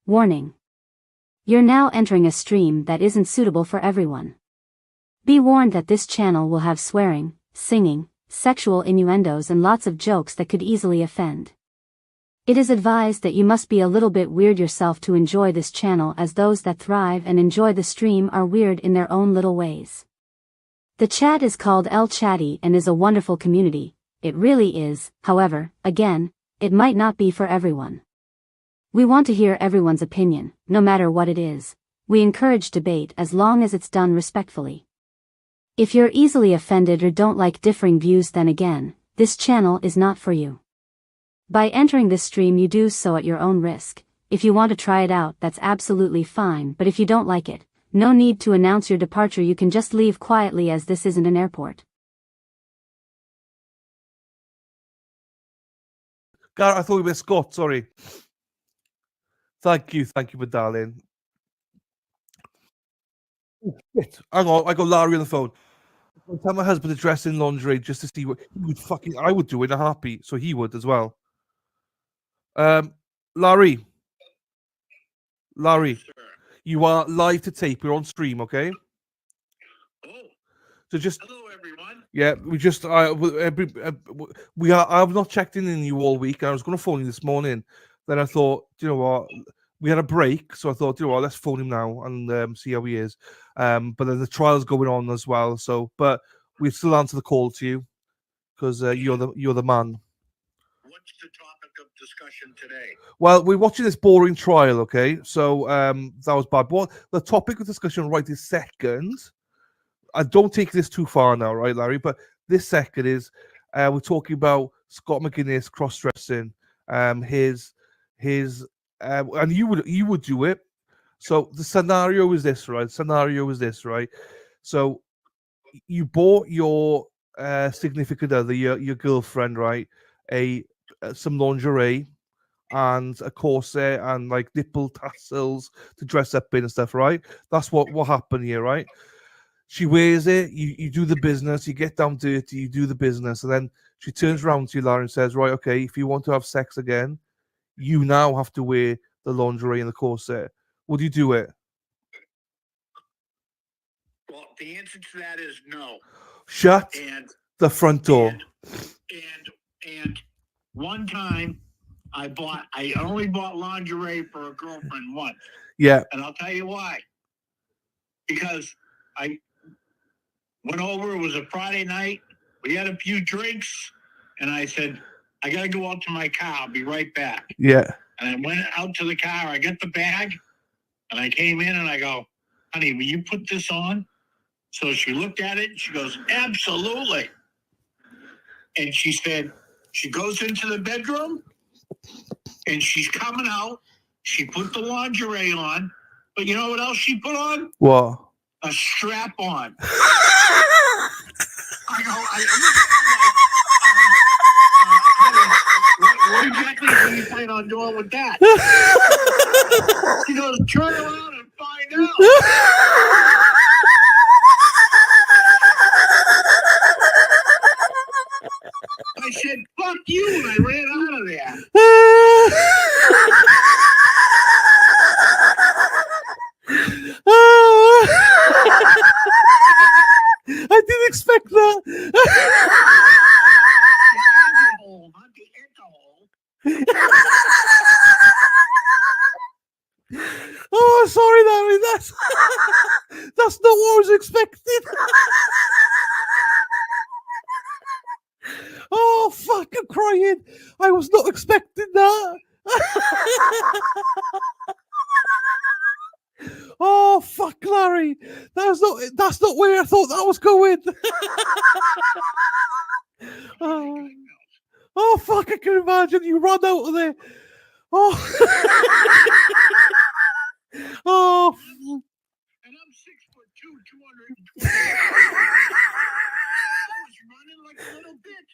Warning. You're now entering a stream that isn't suitable for everyone. Be warned that this channel will have swearing, singing, sexual innuendos and lots of jokes that could easily offend. It is advised that you must be a little bit weird yourself to enjoy this channel, as those that thrive and enjoy the stream are weird in their own little ways. The chat is called El Chatty and is a wonderful community. It really is. However, again, it might not be for everyone. We want to hear everyone's opinion, no matter what it is. We encourage debate as long as it's done respectfully. If you're easily offended or don't like differing views, then again, this channel is not for you. By entering this stream, you do so at your own risk. If you want to try it out, that's absolutely fine, but if you don't like it, no need to announce your departure. You can just leave quietly, as this isn't an airport. God, I thought we were Scott, sorry. Thank you, my darling. Oh, shit. Hang on, I got Larry on the phone. I'll tell my husband to dress in lingerie just to see what he would I would do in a heartbeat, so he would as well. Larry. Larry, you are live to tape. We're on stream, okay? Oh. So just hello, everyone. Yeah, we just I've not checked in you all week. I was going to phone you this morning. Then I thought, you know what? We had a break, so I thought, you know what? Let's phone him now and see how he is. But then the trial's going on as well. So, but we still answer the call to you because you're the man. What's the topic of discussion today? Well, we're watching this boring trial, okay? So that was bad. But the topic of discussion right this second, I don't take this too far now, right, Larry? But this second is we're talking about Scott McGuinness cross-dressing, his and you would do it. So the scenario is this, right? So you bought your significant other, your girlfriend, right, some lingerie and a corset and like nipple tassels to dress up in and stuff, right? That's what happened here, right? She wears it, you do the business, you get down dirty, you do the business, and then she turns around to you, Larry, and says, right, okay, if you want to have sex again, you now have to wear the lingerie and the corset. Would you do it? Well, the answer to that is no. Shut the front door. And one time I only bought lingerie for a girlfriend once. Yeah. And I'll tell you why. Because I went over, it was a Friday night, we had a few drinks, and I said, I gotta go out to my car, I'll be right back. Yeah. And I went out to the car, I got the bag, and I came in and I go, honey, will you put this on? So she looked at it and she goes, absolutely. And she said, she goes into the bedroom and she's coming out. She put the lingerie on, but you know what else she put on? What? A strap on. I go, what exactly are you planning on doing with that? She goes, turn around and find out. I said, fuck you, and I ran out of there. I didn't expect that. Oh, sorry, Larry. That's not what I was expecting. Oh, fuck, I'm crying. I was not expecting that. Oh, fuck, Larry. That's not where I thought that was going. Oh, fuck, I can imagine you run out of there. Oh. Oh. And I'm 6'2", 220. I was running like a little bitch.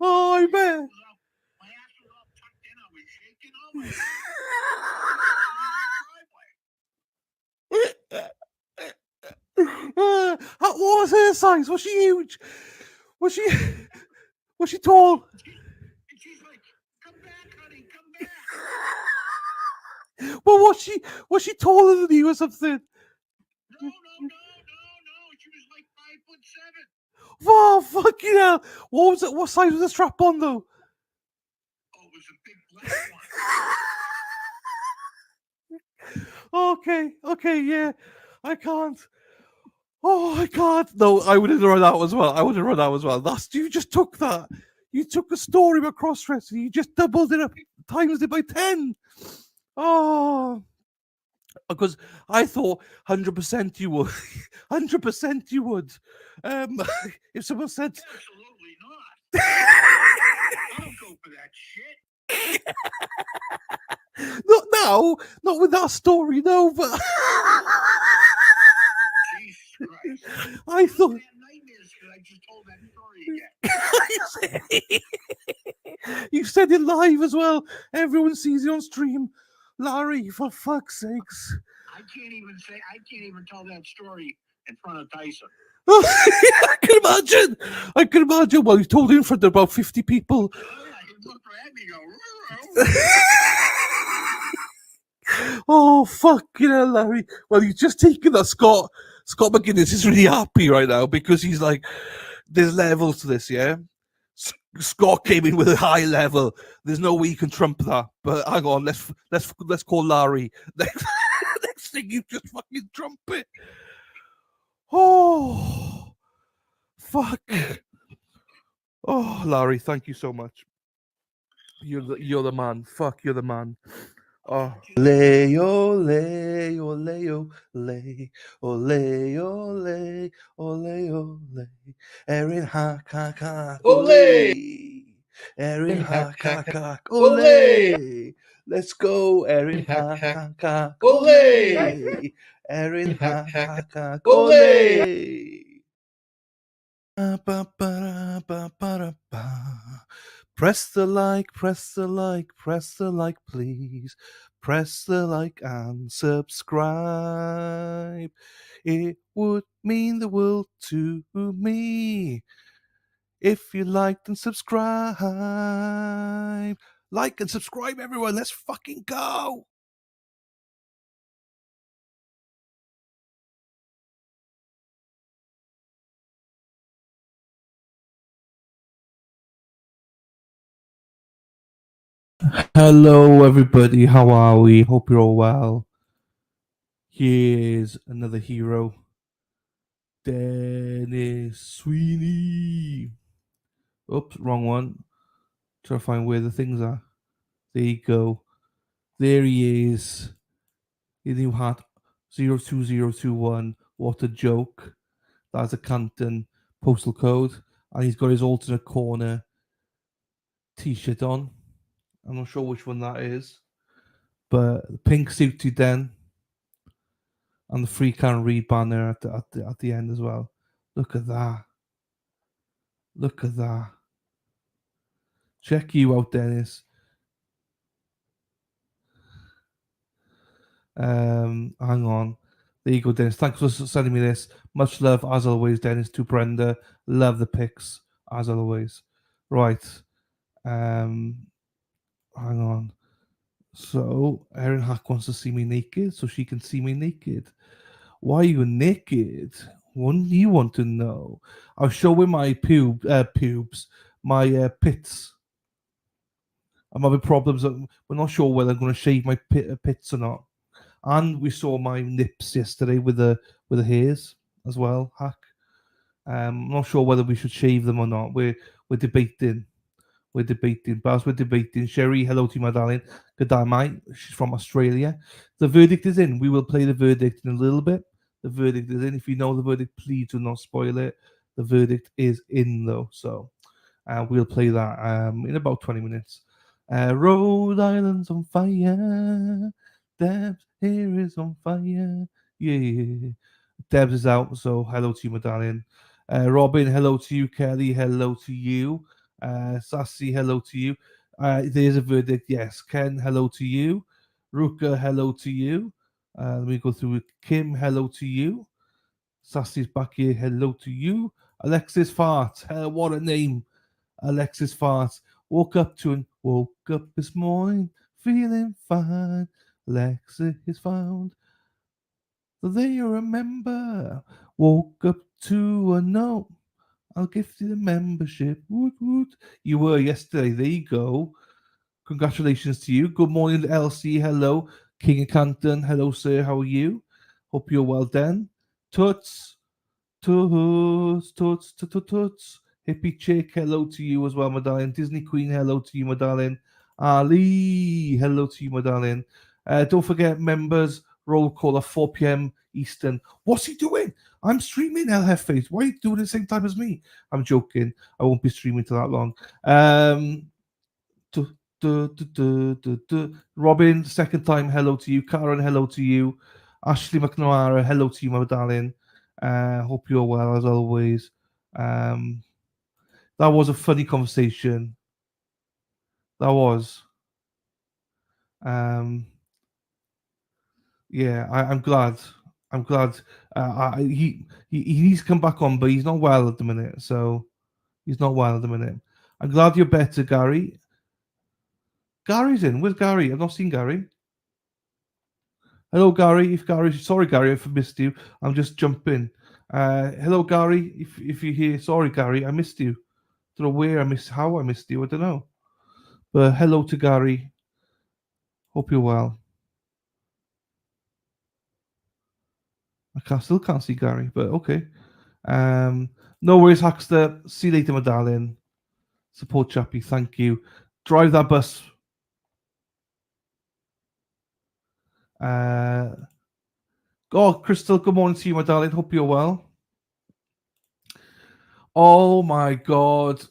Oh, I bet. My ass was all tucked in. I was shaking all my What was her size? Was she huge? Was Was she tall? And she's like, come back, honey, come back. Well, was she taller than you or something? No. She was like 5'7". Oh, fucking hell. What was it? What size was the strap on, though? Oh, it was a big black one. Okay, yeah. I can't. Oh, I can't. No, I would have run that as well. That's you just took that. You took a story about cross-dressing, you just doubled it up, times it by 10. Oh, because I thought 100% you would. 100% you would. If someone said, Absolutely not. I don't go for that shit. not now, not with that story, no, but Jesus Christ. I thought. had nightmares because I just told that story again. You said it live as well. Everyone sees it on stream. Larry, for fuck's sakes. I can't even tell that story in front of Tyson. I can imagine. Well, you told it in front of about 50 people. Oh, yeah, he'd look at me and go, Oh, fucking hell, Larry. Well, you've just taken that. Scott McGuinness is really happy right now because he's like, there's levels to this, yeah? Scott came in with a high level. There's no way you can trump that. But hang on, let's call Larry. Next thing you just fucking trump it. Oh, fuck. Oh, Larry, thank you so much. You're the man. Fuck, you're the man. Oh, ole, ole, ole, ole, ole, ole, ole, ole, Erin hack, hack, hack, ole, Erin hack, hack, hack, ole. Let's go, Erin hack, hack, hack, ole, Erin hack, hack, hack, ole. Press the like, please. Press the like and subscribe. It would mean the world to me if you liked and subscribe. Like and subscribe, everyone. Let's fucking go. Hello, everybody. How are we? Hope you're all well. Here's another hero, Dennis Sweeney. Oops, wrong one. Try to find where the things are. There you go. There he is. His new hat, 02021. What a joke. That's a Canton postal code. And he's got his alternate corner t-shirt on. I'm not sure which one that is. But the pink suit to Den. And the free can read banner at the end as well. Look at that. Look at that. Check you out, Dennis. Hang on. There you go, Dennis. Thanks for sending me this. Much love, as always, Dennis, to Brenda. Love the pics, as always. Right. Hang on. So, Erin Hack wants to see me naked, so she can see me naked. Why are you naked? What do you want to know? I'll show her my pubes, my pits. I'm having problems. We're not sure whether I'm going to shave my pits or not. And we saw my nips yesterday with the hairs as well. Hack. I'm not sure whether we should shave them or not. We're debating. But as we're debating, Sherry, hello to you, my darling. Good day, mate. She's from Australia. The verdict is in. We will play the verdict in a little bit. The verdict is in. If you know the verdict, please do not spoil it. The verdict is in, though. So we'll play that in about 20 minutes. Rhode Island's on fire. Deb's hair is on fire. Yeah. Debs is out, so hello to you, my darling. Robin, hello to you. Kelly, hello to you. Sassy, hello to you. There's a verdict, yes. Ken, hello to you. Ruka, hello to you. Let me go through it. Kim, hello to you. Sassy's back here, hello to you. Alexis Fart, what a name. Alexis farts. Woke up this morning feeling fine. Alexis is found. So there you remember. Woke up to a note. I'll give you the membership. Woot woot. You were yesterday. There you go. Congratulations to you. Good morning, Elsie. Hello. King of Canton. Hello, sir. How are you? Hope you're well then. Toots. Toots. Toots. Toots. Toots. Toots. Hippie chick. Hello to you as well, my darling. Disney Queen. Hello to you, my darling. Ali. Hello to you, my darling. Don't forget, members, roll call at 4 p.m. Eastern. What's he doing? I'm streaming, LF Face. Why are you doing it the same time as me? I'm joking. I won't be streaming till that long. Robin, second time, hello to you. Karen, hello to you. Ashley McNamara, hello to you, my darling. Hope you're well as always. That was a funny conversation. That was. Yeah, I'm glad. I'm glad. He needs to come back on, but he's not well at the minute. So he's not well at the minute. I'm glad you're better, Gary. Gary's in. Where's Gary? I've not seen Gary. Hello, Gary. Sorry, Gary, if I missed you. I'm just jumping. Hello, Gary. If you're here, sorry, Gary, I missed you. Don't know how I missed you. I don't know. But hello to Gary. Hope you're well. Still can't see Gary, but okay. No worries, Huckster. See you later, my darling. Support Chappie. Thank you. Drive that bus. Crystal, good morning to you, my darling. Hope you're well. Oh my God.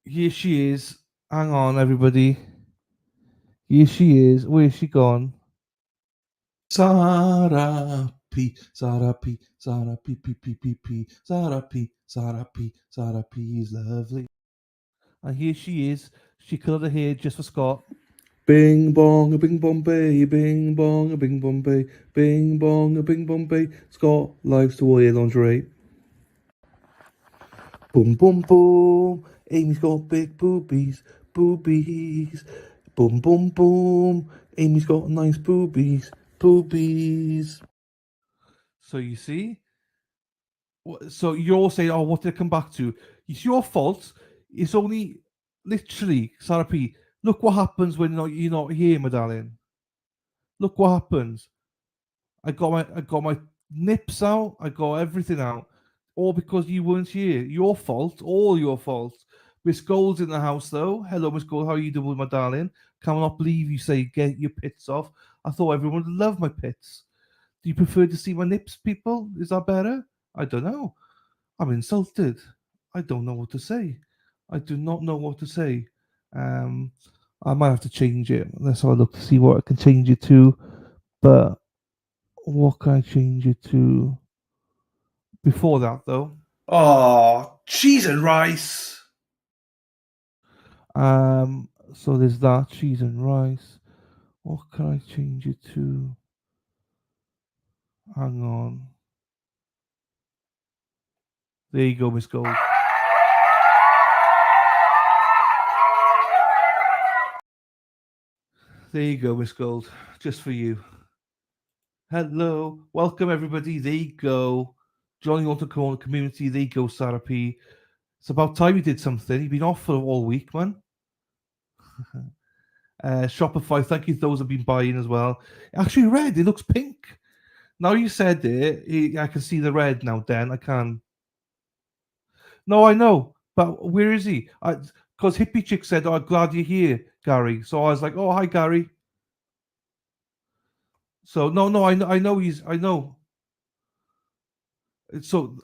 Here she is. Hang on, everybody. Here she is. Where's she gone? Sarah P. Sarah P. Sarah P. P. P. P. P. Sarah P. Sarah P. Sarah P. is lovely. And here she is. She coloured her hair just for Scott. Bing bong a bing Bombay, bing bong a bing Bombay, bing bong a bing Bombay. Scott likes to wear lingerie. Boom boom boom. Amy's got big boobies, boobies. Boom boom boom. Amy's got nice boobies, boobies. So you see. So you're all saying, "Oh, what did it come back to?" It's your fault. It's only literally, Sarah P. Look what happens when you're not here, my darling. Look what happens. I got my nips out. I got everything out, all because you weren't here. Your fault. All your fault. Miss Gold's in the house, though. Hello, Miss Gold. How are you doing, my darling? Cannot believe you say get your pits off. I thought everyone would love my pits. Do you prefer to see my nips, people? Is that better? I don't know. I'm insulted. I don't know what to say. I do not know what to say. I might have to change it. Let's have a look to see what I can change it to. But what can I change it to? Before that, though. Oh, cheese and rice. So there's that, cheese and rice. What can I change it to? Hang on. There you go, Miss Gold. There you go, Miss Gold. Just for you. Hello. Welcome, everybody. There you go. Joining on the community. There you go, Sarah P. It's about time you did something. You've been off for all week, man. Shopify, thank you to those who have been buying as well. Actually, red. It looks pink. Now you said it, I can see the red now, Dan. I can. No, I know. But where is he? Because Hippie Chick said, "Oh, glad you're here, Gary." So I was like, "Oh, hi, Gary." So no, I know I know. So,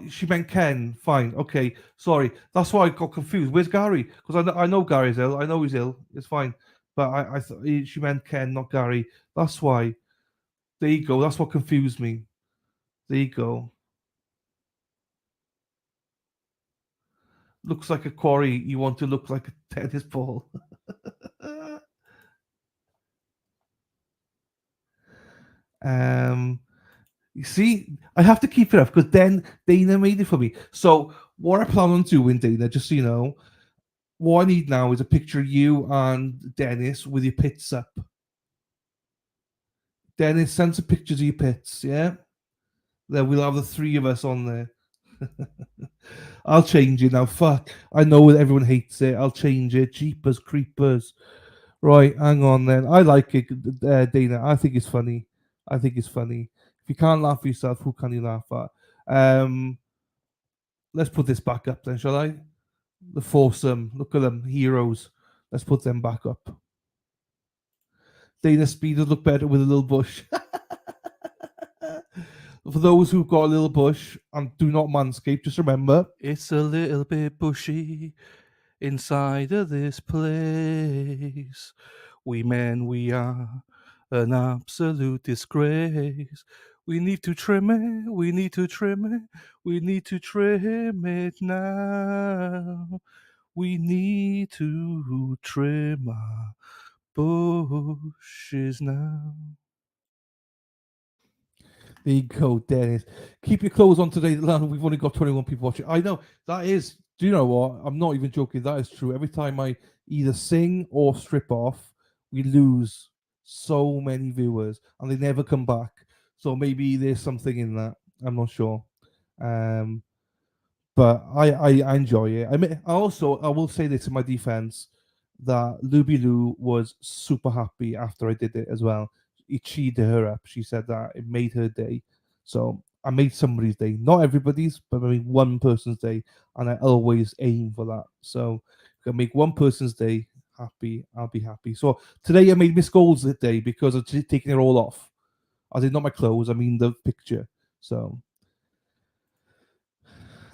she meant Ken. Fine, okay. Sorry, that's why I got confused. Where's Gary? Because I know Gary's ill. I know he's ill. It's fine. But I thought she meant Ken, not Gary. That's why. There you go. That's what confused me. There you go. Looks like a quarry. You want to look like a tennis ball. You see, I have to keep it up because then Dana made it for me. So what I plan on doing, Dana, just so you know, What I need now is a picture of you and Dennis with your pits up. Dennis, send some pictures of your pits, yeah? Then we'll have the three of us on there. I'll change it now. Fuck. I know everyone hates it. I'll change it. Jeepers creepers. Right, hang on then. I like it, Dana. I think it's funny. If you can't laugh at yourself, who can you laugh at? Let's put this back up then, shall I? The foursome. Look at them. Heroes. Let's put them back up. Dana Speed would look better with a little bush. For those who've got a little bush and do not manscape, just remember, it's a little bit bushy inside of this place. We men, we are an absolute disgrace. We need to trim it, we need to trim it, we need to trim it now. We need to trim our bushes now. There you go, Dennis. Keep your clothes on today, Lan. We've only got 21 people watching. I know, that is, do you know what? I'm not even joking. That is true. Every time I either sing or strip off, we lose so many viewers and they never come back. So maybe there's something in that. I'm not sure. But I enjoy it. I mean, I will say this in my defense that Luby Lou was super happy after I did it as well. It cheered her up. She said that it made her day. So I made somebody's day, not everybody's, but maybe one person's day, and I always aim for that. So if I make one person's day happy, I'll be happy. So today I made Miss Gold's day because I've taken it all off. I did not my clothes. I mean the picture. So.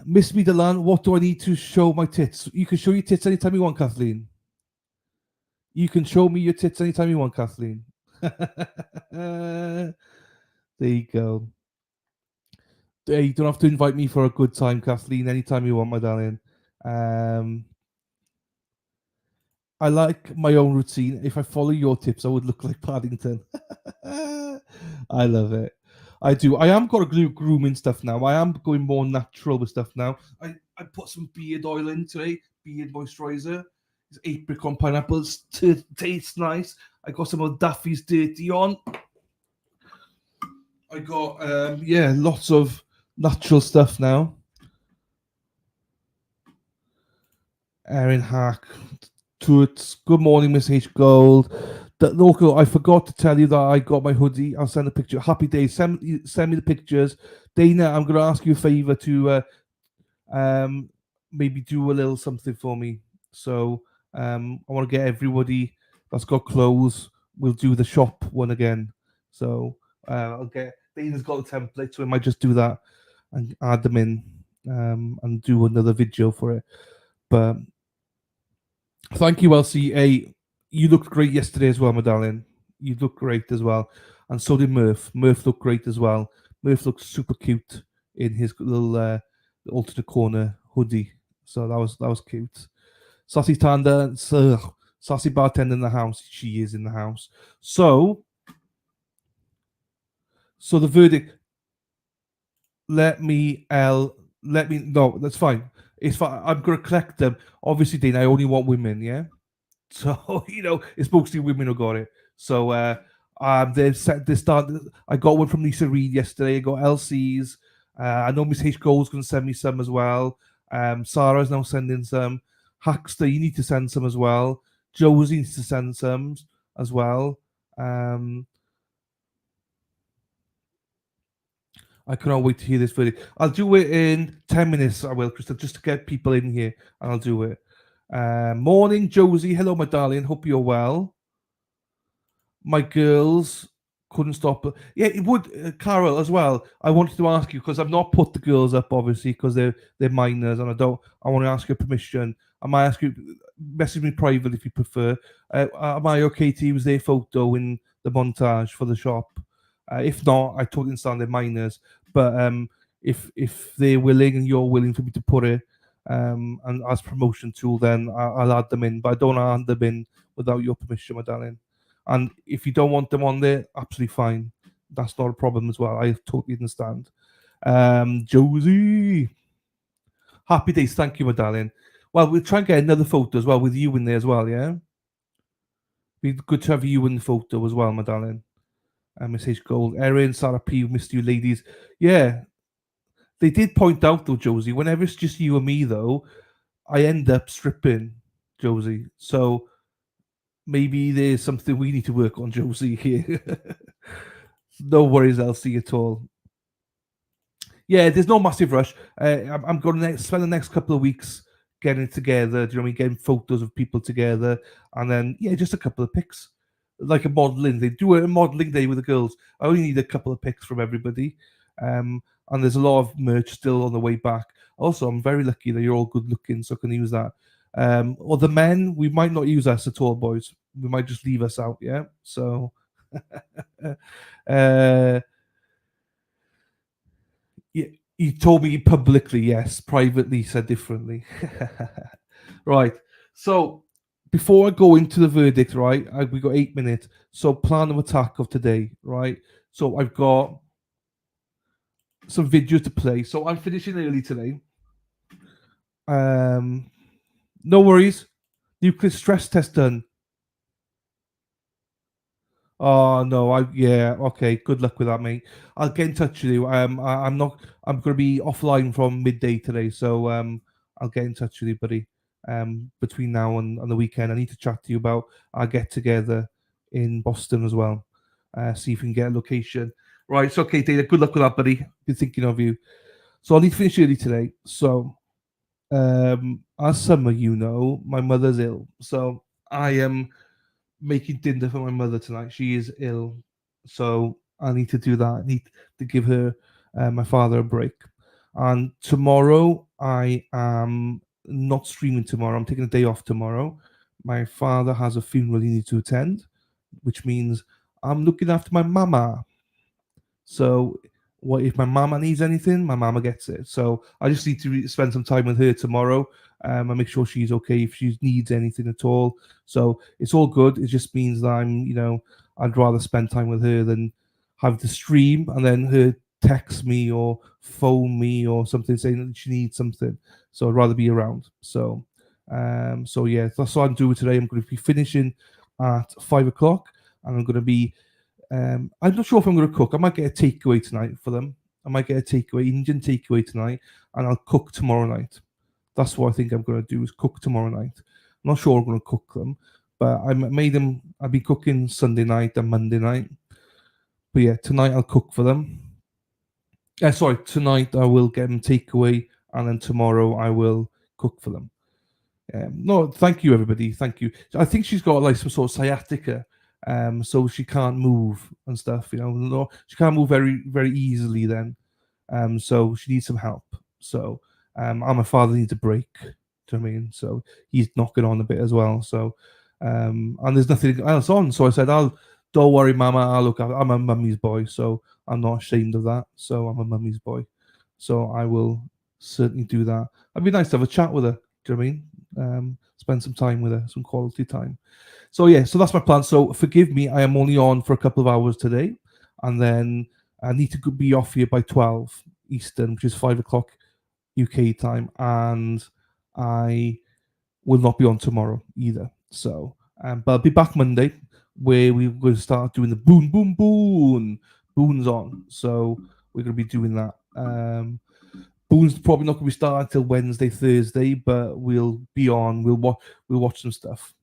Miss Me Delan, what do I need to show my tits? You can show your tits anytime you want, Kathleen. You can show me your tits anytime you want, Kathleen. There you go. Hey, you don't have to invite me for a good time, Kathleen, anytime you want, my darling. I like my own routine. If I follow your tips, I would look like Paddington. I love it. I do. I am got to do grooming stuff now. I am going more natural with stuff now. I put some beard oil in today, beard moisturizer. It's apricot pineapples. Tastes nice. I got some of Daffy's Dirty on. I got lots of natural stuff now. Erin Hack. Toots. Good morning, Miss H Gold. Local, I forgot to tell you that I got my hoodie. I'll send a picture. Happy days. Send me the pictures. Dana, I'm going to ask you a favor to maybe do a little something for me. So I want to get everybody that's got clothes. We'll do the shop one again. So I'll get Dana's got the template, so I might just do that and add them in and do another video for it. But thank you, LCA. You looked great yesterday as well, my darling. You looked great as well. And so did Murph. Murph looked great as well. Murph looked super cute in his little alternate corner hoodie. So that was cute. Sassy Tanda, Sassy bartender in the house. She is in the house. So the verdict. No, that's fine. It's fine. I'm gonna collect them. Obviously, Dean, I only want women, yeah. So it's mostly women who got it. So they start. I got one from Lisa Reed yesterday. I got LC's. I know Miss H Gold's going to send me some as well. Sarah's now sending some. Hackster, you need to send some as well. Josie needs to send some as well. I cannot wait to hear this video. I'll do it in 10 minutes, I will, Crystal, just to get people in here, and I'll do it. Morning, Josie. Hello, my darling. Hope you're well. My girls couldn't stop. Yeah, it would, Carol, as well. I wanted to ask you, because I've not put the girls up, obviously, because they're minors, and I want to ask your permission. I might ask you, message me privately if you prefer. Am I okay to use their photo in the montage for the shop? If not, I totally understand they're minors. But if they're willing and you're willing for me to put it and as promotion tool, then I'll add them in. But I don't add them in without your permission, my darling. And if you don't want them on there, absolutely fine. That's not a problem as well. I totally understand. Josie. Happy days. Thank you, my darling. Well, we'll try and get another photo as well with you in there as well, yeah? Be good to have you in the photo as well, my darling. Miss H. Gold. Erin, Sarah P, missed you ladies. Yeah. They did point out though, Josie, whenever it's just you and me though, I end up stripping, Josie. So maybe there's something we need to work on, Josie, here. No worries, Elsie, at all. Yeah, there's no massive rush. I'm going to spend the next couple of weeks getting it together. Do you know what I mean? Getting photos of people together, and then yeah, just a couple of pics, like a modelling. They do a modelling day with the girls. I only need a couple of pics from everybody, and there's a lot of merch still on the way back. Also, I'm very lucky that you're all good looking, so I can use that. Or the men, we might not use us at all, boys. We might just leave us out. Yeah. So. Yeah, he told me publicly, yes. Privately, said differently. Right. So before I go into the verdict, right, we got 8 minutes. So plan of attack of today, right? So I've got some videos to play. So I'm finishing early today. No worries. Nuclear stress test done. Oh no, yeah, okay. Good luck with that, mate. I'll get in touch with you. I'm not. I'm going to be offline from midday today, so I'll get in touch with you, buddy. Between now and the weekend, I need to chat to you about our get together in Boston as well. See if we can get a location. Right, it's okay, Dana. Good luck with that, buddy. Been thinking of you. So I need to finish early today. So, as some of you know, my mother's ill, so I am making dinner for my mother tonight. She is ill, so I need to do that. I need to give her my father a break. And tomorrow, I am not streaming tomorrow. I'm taking a day off tomorrow. My father has a funeral he needs to attend, which means I'm looking after my mama. So, what if my mama needs anything? My mama gets it. So I just need to spend some time with her tomorrow, and make sure she's okay if she needs anything at all. So it's all good. It just means that I'd rather spend time with her than have the stream and then her text me or phone me or something saying that she needs something. So I'd rather be around. So yeah, that's what I'm doing today. I'm going to be finishing at 5 o'clock, and I'm going to be I'm not sure if I'm going to cook. I might get a takeaway tonight for them. I might get a takeaway, Indian takeaway tonight, and I'll cook tomorrow night. That's what I think I'm going to do, is cook tomorrow night. I'm not sure I'm going to cook them, but I made them. I'll be cooking Sunday night and Monday night. But yeah, tonight I'll cook for them. Sorry, tonight I will get them takeaway, and then tomorrow I will cook for them. No, thank you, everybody. Thank you. I think she's got like some sort of sciatica, so she can't move and stuff. No, she can't move very, very easily. Then, so she needs some help. So, and my father needs a break. Do you know what I mean? So he's knocking on a bit as well. So, and there's nothing else on. So I said, don't worry, Mama. I'm a mummy's boy, so I'm not ashamed of that. So I'm a mummy's boy. So I will certainly do that. It'd be nice to have a chat with her. Do you know what I mean? Spend some time with her, some quality time. So yeah, so that's my plan. So forgive me, I am only on for a couple of hours today, and then I need to be off here by 12 Eastern, which is 5 o'clock UK time, and I will not be on tomorrow either. So, but I'll be back Monday, where we're going to start doing the boons on. So we're going to be doing that. Boon's probably not going to be starting until Wednesday, Thursday, but we'll be on. We'll watch some stuff.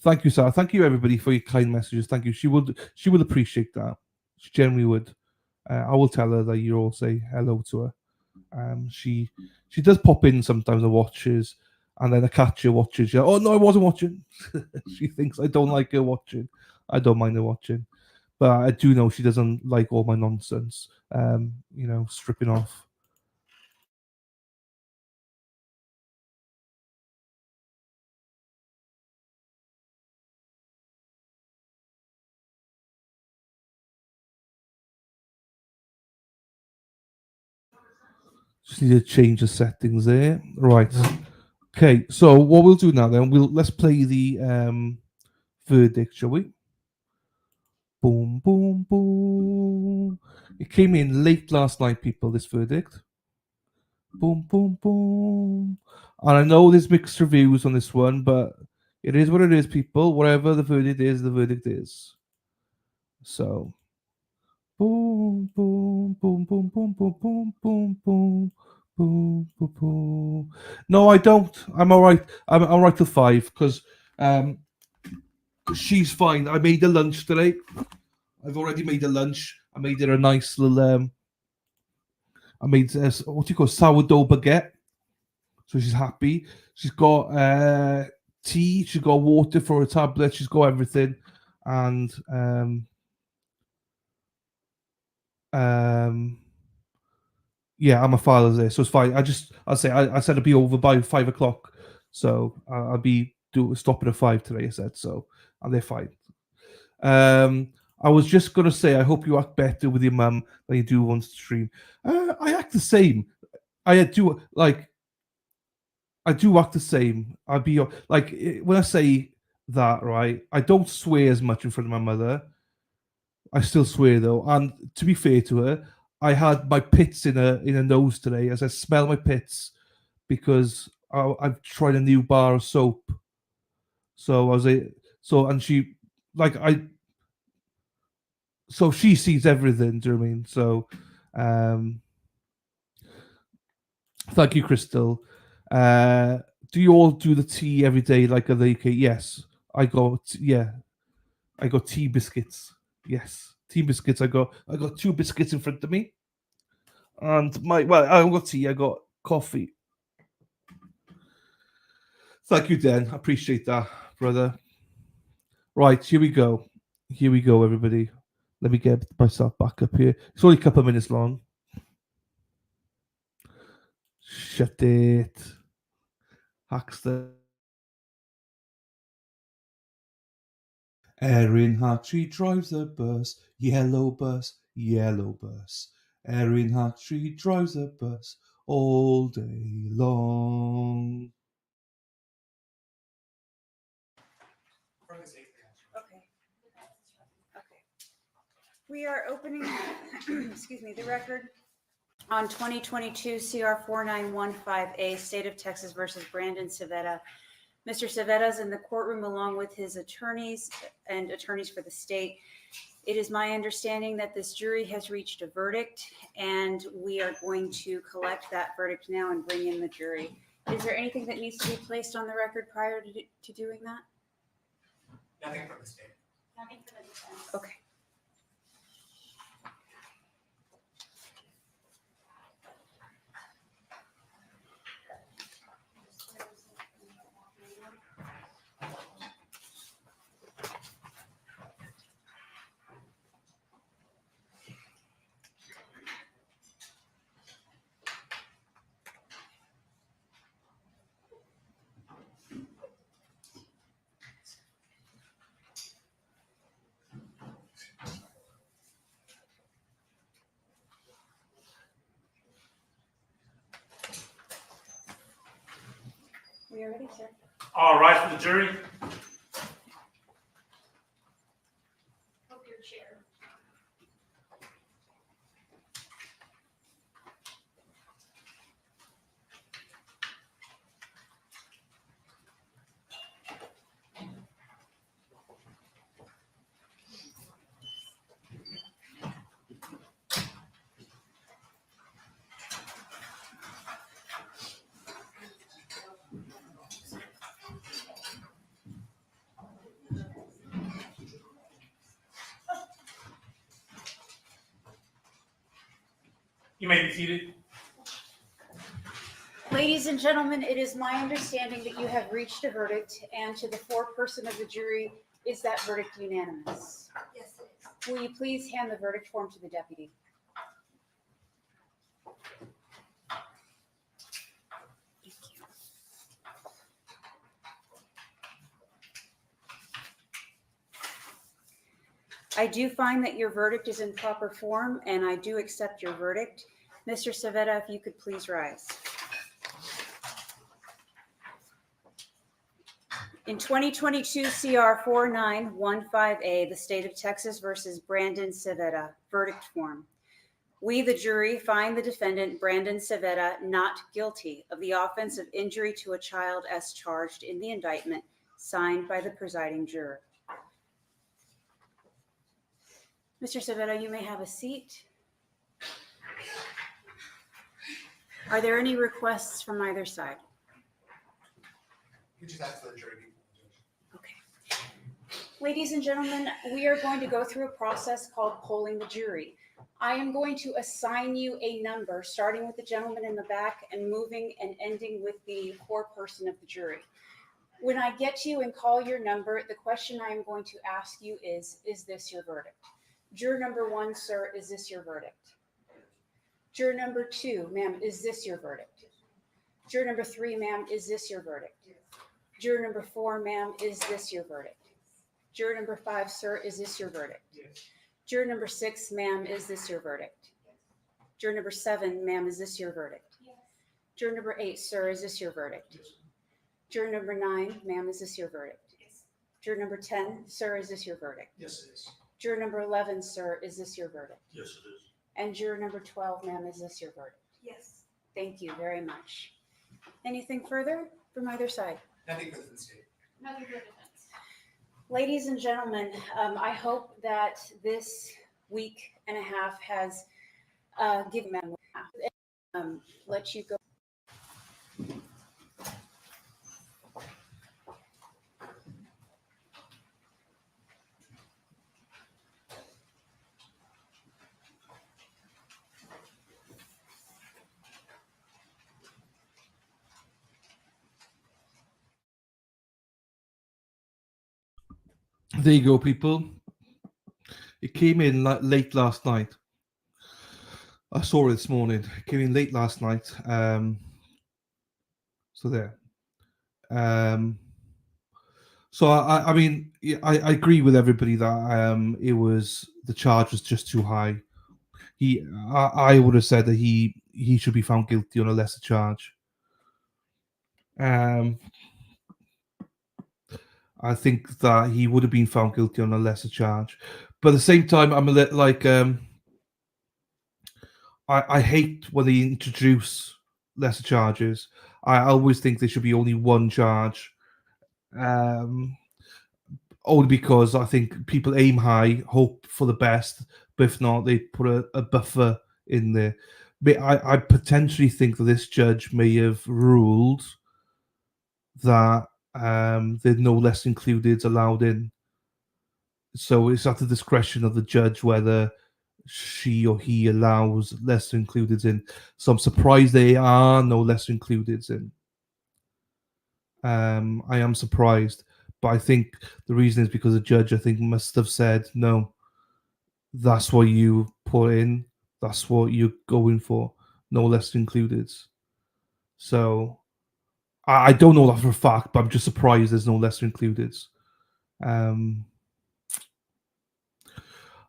Thank you, Sarah. Thank you, everybody, for your kind messages. Thank you. She would appreciate that. She generally would. I will tell her that you all say hello to her. She does pop in sometimes and watches, and then I catch her watching. She's like, oh no, I wasn't watching. She thinks I don't like her watching. I don't mind her watching. But I do know she doesn't like all my nonsense, stripping off. Just need to change the settings there. Right. Okay, so what we'll do now then, let's play the verdict, shall we? Boom, boom, boom. It came in late last night, people, this verdict. Boom, boom, boom. And I know there's mixed reviews on this one, but it is what it is, people. Whatever the verdict is, the verdict is. So, boom, boom, boom, boom, boom, boom, boom, boom, boom, boom, boom, boom. No, I don't. I'm all right. I'm all right till 5 because she's fine. I made a lunch today. I've already made a lunch. I made her a nice little. I made what do you call sourdough baguette. So she's happy. She's got tea. She's got water for her tablet. She's got everything, and yeah, I'm a father's there, so it's fine. I said it'd be over by 5 o'clock, so I'll be stopping at 5 today. I said so, and they're fine. I was just gonna say, I hope you act better with your mum than you do on stream. I act the same. I do act the same. I'd be like when I say that, right? I don't swear as much in front of my mother. I still swear though, and to be fair to her, I had my pits in a nose today as I smell my pits because I've tried a new bar of soap. So I was and she like so she sees everything. Do you know what I mean? So, thank you, Crystal. Do you all do the tea every day like at the UK? Yes, I got I got tea biscuits. Yes, tea biscuits. I got 2 biscuits in front of me, and I haven't got tea. I got coffee. Thank you, Dan. I appreciate that, brother. Right, here we go. Here we go, everybody. Let me get myself back up here. It's only a couple of minutes long. Shut it. Hackster. Erin Hattree drives a bus, yellow bus, yellow bus. Erin Hattree drives a bus all day long. Okay. We are opening, excuse me, the record on 2022 CR 4915A, State of Texas versus Brandon Cervera. Mr. Cervera is in the courtroom along with his attorneys and attorneys for the state. It is my understanding that this jury has reached a verdict, and we are going to collect that verdict now and bring in the jury. Is there anything that needs to be placed on the record prior to doing that? Nothing from the state. Nothing for the defense. Okay. We are ready, sir. All right, for the jury. Hope your chair. You may be seated. Ladies and gentlemen, it is my understanding that you have reached a verdict, and to the foreperson of the jury, is that verdict unanimous? Yes, it is. Will you please hand the verdict form to the deputy? Thank you. I do find that your verdict is in proper form, and I do accept your verdict. Mr. Cervera, if you could please rise. In 2022 CR 4915A, the State of Texas versus Brandon Cervera, verdict form. We, the jury, find the defendant, Brandon Cervera, not guilty of the offense of injury to a child as charged in the indictment, signed by the presiding juror. Mr. Cervera, you may have a seat. Are there any requests from either side? You just ask for the jury. Okay. Ladies and gentlemen, we are going to go through a process called polling the jury. I am going to assign you a number, starting with the gentleman in the back and moving and ending with the core person of the jury. When I get to you and call your number, the question I am going to ask you is this your verdict? Juror number 1, sir, is this your verdict? Juror number 2, ma'am, is this your verdict? Juror number 3, ma'am, is this your verdict? Juror number 4, ma'am, is this your verdict? Juror number 5, sir, is this your verdict? Yes. Juror number 6, ma'am, is this your verdict? Juror number 7, ma'am, is this your verdict? Yes. Juror number 8, sir, is this your verdict? Yes. Juror number 9, ma'am, is this your verdict? Yes. Juror number 10, sir, is this your verdict? Yes, it is. Juror number 11, sir, is this your verdict? Yes, it is. And juror number 12, ma'am, is this your verdict? Yes. Thank you very much. Anything further from either side? Nothing for the state. Nothing for defense. Ladies and gentlemen, I hope that this week and a half has given them let you go. There you go, people. It came in late last night. I saw it this morning. It came in late last night. So there. So I mean, I agree with everybody that the charge was just too high. I would have said that he should be found guilty on a lesser charge. I think that he would have been found guilty on a lesser charge, but at the same time, I'm a little like I hate when they introduce lesser charges. I always think there should be only one charge, only because I think people aim high, hope for the best, but if not, they put a buffer in there. But I potentially think that this judge may have ruled that there's no less included allowed in. So it's at the discretion of the judge whether she or he allows lesser included in. So I'm surprised there are no lesser included in. I am surprised, but I think the reason is because the judge, I think, must have said, no, that's what you put in, that's what you're going for, no lesser included. So I don't know that for a fact, but I'm just surprised there's no lesser included. I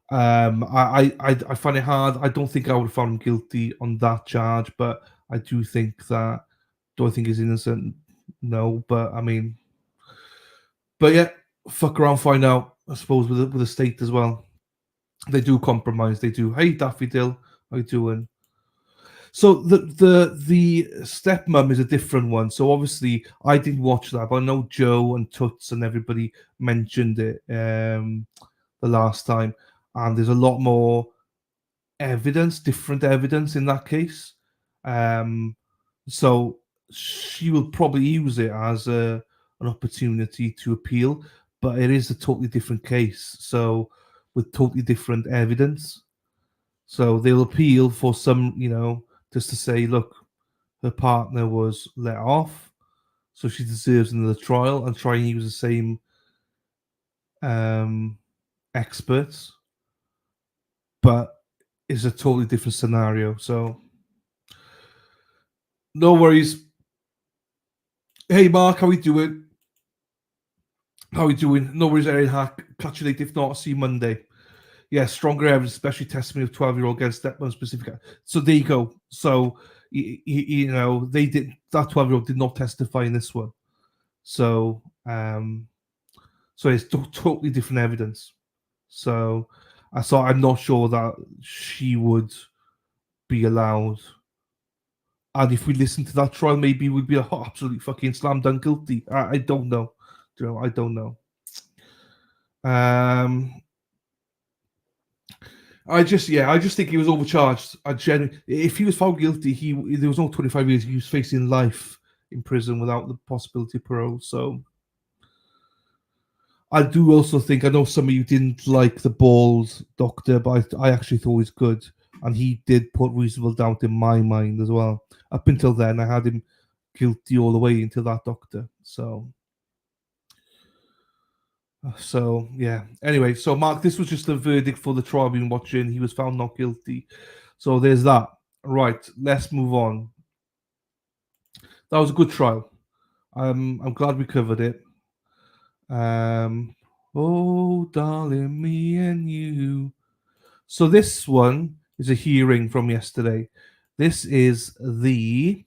find it hard. I don't think I would have found him guilty on that charge, but I do think that. Do I think he's innocent? No, but I mean, but yeah, fuck around, find out. I suppose with the state as well, they do compromise. They do. Hey, Daffy Dill, how you doing? So the stepmom is a different one. So obviously I didn't watch that, but I know Joe and Toots and everybody mentioned it the last time, and there's a lot more evidence, different evidence in that case. So she will probably use it as an opportunity to appeal, but it is a totally different case. So with totally different evidence. So they'll appeal for some, just to say, look, her partner was let off, so she deserves another trial, and try and use the same experts, but it's a totally different scenario. So no worries. Hey Mark, how we doing? How we doing? No worries, Erin Hack. Catch you later. If not, I'll see you Monday. Yeah, stronger evidence, especially testimony of 12-year-old against stepmom specific. So there you go. So they did, that 12-year-old did not testify in this one. So so it's totally different evidence. So I'm not sure that she would be allowed. And if we listen to that trial, maybe we'd be absolutely fucking slam dunk guilty. I don't know. You know, I don't know. I just think he was overcharged. If he was found guilty, there was no 25 years. He was facing life in prison without the possibility of parole. So I do also think, I know some of you didn't like the bald doctor, but I actually thought he was good. And he did put reasonable doubt in my mind as well. Up until then, I had him guilty all the way into that doctor. So yeah. Anyway, so Mark, this was just a verdict for the trial we've been watching. He was found not guilty. So there's that. Right, let's move on. That was a good trial. I'm glad we covered it. Oh, darling, me and you. So this one is a hearing from yesterday. This is because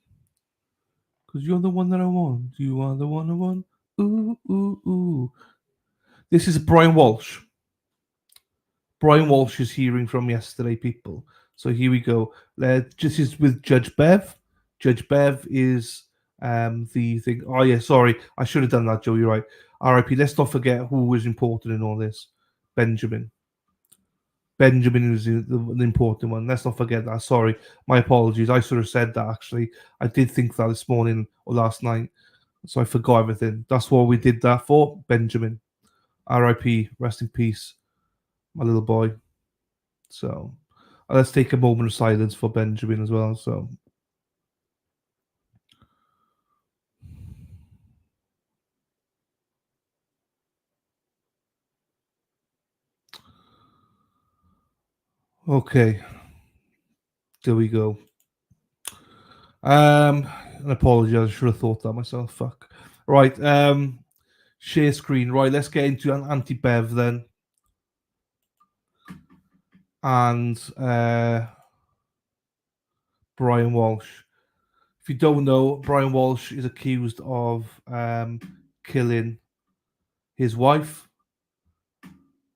you're the one that I want. You are the one I want. Ooh, ooh, ooh. This is Brian Walshe. Brian Walshe's hearing from yesterday, people. So here we go. This is with Judge Bev. Judge Bev is the thing. Oh, yeah, sorry. I should have done that, Joe. You're right. RIP. Let's not forget who was important in all this. Benjamin. Benjamin was the important one. Let's not forget that. Sorry. My apologies. I should have said that, actually. I did think that this morning or last night. So I forgot everything. That's what we did that for. Benjamin. RIP. Rest in peace, my little boy. So let's take a moment of silence for Benjamin as well. So okay, there we go. An apology, I should have thought that myself. Fuck. Right, share screen. Right, let's get into an anti-Bev then. And Brian Walshe. If you don't know, Brian Walshe is accused of killing his wife.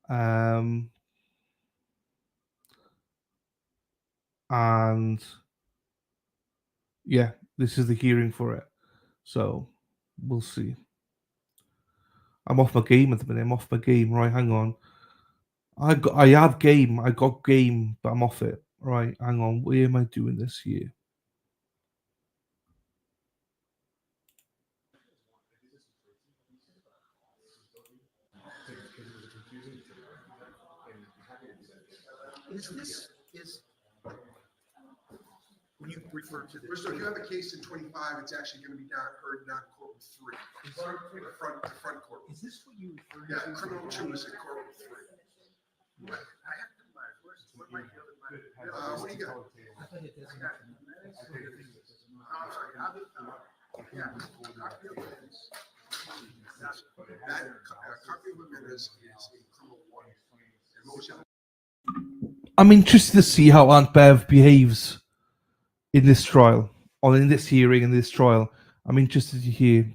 And yeah, this is the hearing for it. So we'll see. I'm off my game at the minute. I'm off my game. Right, hang on. I have game. I got game, but I'm off it. Right, hang on. Where am I doing this here? When you refer to this, so if you have a case in 25, it's actually going to be heard down courtroom 3, the front courtroom. Is this what you refer to? Yeah, criminal 2 is in courtroom 3. Right. I have to my first. What might the other? What do you got? I thought it doesn't. I'm sorry. Yeah. Copy of minutes. That copy of minutes is in criminal 1. And motion. I'm interested to see how Aunt Bev behaves in this trial, or in this hearing, in this trial. I'm interested to hear.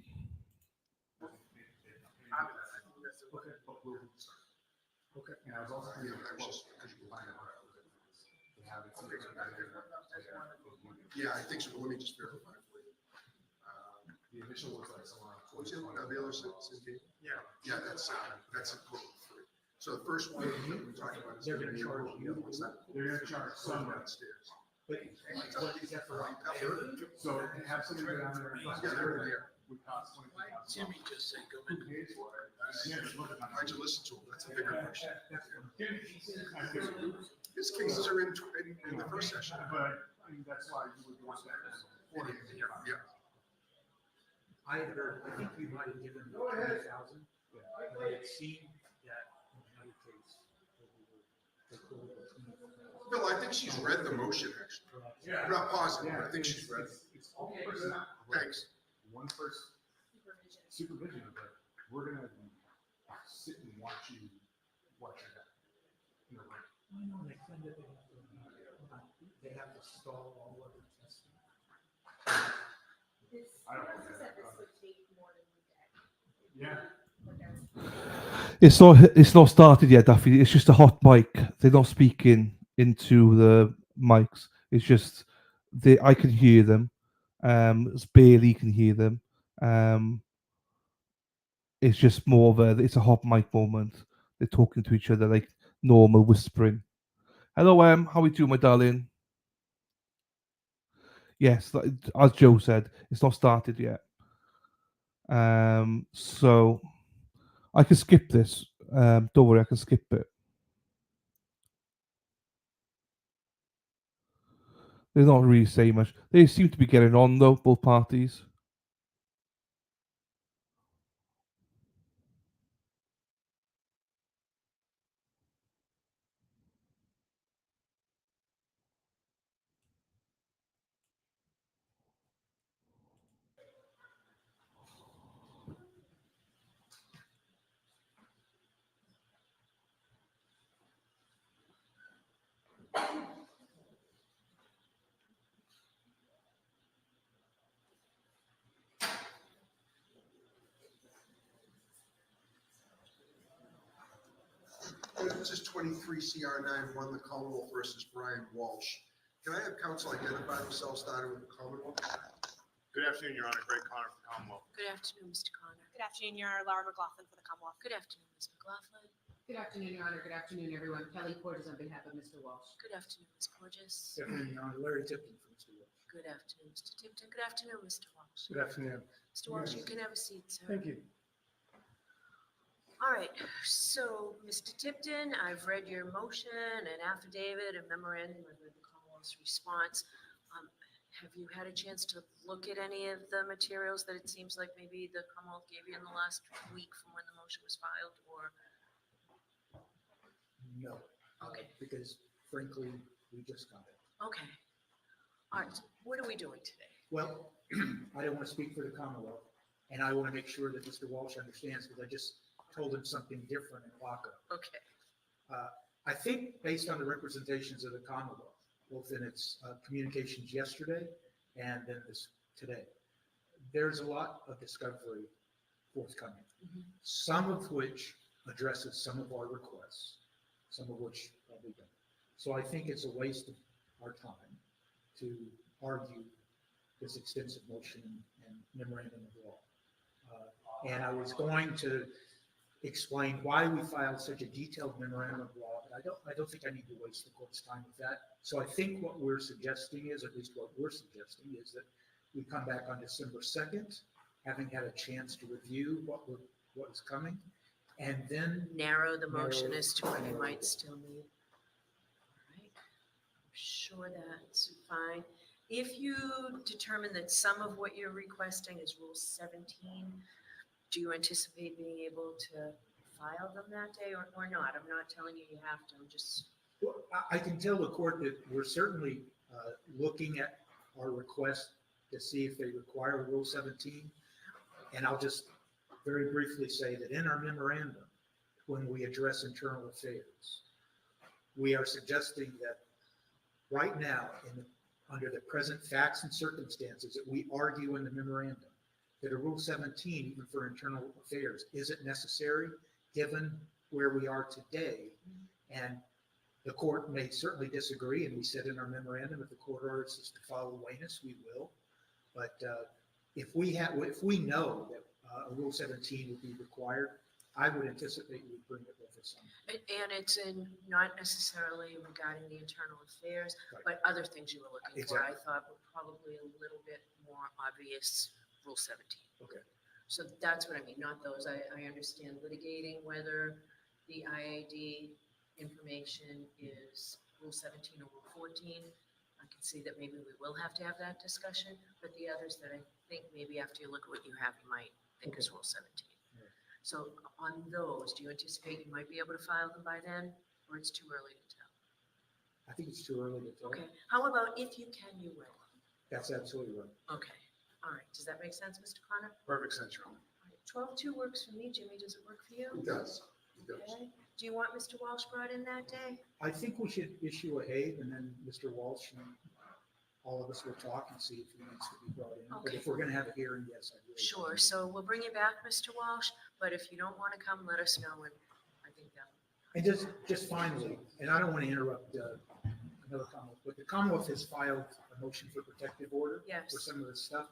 Yeah, I think so. Let me just verify for you. The initial was like someone. Yeah, that's a quote 3. So the first one that we talked about is they're going to charge you. What's that? They're going to charge someone downstairs. But what is that for? So have somebody go down there. Yeah, they're there. Jimmy just said go in. Why'd you listen to him? That's a bigger question. His cases are in the first session. But that's why you would want that. Yeah. I think we might have given 20,000. But I had seen that in another case. Bill, I think she's read the motion, actually. Yeah. I'm not positive, but I think she's read it. It's all personnel. Thanks. One person. Supervision, but we're going to sit and watch you watch it. You know, like, I know they said that they have to stall all of the testing. I don't know. This would take more than a day. Yeah. It's not started yet, Daffy. It's just a hot mic. They're not speaking into the mics. It's just I can hear them. Barely can hear them. It's just more of it's a hot mic moment. They're talking to each other like normal whispering. Hello, how are you doing, my darling? Yes, as Joe said, it's not started yet. So I can skip this. Don't worry, I can skip it. They're not really saying much. They seem to be getting on though, both parties. This is 23 CR9-1, the Commonwealth versus Brian Walshe. Can I have counsel identify themselves, starting with the Commonwealth? Good afternoon, Your Honor. Greg Connor for Commonwealth. Good afternoon, Mr. Connor. Good afternoon, Your Honor. Laura McLaughlin for the Commonwealth. Good afternoon, Ms. McLaughlin. Good afternoon, Your Honor. Good afternoon, everyone. Kelly Porges on behalf of Mr. Walsh. Good afternoon, Ms. Porges. Good afternoon, Your Honor. Larry Tipton for Mr. Walsh. Good afternoon, Mr. Tipton. Good afternoon, Mr. Walsh. Good afternoon. Mr. Walsh, you can have a seat, sir. Thank you. All right, so, Mr. Tipton, I've read your motion and affidavit and memorandum of the Commonwealth's response. Have you had a chance to look at any of the materials that it seems like maybe the Commonwealth gave you in the last week from when the motion was filed, or? No. Okay. Because frankly, we just got it. Okay. All right, so what are we doing today? Well, I don't want to speak for the Commonwealth, and I want to make sure that Mr. Walsh understands, because I just told him something different in Waco. Okay. I think based on the representations of the Commonwealth, both in its communications yesterday and then this today, there's a lot of discovery forthcoming, some of which addresses some of our requests, some of which we don't. So I think it's a waste of our time to argue this extensive motion and memorandum of law. And I was going to explain why we filed such a detailed memorandum of law, but I don't think I need to waste the court's time with that. So I think what we're suggesting is, at least what we're suggesting, is that we come back on December 2nd, having had a chance to review what is coming, and then Narrow the motion as to what you might still need. All right. I'm sure that's fine. If you determine that some of what you're requesting is Rule 17, do you anticipate being able to file them that day or not? I'm not telling you you have to, I'm just. well, I can tell the court that we're certainly looking at our request to see if they require Rule 17. And I'll just very briefly say that in our memorandum, when we address internal affairs, we are suggesting that right now, under the present facts and circumstances that we argue in the memorandum, that a Rule 17, even for internal affairs, isn't necessary given where we are today. And the court may certainly disagree, and we said in our memorandum, if the court orders us to follow Wayness, we will. But if we know that a Rule 17 would be required, I would anticipate we'd bring it with us. And it's not necessarily regarding the internal affairs, Right. but other things you were looking for, I Exactly. thought were probably a little bit more obvious, Rule 17. Okay. So that's what I mean, not those. I understand litigating whether the IAD information is Rule 17 or Rule 14. I can see that maybe we will have to have that discussion, but the others that I think maybe after you look at what you have, you might think is Rule 17. Right. So on those, do you anticipate you might be able to file them by then, or it's too early to tell? I think it's too early to tell. Okay, how about if you can, you will? That's absolutely right. Okay, all right, does that make sense, Mr. Connor? Perfect sense, Your Honor. 12-2 works for me, Jimmy, does it work for you? It does. It does. Okay, do you want Mr. Walsh brought in that day? I think we should issue a Hague, and then Mr. Walsh and all of us will talk and see if he needs to be brought in. But Okay. if we're going to have a hearing, yes, I will. Sure, so we'll bring you back, Mr. Walsh, but if you don't want to come, let us know, and I think that. And just finally, and I don't want to interrupt another Commonwealth, but the Commonwealth has filed a motion for protective order Yes. for some of this stuff.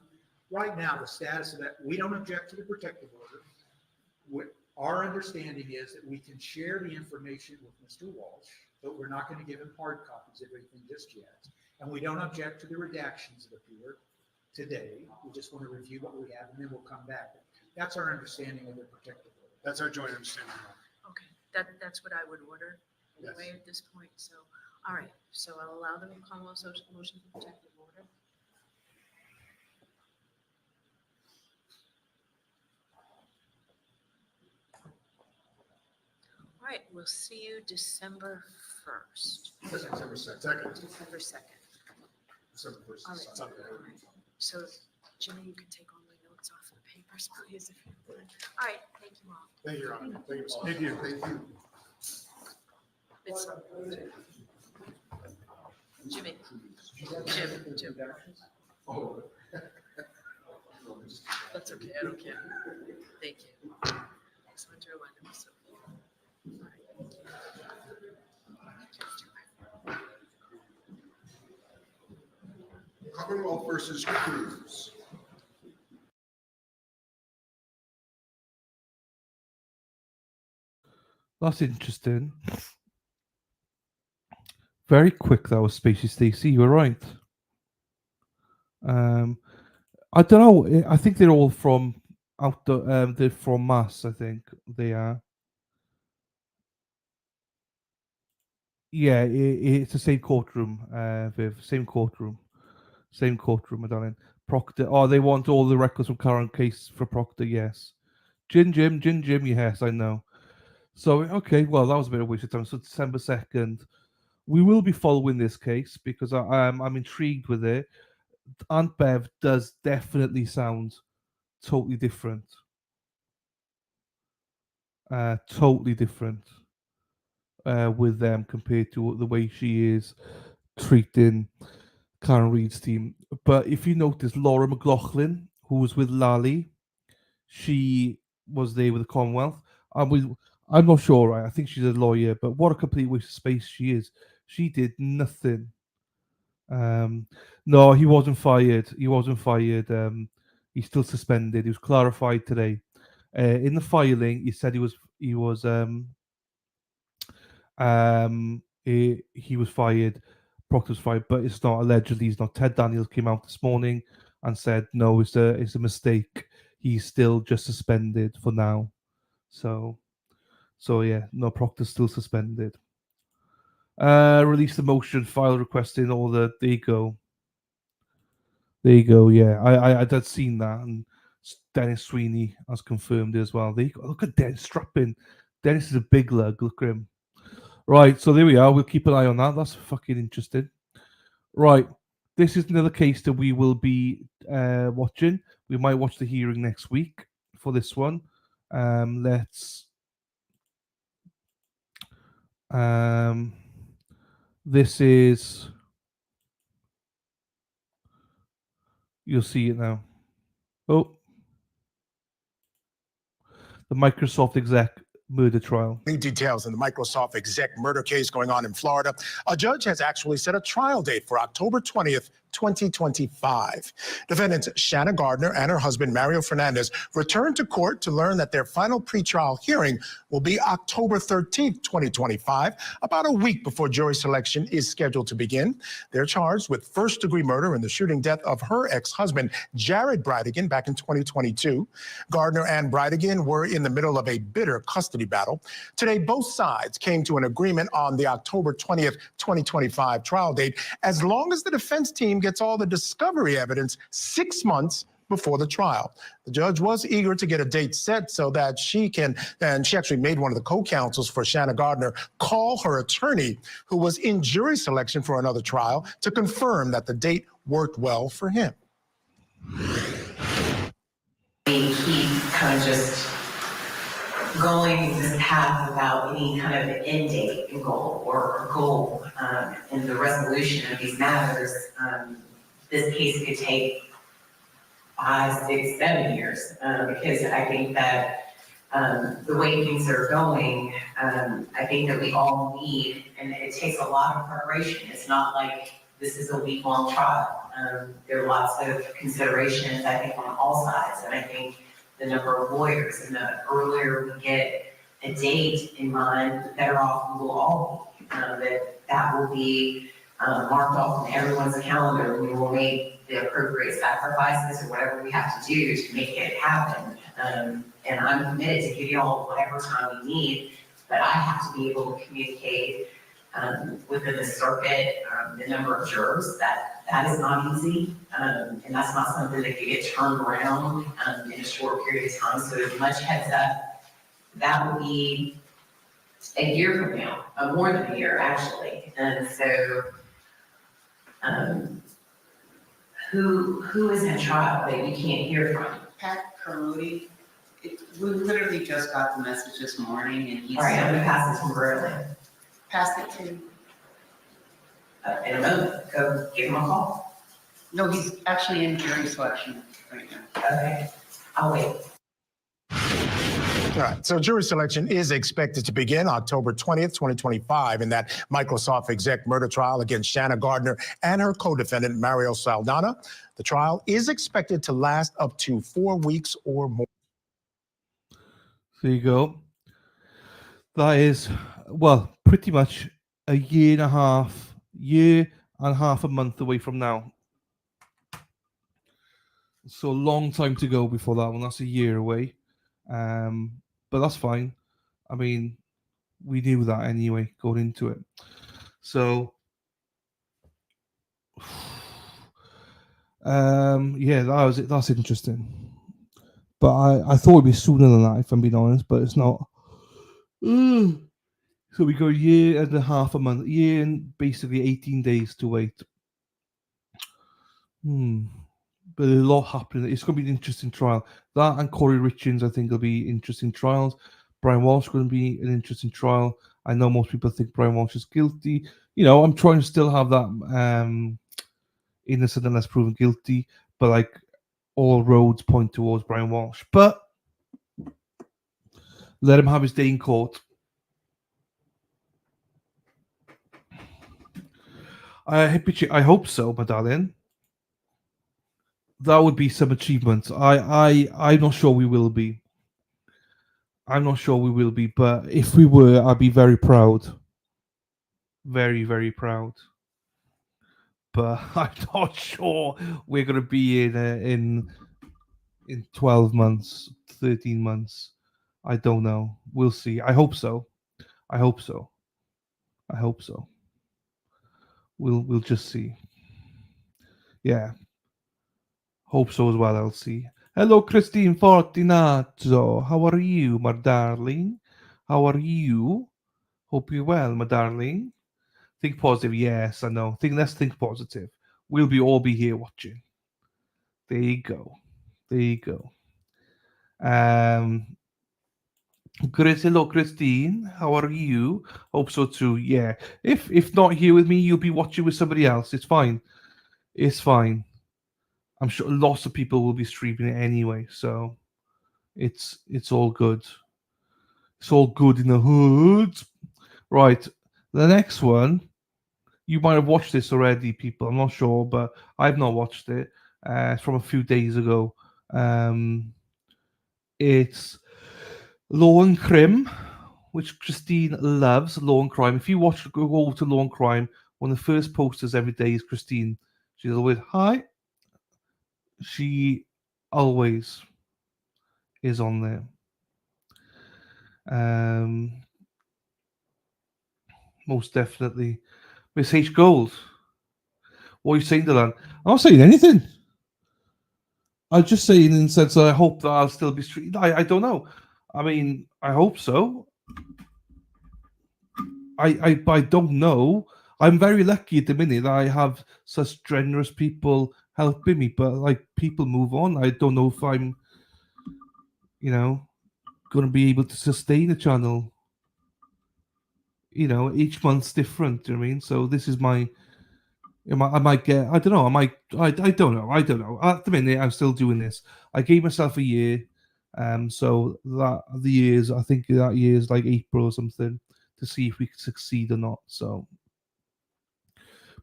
Right now, the status of that, we don't object to the protective order. Our understanding is that we can share the information with Mr. Walsh, but we're not going to give him hard copies of everything just yet. And we don't object to the redactions that appear today. We just want to review what we have and then we'll come back. That's our understanding of the protective order. That's our joint understanding. Okay, that's what I would order anyway at this point. So, all right, so I'll allow the Commonwealth motion for protective order. All right, we'll see you December 1st. December 2nd. December 2nd. December 1st. All right. Sunday. All right. So, Jimmy, you can take all my notes off the papers, please, if you would. All right, thank you all. Thank you, Your Honor. Thank you. Thank you. It's Jimmy. Jim. Oh. That's okay, I don't care. Thank you. Just want to remind them so. Commonwealth versus Cruz. That's interesting. Very quick that was, Spacey Stacey. You were right. I don't know. I think they're all from out the. They're from Mass. I think they are. Yeah, it's the same courtroom. Viv, same courtroom, my darling. Proctor. Oh, they want all the records from current case for Proctor. Yes. Gin Jim. Yes, I know. So okay, well that was a bit of a waste of time. So December 2nd, we will be following this case because I'm intrigued with it. Aunt Bev does definitely sound totally different. Totally different with them compared to the way she is treating Karen Reid's team. But if you notice, Laura McLaughlin, who was with Lally, she was there with the Commonwealth. I'm not sure, right? I think she's a lawyer, but what a complete waste of space she is. She did nothing. No, he wasn't fired. He's still suspended. He was clarified today. In the filing, he said he was fired. Proctor was fired, but it's not. Allegedly, he's not. Ted Daniels came out this morning and said no, it's a mistake. He's still just suspended for now. So yeah, no, Proctor's still suspended. Release the motion file requesting all the. There you go. Yeah, I'd seen that, and Dennis Sweeney has confirmed it as well. There you go. Look at Dennis strapping. Dennis is a big lug. Look at him. Right, so there we are. We'll keep an eye on that. That's fucking interesting. Right, this is another case that we will be watching. We might watch the hearing next week for this one. This is. You'll see it now. Oh, the Microsoft exec murder trial. Any details in the Microsoft exec murder case going on in Florida. A judge has actually set a trial date for October 20th, 2025. Defendants Shanna Gardner and her husband Mario Fernandez returned to court to learn that their final pretrial hearing will be October 13th, 2025, about a week before jury selection is scheduled to begin. They're charged with first-degree murder in the shooting death of her ex-husband, Jared Bridegan, back in 2022. Gardner and Bridegan were in the middle of a bitter custody battle. Today, both sides came to an agreement on the October 20th, 2025 trial date, as long as the defense team gets all the discovery evidence 6 months before the trial. The judge was eager to get a date set so that she can, and she actually made one of the co-counsels for Shanna Gardner call her attorney, who was in jury selection for another trial, to confirm that the date worked well for him. He's kind of just going this path without any kind of end date and goal in the resolution of these matters. This case could take 5, 6, 7 years because I think that the way things are going, I think that we all need and it takes a lot of preparation. It's not like this is a week-long trial. There are lots of considerations, I think, on all sides, and I think the number of lawyers and the earlier we get a date in mind, the better off we will all be. That will be marked off on everyone's calendar. We will make the appropriate sacrifices or whatever we have to do to make it happen. And I'm committed to give you all whatever time we need, but I have to be able to communicate within the circuit, the number of jurors. That is not easy, and that's not something that can get turned around in a short period of time. So as much heads up, that will be a year from now, more than a year actually. And so, who is in trial that you can't hear from? Pat Carmody, we literally just got the message this morning and he's. All right, I'm gonna pass it to Berlin. Pass it to. In a moment, go give him a call. No, he's actually in jury selection right now. Okay, I'll wait. All right, so jury selection is expected to begin October 20th, 2025 in that Microsoft exec murder trial against Shanna Gardner and her co-defendant, Mario Saldana. The trial is expected to last up to 4 weeks or more. There you go. That is, well, pretty much a year and a half a month away from now. So a long time to go before that one. That's a year away. But that's fine. I mean, we knew that anyway going into it. So, yeah, that's interesting. But I thought it'd be sooner than that, if I'm being honest. But it's not. So we go a year and a half a month, year and basically 18 days to wait. But there's a lot happening. It's going to be an interesting trial. That and Corey Richards, I think, will be interesting trials. Brian Walsh is going to be an interesting trial. I know most people think Brian Walsh is guilty. You know, I'm trying to still have that innocent unless proven guilty. But like all roads point towards Brian Walsh. But let him have his day in court. I hope so, my darling. That would be some achievement. I'm not sure we will be. But if we were, I'd be very proud. Very, very proud. But I'm not sure we're going to be in 12 months, 13 months. I don't know. We'll see. I hope so. We'll just see. Yeah. Hope so as well, Elsie. Hello, Christine Fortinazzo. How are you, my darling? How are you? Hope you're well, my darling. Think positive. Yes, I know. Let's think positive. We'll all be here watching. There you go. Hello, Christine. How are you? Hope so too. Yeah. If not here with me, you'll be watching with somebody else. It's fine. I'm sure lots of people will be streaming it anyway, so it's all good. It's all good in the hood. Right. The next one, you might have watched this already, people. I'm not sure, but I've not watched it. It's from a few days ago. It's Law and Crime, which Christine loves. Law and Crime. If you go over to Law and Crime, one of the first posters every day is Christine. She's always, hi. She always is on there. Most definitely. Miss H. Gold. What are you saying, Dylan? I'm not saying anything. I'm just saying in the sense that I hope that I'll still be streaming. I don't know. I mean, I hope so. I don't know. I'm very lucky at the minute that I have such generous people helping me, but like people move on. I don't know if I'm, going to be able to sustain a channel. Each month's different. Do you know what I mean? So this is I might get. I don't know. I don't know. At the minute, I'm still doing this. I gave myself a year. So I think that year is like April or something. to see if we can succeed or not. So,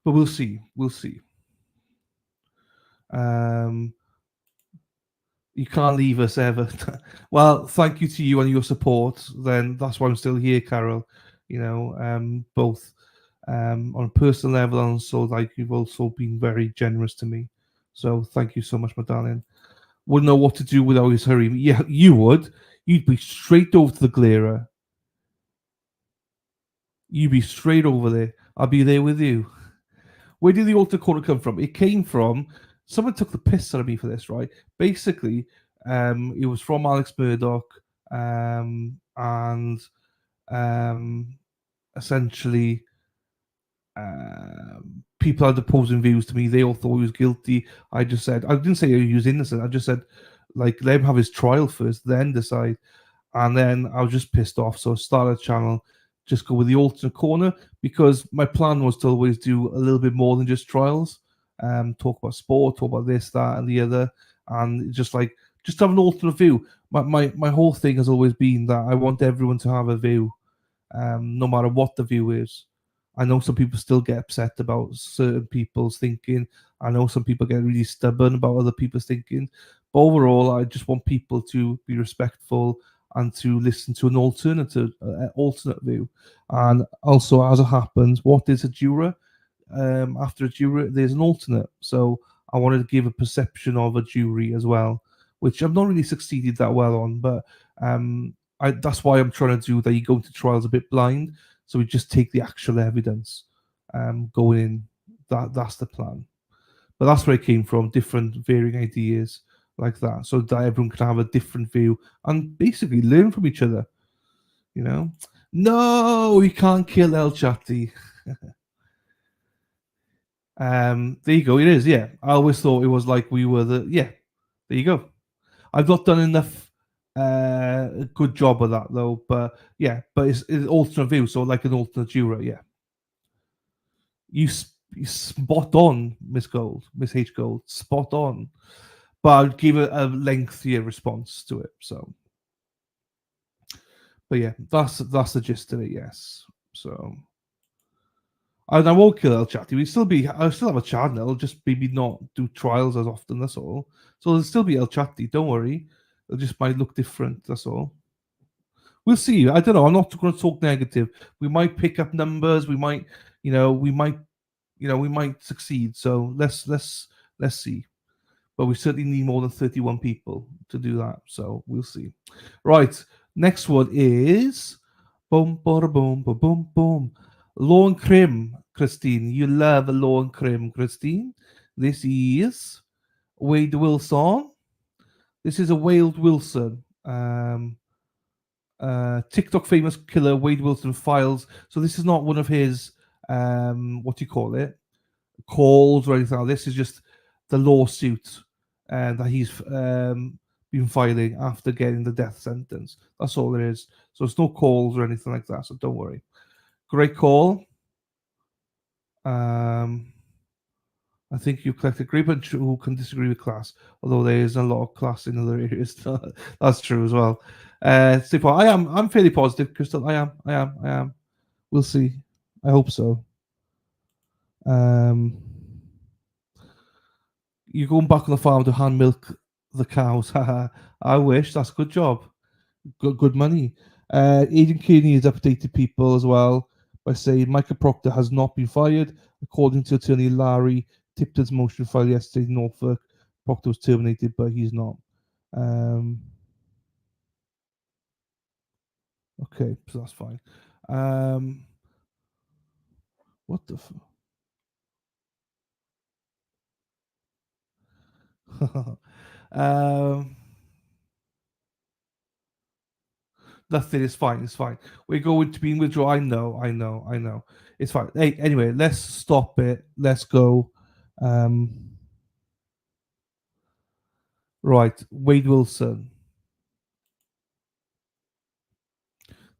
but we'll see. We'll see. You can't leave us ever. Well, thank you to you and your support. Then that's why I'm still here, Carol. You know, both on a personal level and also like you've also been very generous to me. So thank you so much, my darling. Wouldn't know what to do without his hurry. Yeah, you would. You'd be straight over to the Glera. You'd be straight over there. I'll be there with you. Where did the altar corner come from? It came from someone took the piss out of me for this, right? Basically, it was from Alex Murdoch, and essentially, people had opposing views to me. They all thought he was guilty. I just said I didn't say he was innocent. I just said like let him have his trial first, then decide. And then I was just pissed off, so I started a channel. Just go with the alternate corner because my plan was to always do a little bit more than just trials. Talk about sport, talk about this, that, and the other, and just have an alternate view. My whole thing has always been that I want everyone to have a view, no matter what the view is. I know some people still get upset about certain people's thinking. I know some people get really stubborn about other people's thinking. But overall, I just want people to be respectful and to listen to an alternate view. And also, as it happens, what is a juror? After a juror, there's an alternate. So I wanted to give a perception of a jury as well, which I've not really succeeded that well on. But that's why I'm trying to do that. You go into trials a bit blind, so we just take the actual evidence going in. That's the plan. But that's where it came from. Different varying ideas like that, so that everyone can have a different view and basically learn from each other. You know, no, we can't kill El Chatty. There you go. It is, yeah. I always thought it was like we were the yeah. There you go. I've not done enough good job of that though, but yeah. But it's alternate view, so like an alternate juror, yeah. You spot on, Miss H Gold, spot on. But I'd give it a lengthier response to it. So, but yeah, that's the gist of it. Yes. So, and I won't kill El Chatty. I'll still have a channel. Just maybe not do trials as often. That's all. So there'll still be El Chatty. Don't worry. It just might look different. That's all. We'll see. I don't know. I'm not going to talk negative. We might pick up numbers. We might succeed. So let's see. But we certainly need more than 31 people to do that. So we'll see. Right. Next one is boom, boom, boom, boom, boom, boom. Law and Crim, Christine. You love Law and Crim, Christine. This is Wade Wilson. This is a Wade Wilson. TikTok famous killer Wade Wilson files. So this is not one of his what do you call it? Calls or anything. This is just the lawsuit that he's been filing after getting the death sentence. That's all there is. So it's no calls or anything like that. So don't worry. Great call. I think you collect a great bunch who can disagree with class, although there is a lot of class in other areas. That's true as well. I'm fairly positive, Crystal. I am. We'll see. I hope so. You're going back on the farm to hand milk the cows. I wish. That's a good job. Good money. Aidan Kearney has updated people as well by saying Michael Proctor has not been fired. According to attorney Larry Tipton's motion filed yesterday in Norfolk, Proctor was terminated, but he's not. Okay, so that's fine. What the Nothing is fine. It's fine. We're going to be in withdrawal. I know. It's fine. Hey, anyway, let's stop it. Let's go. Right, Wade Wilson.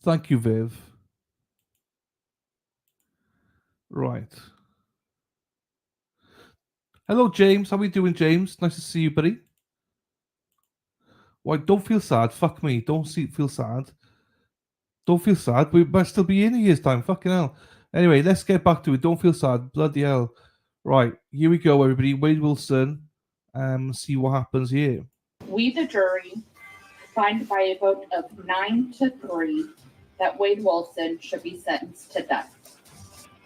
Thank you, Viv. Right. Hello, James. How are we doing, James? Nice to see you, buddy. Why? Don't feel sad. Fuck me. Don't feel sad. Don't feel sad. We might still be in a year's time. Fucking hell. Anyway, let's get back to it. Don't feel sad. Bloody hell. Right, here we go, everybody. Wade Wilson. See what happens here. We, the jury, find by a vote of 9-3 that Wade Wilson should be sentenced to death.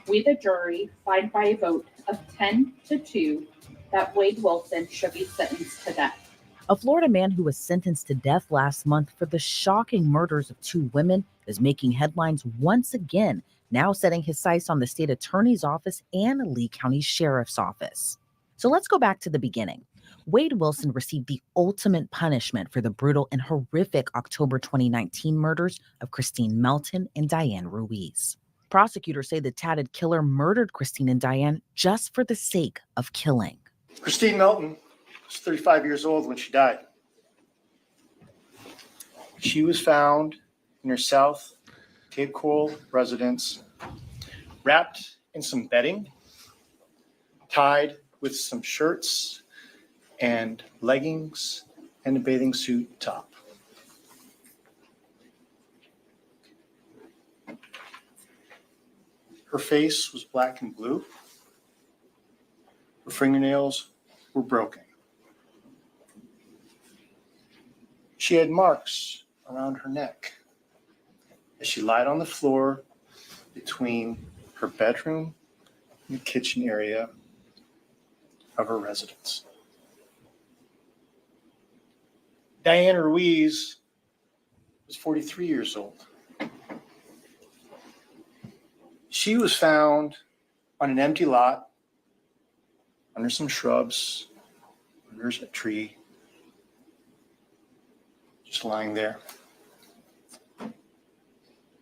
We, the jury, find by a vote of 10-2 that Wade Wilson should be sentenced to death. A Florida man who was sentenced to death last month for the shocking murders of 2 women is making headlines once again, now setting his sights on the state attorney's office and Lee County Sheriff's Office. So let's go back to the beginning. Wade Wilson received the ultimate punishment for the brutal and horrific October 2019 murders of Christine Melton and Diane Ruiz. Prosecutors say the tatted killer murdered Christine and Diane just for the sake of killing. Christine Melton was 35 years old when she died. She was found in her South Cape Coral residence, wrapped in some bedding, tied with some shirts and leggings and a bathing suit top. Her face was black and blue. Her fingernails were broken. She had marks around her neck as she lied on the floor between her bedroom and the kitchen area of her residence. Diane Ruiz was 43 years old. She was found on an empty lot under some shrubs, under a tree, just lying there.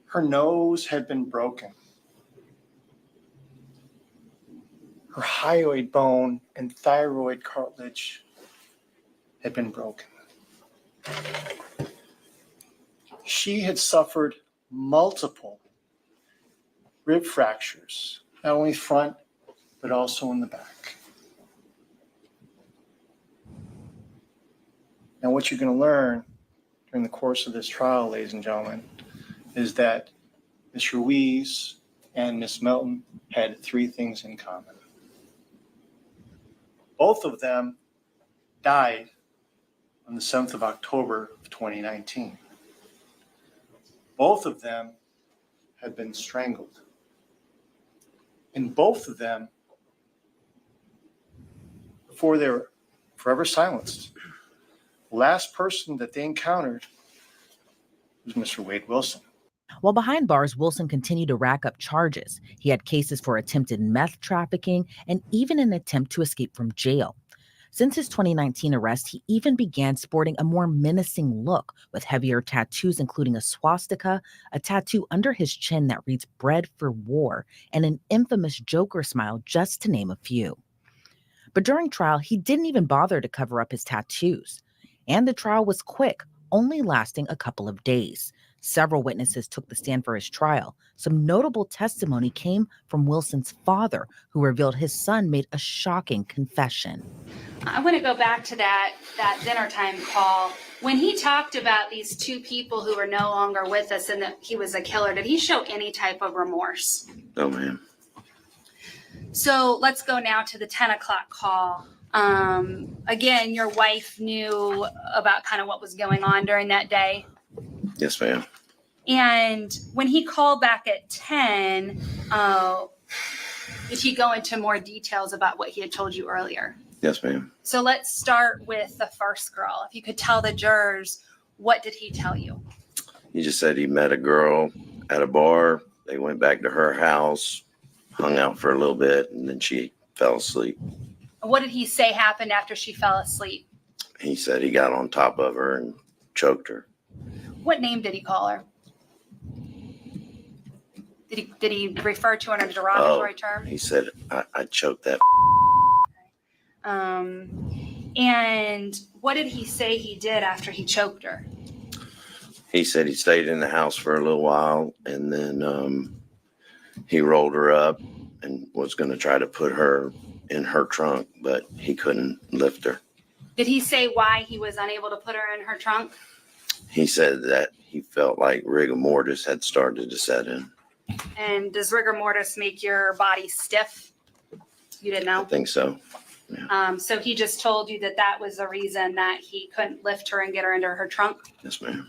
Her nose had been broken. Her hyoid bone and thyroid cartilage had been broken. She had suffered multiple rib fractures, not only front, but also in the back. Now, what you're going to learn during the course of this trial, ladies and gentlemen, is that Ms. Ruiz and Ms. Melton had 3 things in common. Both of them died on the 7th of October of 2019. Both of them had been strangled. And both of them, before they were forever silenced, the last person that they encountered was Mr. Wade Wilson. While behind bars, Wilson continued to rack up charges. He had cases for attempted meth trafficking and even an attempt to escape from jail. Since his 2019 arrest, he even began sporting a more menacing look with heavier tattoos, including a swastika, a tattoo under his chin that reads "Bread for War," and an infamous Joker smile, just to name a few. But during trial, he didn't even bother to cover up his tattoos. And the trial was quick, only lasting a couple of days. Several witnesses took the stand for his trial. Some notable testimony came from Wilson's father, who revealed his son made a shocking confession. I want to go back to that dinner time call. When he talked about these 2 people who are no longer with us and that he was a killer, did he show any type of remorse? No, ma'am. So let's go now to the 10 o'clock call. Again, your wife knew about kind of what was going on during that day. Yes, ma'am. And when he called back at 10, did he go into more details about what he had told you earlier? Yes, ma'am. So let's start with the first girl. If you could tell the jurors, what did he tell you? He just said he met a girl at a bar. They went back to her house, hung out for a little bit, and then she fell asleep. What did he say happened after she fell asleep? He said he got on top of her and choked her. What name did he call her? Did he refer to her in a derogatory term? He said, I choked that. And what did he say he did after he choked her? He said he stayed in the house for a little while, and then he rolled her up and was going to try to put her in her trunk, but he couldn't lift her. Did he say why he was unable to put her in her trunk? He said that he felt like rigor mortis had started to set in. And does rigor mortis make your body stiff? You didn't know? I think so. So he just told you that that was the reason that he couldn't lift her and get her into her trunk? Yes, ma'am.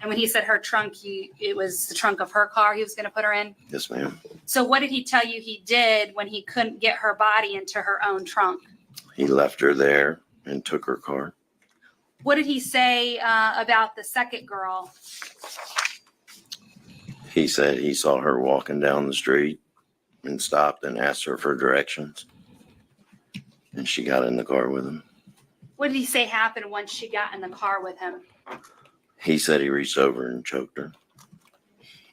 And when he said her trunk, it was the trunk of her car he was going to put her in? Yes, ma'am. So what did he tell you he did when he couldn't get her body into her own trunk? He left her there and took her car. What did he say about the second girl? He said he saw her walking down the street and stopped and asked her for directions. And she got in the car with him. What did he say happened once she got in the car with him? He said he reached over and choked her.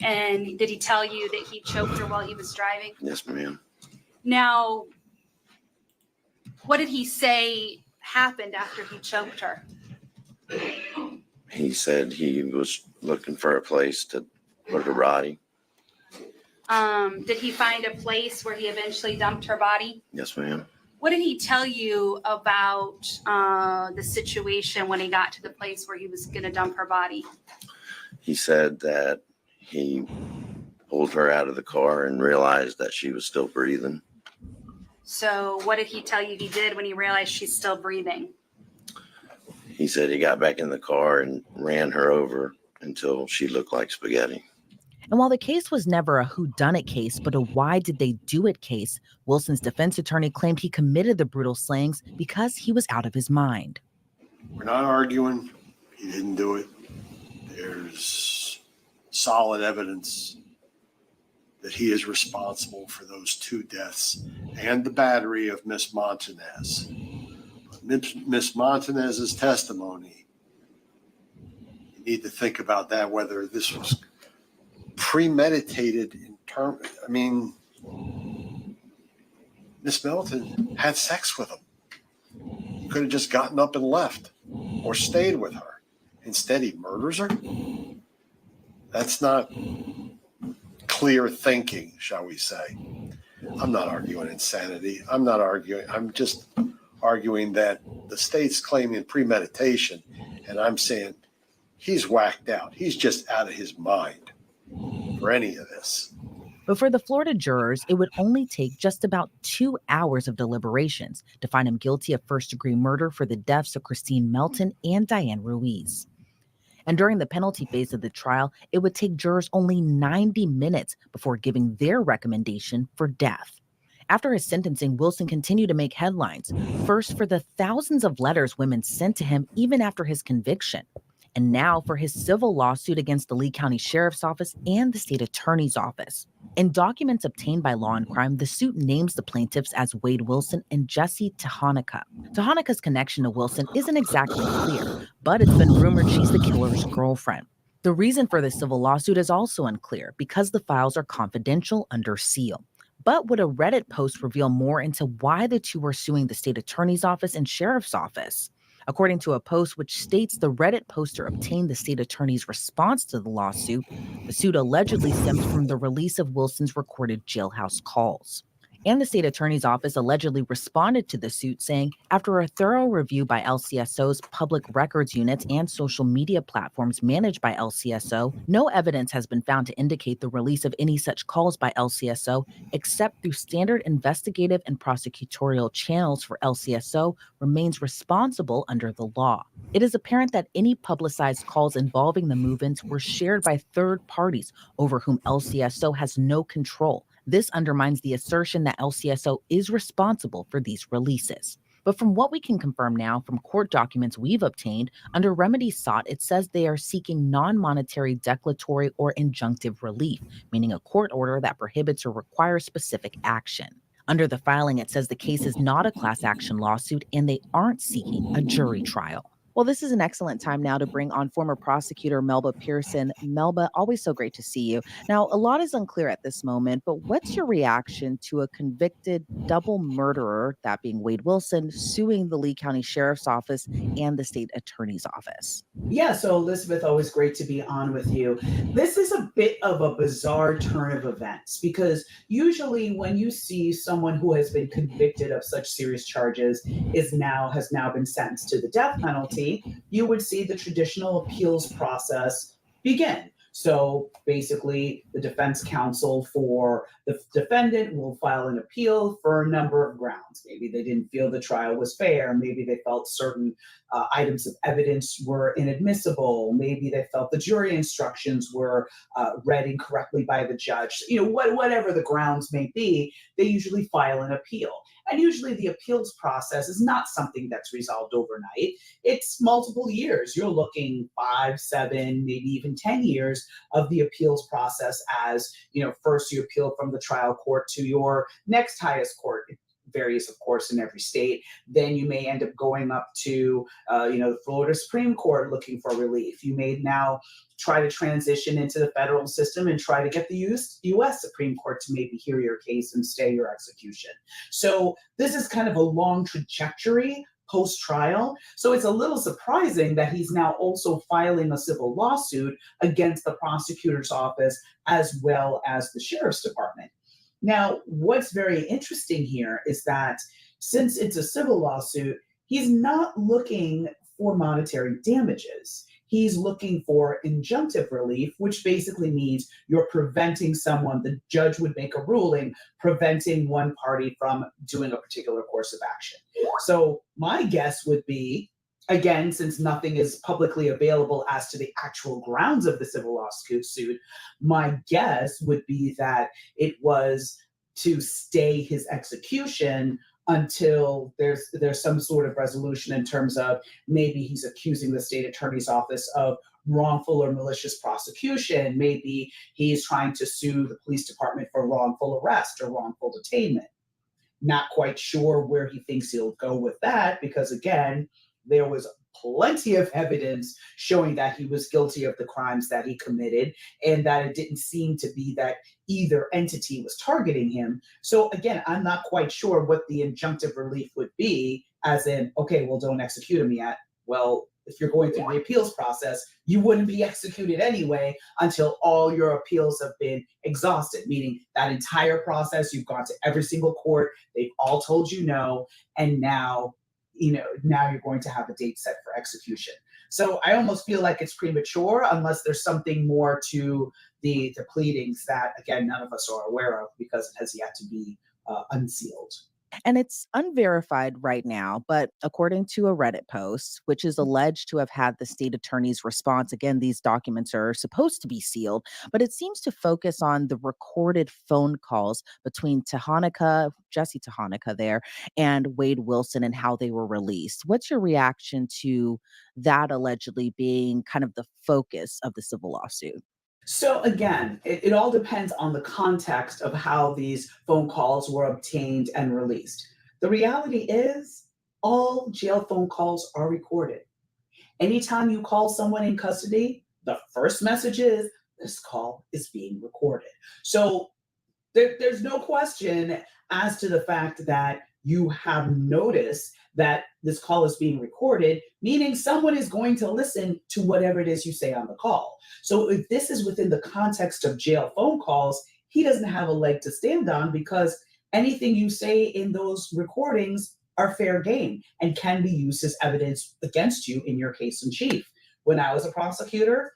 And did he tell you that he choked her while he was driving? Yes, ma'am. Now, what did he say happened after he choked her? He said he was looking for a place to put her body. Did he find a place where he eventually dumped her body? Yes, ma'am. What did he tell you about the situation when he got to the place where he was going to dump her body? He said that he pulled her out of the car and realized that she was still breathing. So what did he tell you he did when he realized she's still breathing? He said he got back in the car and ran her over until she looked like spaghetti. And while the case was never a whodunit case, but a why did they do it case, Wilson's defense attorney claimed he committed the brutal slayings because he was out of his mind. We're not arguing he didn't do it. There's solid evidence that he is responsible for those 2 deaths and the battery of Miss Montanez. But Miss Montanez's testimony, you need to think about that, whether this was premeditated in term. I mean, Miss Melton had sex with him. He could have just gotten up and left or stayed with her. Instead, he murders her. That's not clear thinking, shall we say. I'm not arguing insanity. I'm not arguing. I'm just arguing that the state's claiming premeditation, and I'm saying he's whacked out. He's just out of his mind for any of this. But for the Florida jurors, it would only take just about 2 hours of deliberations to find him guilty of first-degree murder for the deaths of Christine Melton and Diane Ruiz. And during the penalty phase of the trial, it would take jurors only 90 minutes before giving their recommendation for death. After his sentencing, Wilson continued to make headlines, first for the thousands of letters women sent to him even after his conviction, and now for his civil lawsuit against the Lee County Sheriff's Office and the State Attorney's Office. In documents obtained by Law and Crime, the suit names the plaintiffs as Wade Wilson and Jesse Tehanika. Tehanika's connection to Wilson isn't exactly clear, but it's been rumored she's the killer's girlfriend. The reason for the civil lawsuit is also unclear because the files are confidential under seal. But would a Reddit post reveal more into why the two are suing the State Attorney's Office and Sheriff's Office? According to a post which states the Reddit poster obtained the state attorney's response to the lawsuit, the suit allegedly stems from the release of Wilson's recorded jailhouse calls. And the state attorney's office allegedly responded to the suit saying, after a thorough review by LCSO's public records units and social media platforms managed by LCSO, no evidence has been found to indicate the release of any such calls by LCSO except through standard investigative and prosecutorial channels for LCSO remains responsible under the law. It is apparent that any publicized calls involving the move-ins were shared by third parties over whom LCSO has no control. This undermines the assertion that LCSO is responsible for these releases. But from what we can confirm now from court documents we've obtained, under remedies sought, it says they are seeking non-monetary declaratory or injunctive relief, meaning a court order that prohibits or requires specific action. Under the filing, it says the case is not a class action lawsuit and they aren't seeking a jury trial. Well, this is an excellent time now to bring on former prosecutor Melba Pearson. Melba, always so great to see you. Now, a lot is unclear at this moment, but what's your reaction to a convicted double murderer, that being Wade Wilson, suing the Lee County Sheriff's Office and the State Attorney's Office? Yeah, so Elizabeth, always great to be on with you. This is a bit of a bizarre turn of events because usually when you see someone who has been convicted of such serious charges has now been sentenced to the death penalty, guilty, you would see the traditional appeals process begin. So basically, the defense counsel for the defendant will file an appeal for a number of grounds. Maybe they didn't feel the trial was fair. Maybe they felt certain items of evidence were inadmissible. Maybe they felt the jury instructions were read incorrectly by the judge. Whatever the grounds may be, they usually file an appeal. And usually the appeals process is not something that's resolved overnight. It's multiple years. You're looking 5, 7, maybe even 10 years of the appeals process as, first you appeal from the trial court to your next highest court. It varies, of course, in every state. Then you may end up going up to, the Florida Supreme Court looking for relief. You may now try to transition into the federal system and try to get the U.S. Supreme Court to maybe hear your case and stay your execution. So this is kind of a long trajectory post-trial. So it's a little surprising that he's now also filing a civil lawsuit against the prosecutor's office as well as the sheriff's department. Now, what's very interesting here is that since it's a civil lawsuit, he's not looking for monetary damages. He's looking for injunctive relief, which basically means you're preventing someone, the judge would make a ruling, preventing one party from doing a particular course of action. So my guess would be, again, since nothing is publicly available as to the actual grounds of the civil lawsuit, my guess would be that it was to stay his execution until there's some sort of resolution in terms of maybe he's accusing the state attorney's office of wrongful or malicious prosecution. Maybe he's trying to sue the police department for wrongful arrest or wrongful detainment. Not quite sure where he thinks he'll go with that because, again, there was plenty of evidence showing that he was guilty of the crimes that he committed and that it didn't seem to be that either entity was targeting him. So again, I'm not quite sure what the injunctive relief would be, as in, okay, well, don't execute him yet. Well, if you're going through the appeals process, you wouldn't be executed anyway until all your appeals have been exhausted, meaning that entire process, you've gone to every single court, they've all told you no, and now you're going to have a date set for execution. So I almost feel like it's premature unless there's something more to the pleadings that, again, none of us are aware of because it has yet to be unsealed. And it's unverified right now, but according to a Reddit post, which is alleged to have had the state attorney's response, again, these documents are supposed to be sealed, but it seems to focus on the recorded phone calls between Jesse Tehanika there, and Wade Wilson and how they were released. What's your reaction to that allegedly being kind of the focus of the civil lawsuit? So again, it all depends on the context of how these phone calls were obtained and released. The reality is all jail phone calls are recorded. Anytime you call someone in custody, the first message is, this call is being recorded. So there's no question as to the fact that you have notice that this call is being recorded, meaning someone is going to listen to whatever it is you say on the call. So if this is within the context of jail phone calls, he doesn't have a leg to stand on because anything you say in those recordings are fair game and can be used as evidence against you in your case in chief. When I was a prosecutor,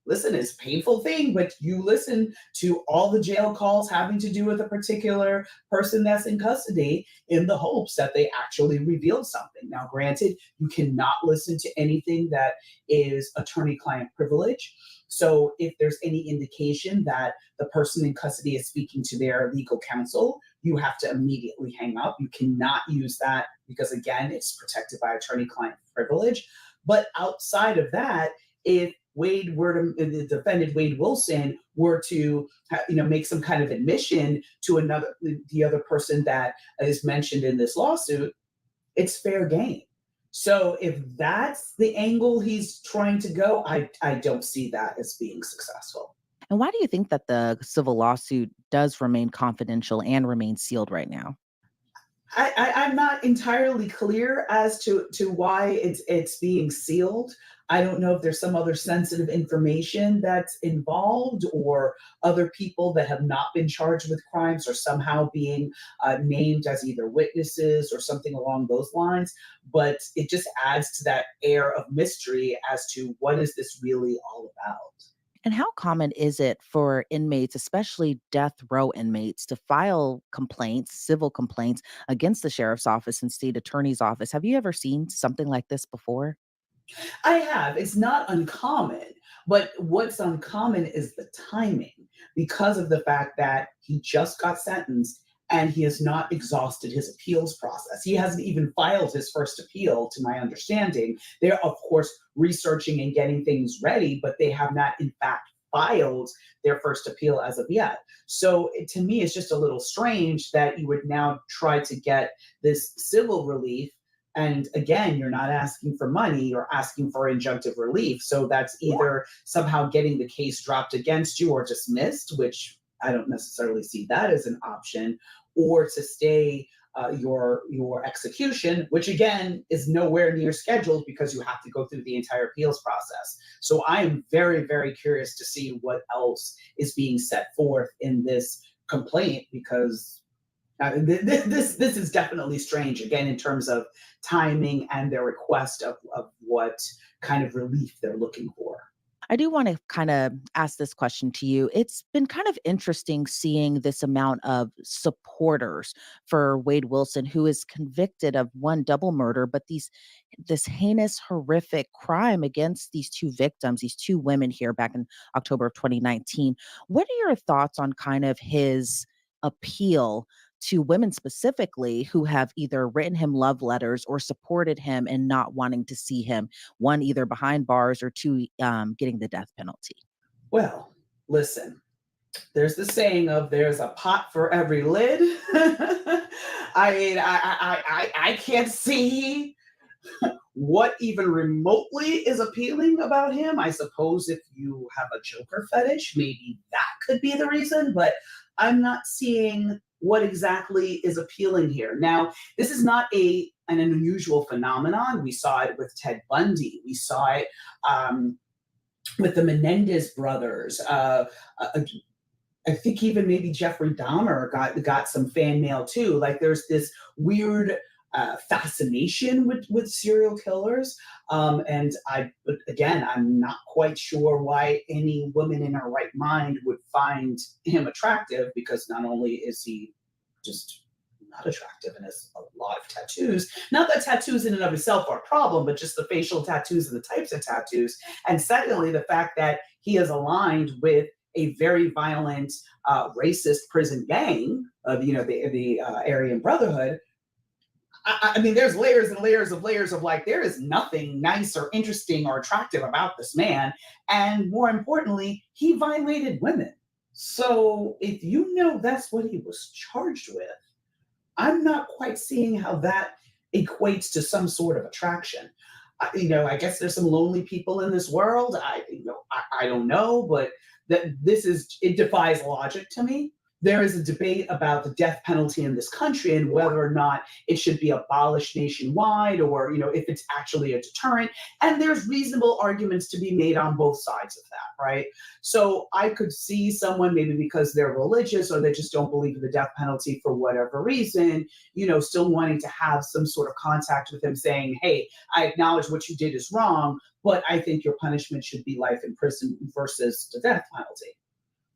listen, it's a painful thing, but you listen to all the jail calls having to do with a particular person that's in custody in the hopes that they actually revealed something. Now, granted, you cannot listen to anything that is attorney-client privilege. So if there's any indication that the person in custody is speaking to their legal counsel, you have to immediately hang up. You cannot use that because, again, it's protected by attorney-client privilege. But outside of that, if the defendant Wade Wilson were to make some kind of admission to the other person that is mentioned in this lawsuit, it's fair game. So if that's the angle he's trying to go, I don't see that as being successful. And why do you think that the civil lawsuit does remain confidential and remain sealed right now? I'm not entirely clear as to why it's being sealed. I don't know if there's some other sensitive information that's involved, or other people that have not been charged with crimes are somehow being named as either witnesses or something along those lines. But it just adds to that air of mystery as to what is this really all about. And how common is it for inmates, especially death row inmates, to file complaints, civil complaints against the sheriff's office and state attorney's office? Have you ever seen something like this before? I have. It's not uncommon, but what's uncommon is the timing, because of the fact that he just got sentenced and he has not exhausted his appeals process. He hasn't even filed his first appeal, to my understanding. They're, of course, researching and getting things ready, but they have not, in fact, filed their first appeal as of yet. So to me, it's just a little strange that you would now try to get this civil relief. And again, you're not asking for money, you're asking for injunctive relief. So that's either somehow getting the case dropped against you or dismissed, which I don't necessarily see that as an option, or to stay your execution, which again is nowhere near scheduled because you have to go through the entire appeals process. So I am very, very curious to see what else is being set forth in this complaint, because this is definitely strange, again, in terms of timing and their request of what kind of relief they're looking for. I do want to kind of ask this question to you. It's been kind of interesting seeing this amount of supporters for Wade Wilson, who is convicted of one double murder, but this heinous, horrific crime against these two victims, these two women here back in October of 2019. What are your thoughts on kind of his appeal to women specifically who have either written him love letters or supported him in not wanting to see him, one, either behind bars, or two, getting the death penalty? Well, listen, there's the saying of there's a pot for every lid. I mean, I can't see what even remotely is appealing about him. I suppose if you have a Joker fetish, maybe that could be the reason, but I'm not seeing what exactly is appealing here. Now, this is not an unusual phenomenon. We saw it with Ted Bundy. We saw it with the Menendez brothers. I think even maybe Jeffrey Dahmer got some fan mail too. Like, there's this weird fascination with serial killers. And I'm not quite sure why any woman in her right mind would find him attractive, because not only is he just not attractive and has a lot of tattoos. Not that tattoos in and of itself are a problem, but just the facial tattoos and the types of tattoos. And secondly, the fact that he is aligned with a very violent, racist prison gang of, the Aryan Brotherhood. I mean, there's layers and layers of like, there is nothing nice or interesting or attractive about this man. And more importantly, he violated women. So if that's what he was charged with, I'm not quite seeing how that equates to some sort of attraction. I guess there's some lonely people in this world. I don't know, but it defies logic to me. There is a debate about the death penalty in this country and whether or not it should be abolished nationwide, or, if it's actually a deterrent. And there's reasonable arguments to be made on both sides of that, right? So I could see someone, maybe because they're religious or they just don't believe in the death penalty for whatever reason, still wanting to have some sort of contact with him saying, hey, I acknowledge what you did is wrong, but I think your punishment should be life in prison versus the death penalty.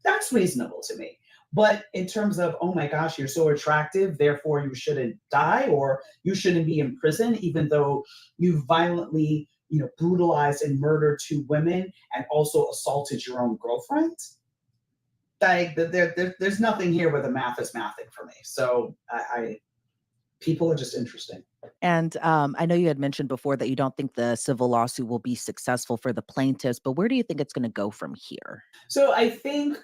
That's reasonable to me. But in terms of, oh my gosh, you're so attractive, therefore you shouldn't die, or you shouldn't be in prison, even though you violently, brutalized and murdered two women and also assaulted your own girlfriend. Like, there's nothing here where the math is mathing for me. So people are just interesting. And I know you had mentioned before that you don't think the civil lawsuit will be successful for the plaintiffs, but where do you think it's going to go from here? So I think,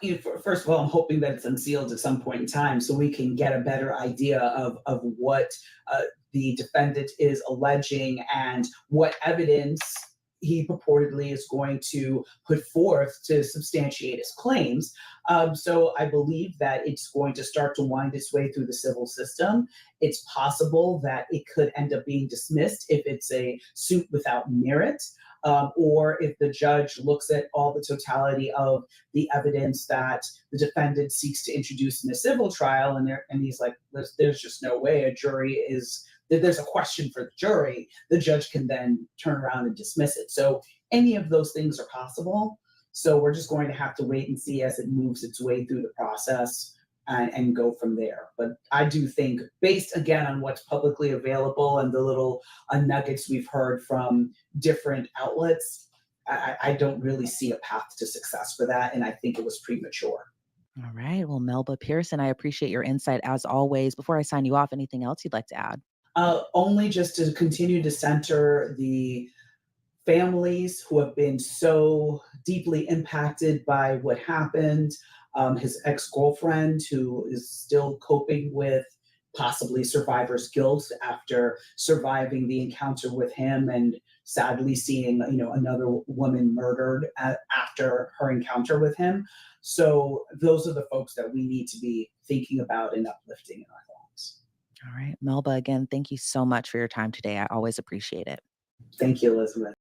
first of all, I'm hoping that it's unsealed at some point in time so we can get a better idea of what the defendant is alleging and what evidence he purportedly is going to put forth to substantiate his claims. So I believe that it's going to start to wind its way through the civil system. It's possible that it could end up being dismissed if it's a suit without merit. Or if the judge looks at all the totality of the evidence that the defendant seeks to introduce in a civil trial, and he's like, there's just no way a jury is, there's a question for the jury, the judge can then turn around and dismiss it. So any of those things are possible. So we're just going to have to wait and see as it moves its way through the process and go from there. But I do think, based again on what's publicly available and the little nuggets we've heard from different outlets, I don't really see a path to success for that, and I think it was premature. All right. Well, Melba Pearson, I appreciate your insight as always. Before I sign you off, anything else you'd like to add? Only just to continue to center the families who have been so deeply impacted by what happened. His ex-girlfriend, who is still coping with possibly survivor's guilt after surviving the encounter with him and sadly seeing, another woman murdered after her encounter with him. So those are the folks that we need to be thinking about and uplifting in our thoughts. All right. Melba, again, thank you so much for your time today. I always appreciate it. Thank you, Elizabeth.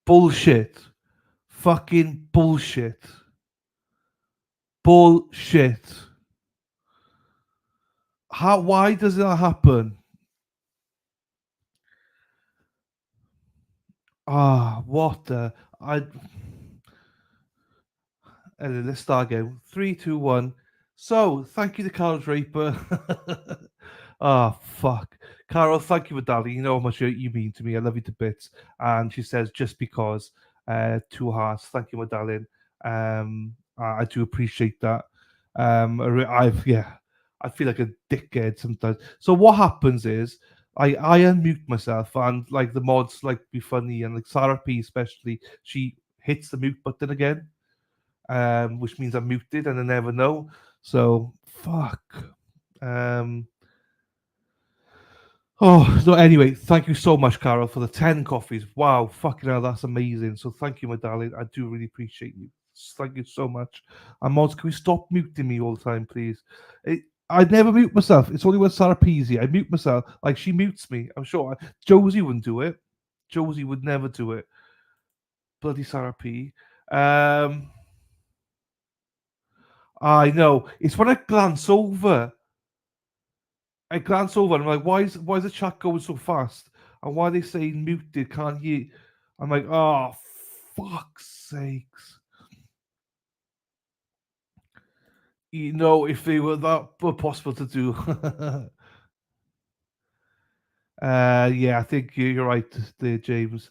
Bullshit. Fucking bullshit. Bullshit. Why does that happen? What the? Let's start again. 3, 2, 1. So, thank you to Carol Draper. Fuck. Carol, thank you for darling. You know how much you mean to me. I love you to bits. And she says, just because, 2 hearts. Thank you, my darling. I do appreciate that. I feel like a dickhead sometimes. So what happens is, I unmute myself and like the mods like be funny and like Sarah P especially, she hits the mute button again. Which means I'm muted and I never know. So fuck. Oh no. Anyway, thank you so much, Carol, for the 10 coffees. Wow, fucking hell, that's amazing. So thank you, my darling. I do really appreciate you. Thank you so much. And mods, can we stop muting me all the time, please? I never mute myself. It's only when Sarah P's here. I mute myself. Like she mutes me. I'm sure Josie wouldn't do it. Josie would never do it. Bloody Sarah P. I know. It's when I glance over. And I'm like, why is the chat going so fast? And why are they saying muted? Can't hear. I'm like, oh, fuck's sakes. If they were possible to do. Yeah, I think you're right there, James.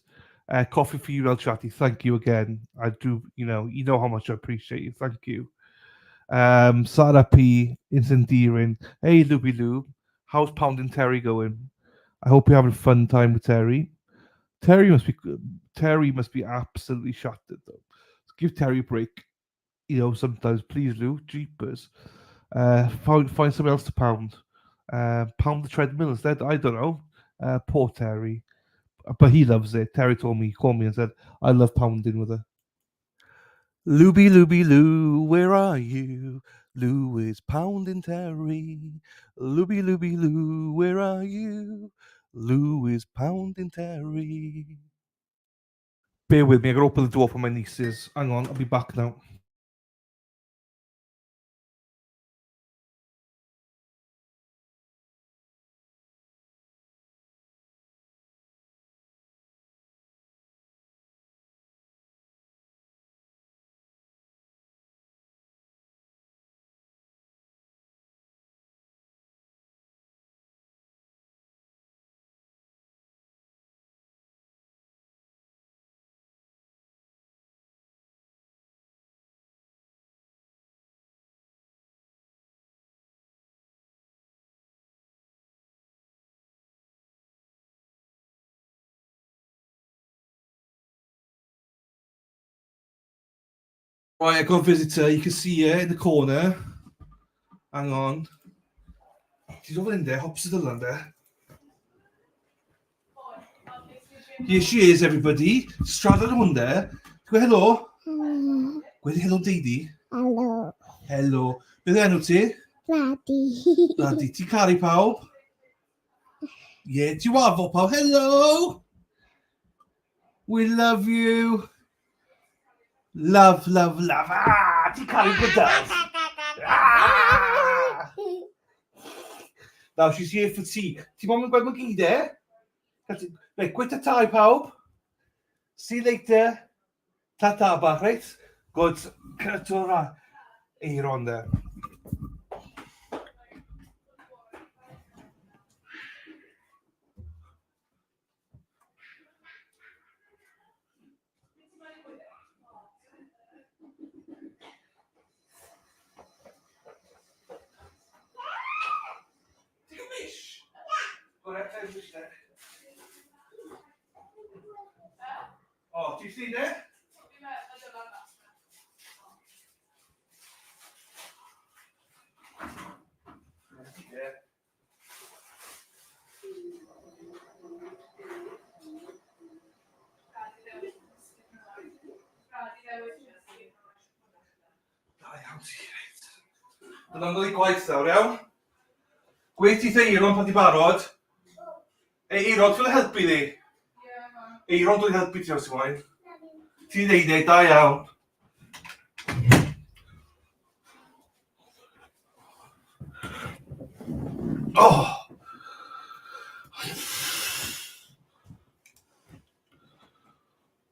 Coffee for you, El Chatty. Thank you again. I do, you know how much I appreciate you. Thank you. Sarah P is endearing. Hey, Looby Loob. How's Pounding Terry going? I hope you're having a fun time with Terry. Terry must be absolutely shattered though. Give Terry a break. Sometimes, please, Lou. Jeepers. Find something else to pound. Pound the treadmill instead. I don't know. Poor Terry. But he loves it. Terry called me and said, I love pounding with her. Looby Looby Loo, where are you? Lou is pounding Terry. Looby Looby Loo, where are you? Lou is pounding Terry. Bear with me, I gotta open the door for my nieces. Hang on, I'll be back now. Right, I got a visitor. You can see her in the corner. Hang on. She's over in there, opposite the lander. Here she is, everybody. Straddling one there. Go hello. Go hello, Didi. Hello. Hello. Beth enw ti? Daddy. Daddy, ti caru pawb? Yeah, ti wafo pawb? Hello. We love you. Love, love, love. Ah, ti caru gydals. Ah. Now she's here for tea. Ti moyn gweld mae gyd e? Right, gwyta tai pawb. See you later. Ta-ta bach, right? Good. Cytora. Here on there. Oh, do you see that? Yeah. Dyna'n dod i gwaith nawr, iawn? Gweith ti Eiron pan di barod. Eiron, ti'n helpu ni? Eiron, dwi'n helpu ti os ti'n wain. Ti'n neud e, da iawn. Oh!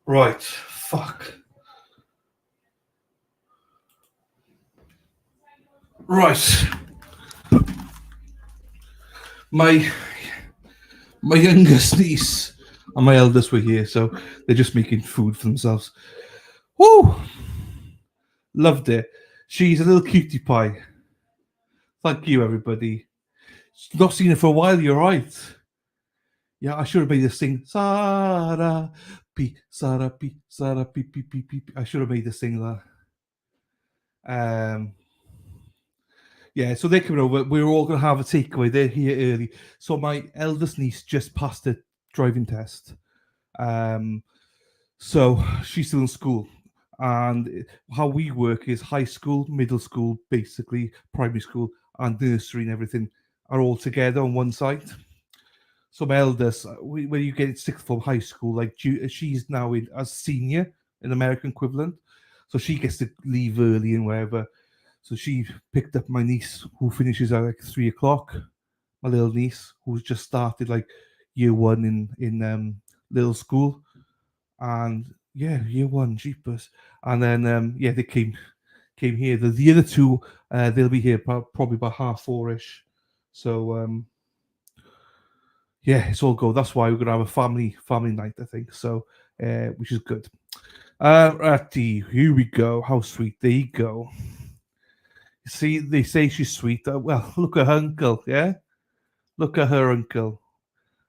Right, fuck. Right. My youngest niece and my eldest were here, so they're just making food for themselves. Woo! Loved it. She's a little cutie pie. Thank you, everybody. Not seen her for a while, you're right. Yeah, I should have made this thing. Sarah P, Sarah P, Sarah P, P, P, P, P. I should have made this thing that. Yeah, so they're coming over. We're all going to have a takeaway. They're here early. So my eldest niece just passed a driving test. So she's still in school. And how we work is high school, middle school, basically, primary school, and nursery and everything are all together on one site. So my eldest, when you get sixth form high school, like she's now in as senior, an American equivalent. So she gets to leave early and wherever. So she picked up my niece who finishes at like 3 o'clock. My little niece who's just started like year one in little school, and yeah, year one, jeepers. And then yeah, they came here. The other two, they'll be here probably by 4:30ish. So yeah, it's all good. That's why we're gonna have a family night, I think. So which is good. Righty, here we go. How sweet. There you go. See, they say she's sweet. Well, look at her uncle, yeah? Look at her uncle.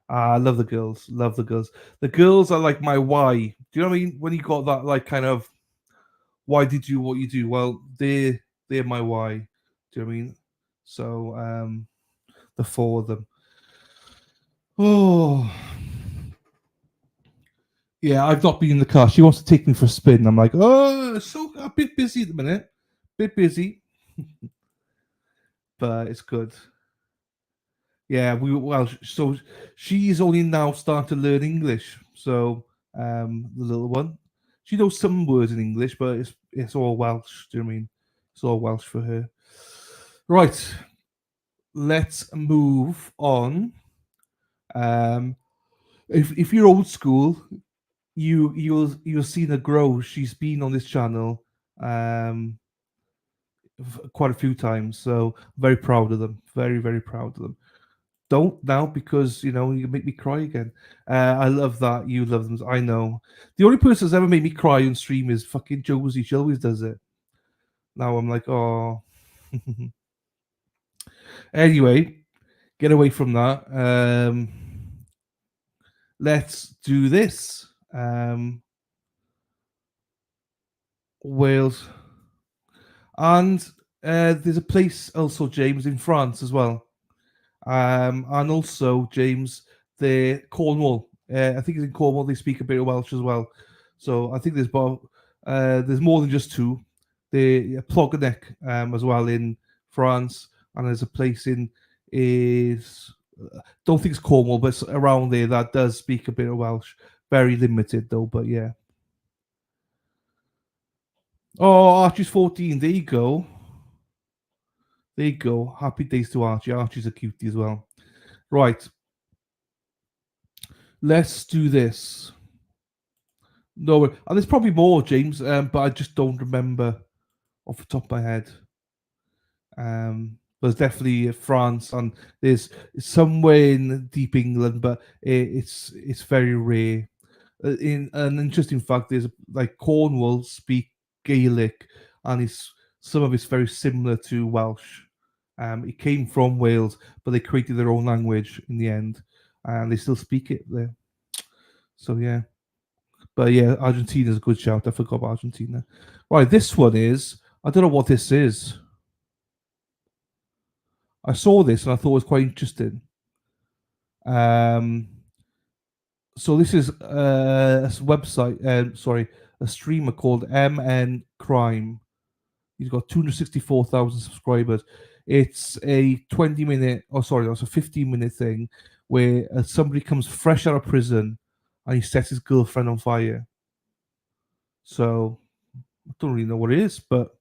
I love the girls. Love the girls. The girls are like my why. Do you know what I mean? When you got that, like, kind of, why did you do what you do? Well, they're my why. Do you know what I mean? So, the four of them. Oh. Yeah, I've not been in the car. She wants to take me for a spin. I'm like, oh, so a bit busy at the minute. Bit busy. But it's good. Yeah, so she's only now starting to learn English. So the little one, she knows some words in English, but it's all Welsh. Do you know what I mean? It's all Welsh for her. Right, let's move on. If you're old school, you'll see her grow. She's been on this channel quite a few times, so very proud of them. Very, very proud of them. Don't now, because you make me cry again. I love that you love them. I know the only person that's ever made me cry on stream is fucking Josie. She always does it. Now I'm like, oh. Anyway, get away from that. Let's do this. Wales. And there's a place also, James, in France as well. And also, James, the Cornwall. I think it's in Cornwall. They speak a bit of Welsh as well. So I think there's more than just two. The Plogonec as well in France, and there's a place in don't think it's Cornwall, but it's around there that does speak a bit of Welsh. Very limited though, but yeah. Oh, Archie's 14. There you go. There you go. Happy days to Archie. Archie's a cutie as well. Right. Let's do this. No, and there's probably more, James, but I just don't remember off the top of my head. There's definitely France, and there's somewhere in deep England, but it's very rare. In an interesting fact, there's like Cornwall speak Gaelic, and some of it's very similar to Welsh. It came from Wales, but they created their own language in the end, and they still speak it there. So yeah. But yeah, Argentina's a good shout. I forgot about Argentina. Right, this one is, I don't know what this is. I saw this and I thought it was quite interesting. So this is a website, a streamer called MN Crime. He's got 264,000 subscribers. It's a 20-minute, it's a 15-minute thing where somebody comes fresh out of prison and he sets his girlfriend on fire. So I don't really know what it is, but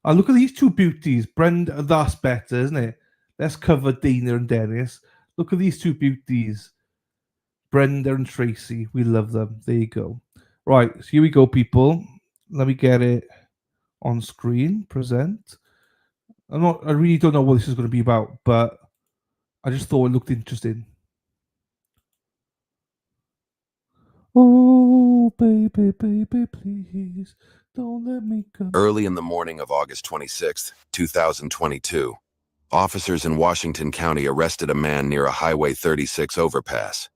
look at these two beauties. Brenda, that's better, isn't it? Let's cover Dana and Dennis. Look at these two beauties. Brenda and Tracy. We love them. There you go. Right, so here we go, people. Let me get it on screen. Present. I really don't know what this is going to be about, but I just thought it looked interesting. Oh, baby, baby, please don't let me go. Early in the morning of August 26, 2022, officers in Washington County arrested a man near a Highway 36 overpass.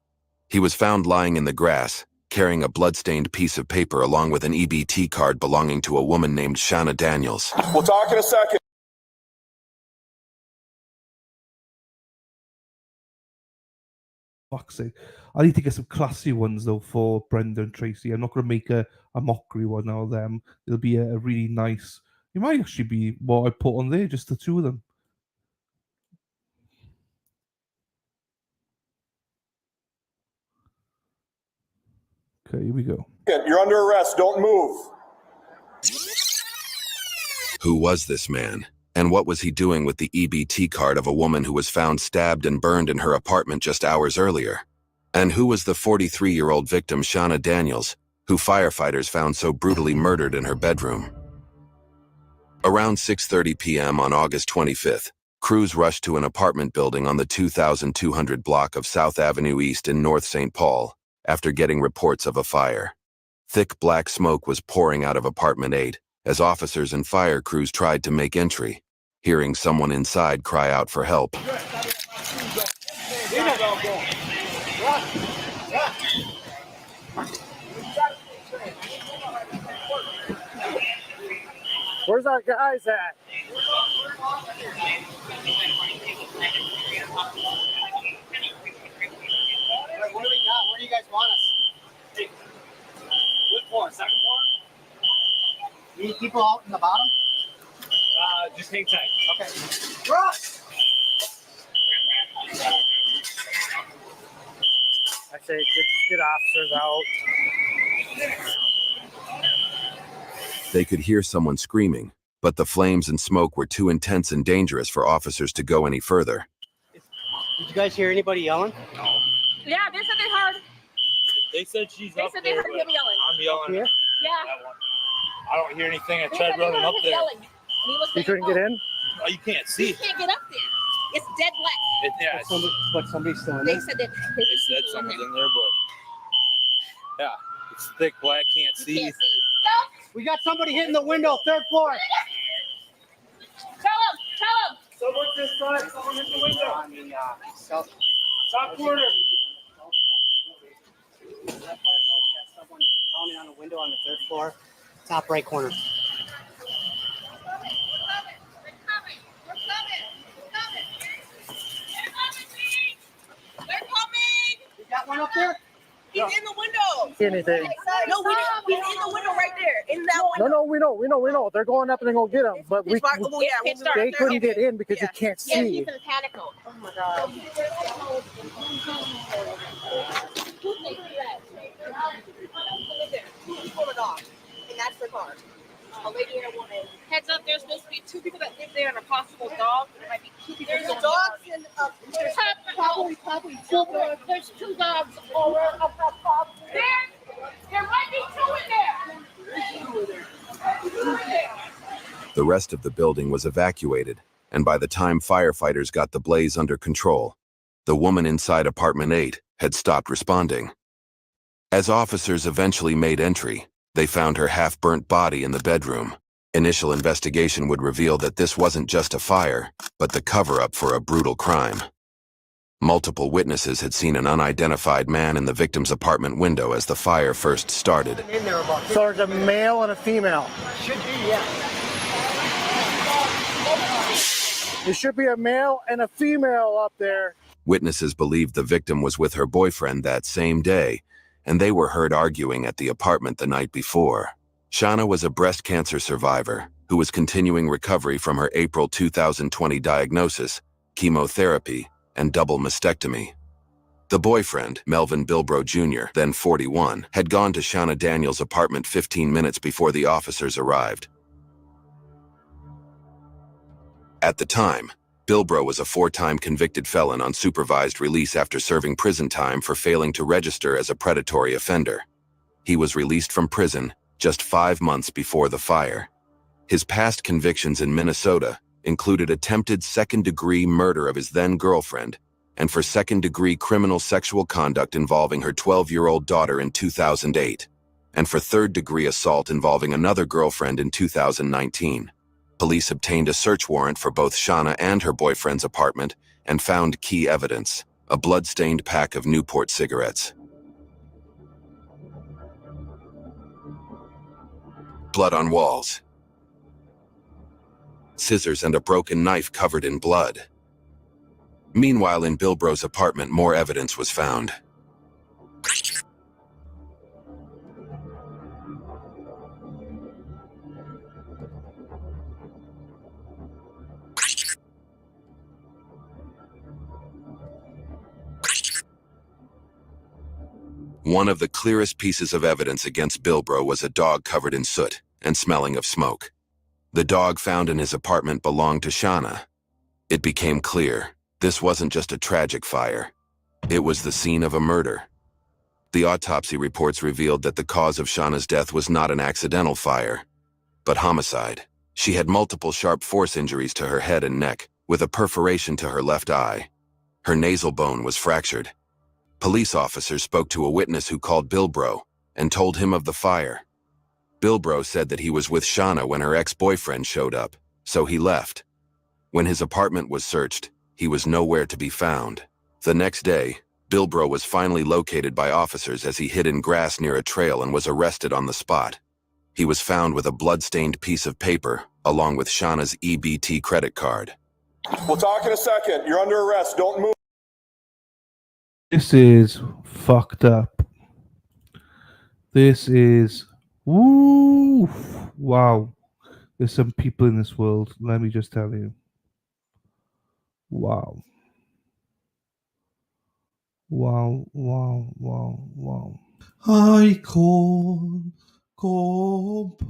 He was found lying in the grass, carrying a blood-stained piece of paper along with an EBT card belonging to a woman named Shauna Daniels. We'll talk in a second. Fuck's sake. I need to get some classy ones though for Brenda and Tracy. I'm not going to make a mockery one out of them. It'll be a really nice. It might actually be what I put on there, just the two of them. Okay, here we go. You're under arrest. Don't move. Who was this man? And what was he doing with the EBT card of a woman who was found stabbed and burned in her apartment just hours earlier? And who was the 43-year-old victim, Shauna Daniels, who firefighters found so brutally murdered in her bedroom? Around 6:30 p.m. on August 25th, crews rushed to an apartment building on the 2200 block of South Avenue East in North St. Paul after getting reports of a fire. Thick black smoke was pouring out of apartment 8 as officers and fire crews tried to make entry, hearing someone inside cry out for help. Where's our guys at? What do we got? Where do you guys want us? What floor? Second floor? You need people out in the bottom? Just hang tight. Okay. Russ! I say get officers out. They could hear someone screaming, but the flames and smoke were too intense and dangerous for officers to go any further. Did you guys hear anybody yelling? Yeah, they said they heard. They said she's They up said they there, heard but him yelling. I'm yelling. Here? Yeah. I don't hear anything. I They tried said they running heard up him there. yelling. And he was You saying, couldn't get in? Oh, you can't You see. can't get up there. It's dead black. Yeah, But somebody's still in They there? said that they said someone's in there, but yeah, it's thick black. Can't see. can't see. We got somebody hitting the window, 3rd floor. Tell him. Someone's inside. Someone hit the window. On the south. Top corner. Let fire know we got someone pounding on the window on the 3rd floor, top right corner. that one up there? He's in the window. See anything? No, we didn't. He's in the window right there. In that window. No, we know. They're going up and they're gonna get him, but It's right- oh, yeah, they we'll be couldn't there. get in because you can't Yeah, see. he's in panic mode. Oh my god. Who's pulling off? And that's the car. A lady and a woman. Heads up, there's supposed to be 2 people that live there and a possible dog. There might be 2 people. There's dogs and there's probably 2. There's 2 dogs over up that property. There might be 2 in there. The rest of the building was evacuated, and by the time firefighters got the blaze under control, the woman inside apartment 8 had stopped responding. As officers eventually made entry, they found her half-burnt body in the bedroom. Initial investigation would reveal that this wasn't just a fire, but the cover-up for a brutal crime. Multiple witnesses had seen an unidentified man in the victim's apartment window as the fire first started. So there's a male and a female. Should be, yeah. There should be a male and a female up there. Witnesses believed the victim was with her boyfriend that same day, and they were heard arguing at the apartment the night before. Shauna was a breast cancer survivor who was continuing recovery from her April 2020 diagnosis, chemotherapy, and double mastectomy. The boyfriend, Melvin Bilbrow Jr., then 41, had gone to Shauna Daniels' apartment 15 minutes before the officers arrived. At the time, Bilbrow was a 4-time convicted felon on supervised release after serving prison time for failing to register as a predatory offender. He was released from prison just 5 months before the fire. His past convictions in Minnesota included attempted second-degree murder of his then-girlfriend and for second-degree criminal sexual conduct involving her 12-year-old daughter in 2008, and for third-degree assault involving another girlfriend in 2019. Police obtained a search warrant for both Shauna and her boyfriend's apartment and found key evidence, a blood-stained pack of Newport cigarettes. Blood on walls. Scissors and a broken knife covered in blood. Meanwhile, in Bilbrow's apartment, more evidence was found. One of the clearest pieces of evidence against Bilbrow was a dog covered in soot and smelling of smoke. The dog found in his apartment belonged to Shauna. It became clear this wasn't just a tragic fire. It was the scene of a murder. The autopsy reports revealed that the cause of Shauna's death was not an accidental fire, but homicide. She had multiple sharp force injuries to her head and neck, with a perforation to her left eye. Her nasal bone was fractured. Police officers spoke to a witness who called Bilbrow and told him of the fire. Bilbrow said that he was with Shauna when her ex-boyfriend showed up, so he left. When his apartment was searched, he was nowhere to be found. The next day, Bilbrow was finally located by officers as he hid in grass near a trail and was arrested on the spot. He was found with a blood-stained piece of paper, along with Shauna's EBT credit card. We'll talk in a second. You're under arrest. Don't move. This is fucked up. This is... Woo! Wow. There's some people in this world, let me just tell you. Wow. Wow, wow, wow, wow. I call Pope.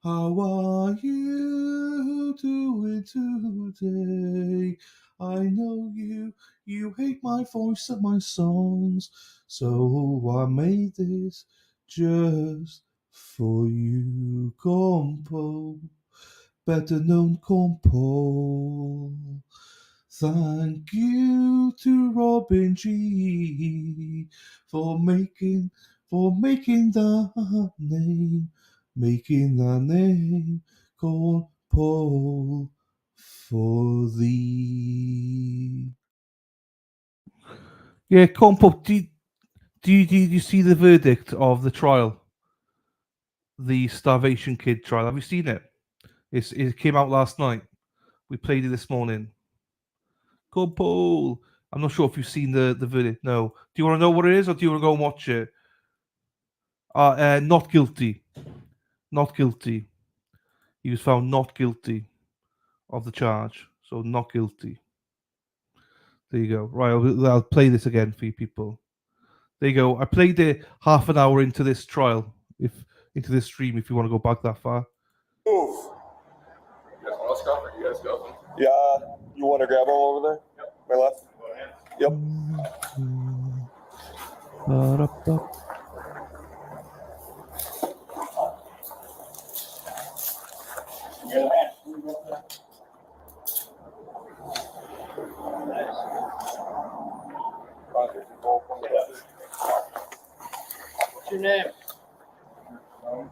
How are you doing today? I know you hate my voice and my songs, so I made this just for you, Compo, better known Compo. Thank you to Robin G for making that name called Paul for thee. Yeah, Compo, do you see the verdict of the trial? The Starvation Kid trial. Have you seen it? It came out last night. We played it this morning. Compo. I'm not sure if you've seen the verdict. No. Do you want to know what it is, or do you want to go and watch it? Not guilty. Not guilty. He was found not guilty of the charge. So not guilty. There you go. Right, I'll play this again for you people. There you go. I played it half an hour into this trial, into this stream, if you want to go back that far. Move. You guys want to stop or you guys go? Yeah, you want to grab him over there? Yep. My left? Yep. What's your name? Melvin?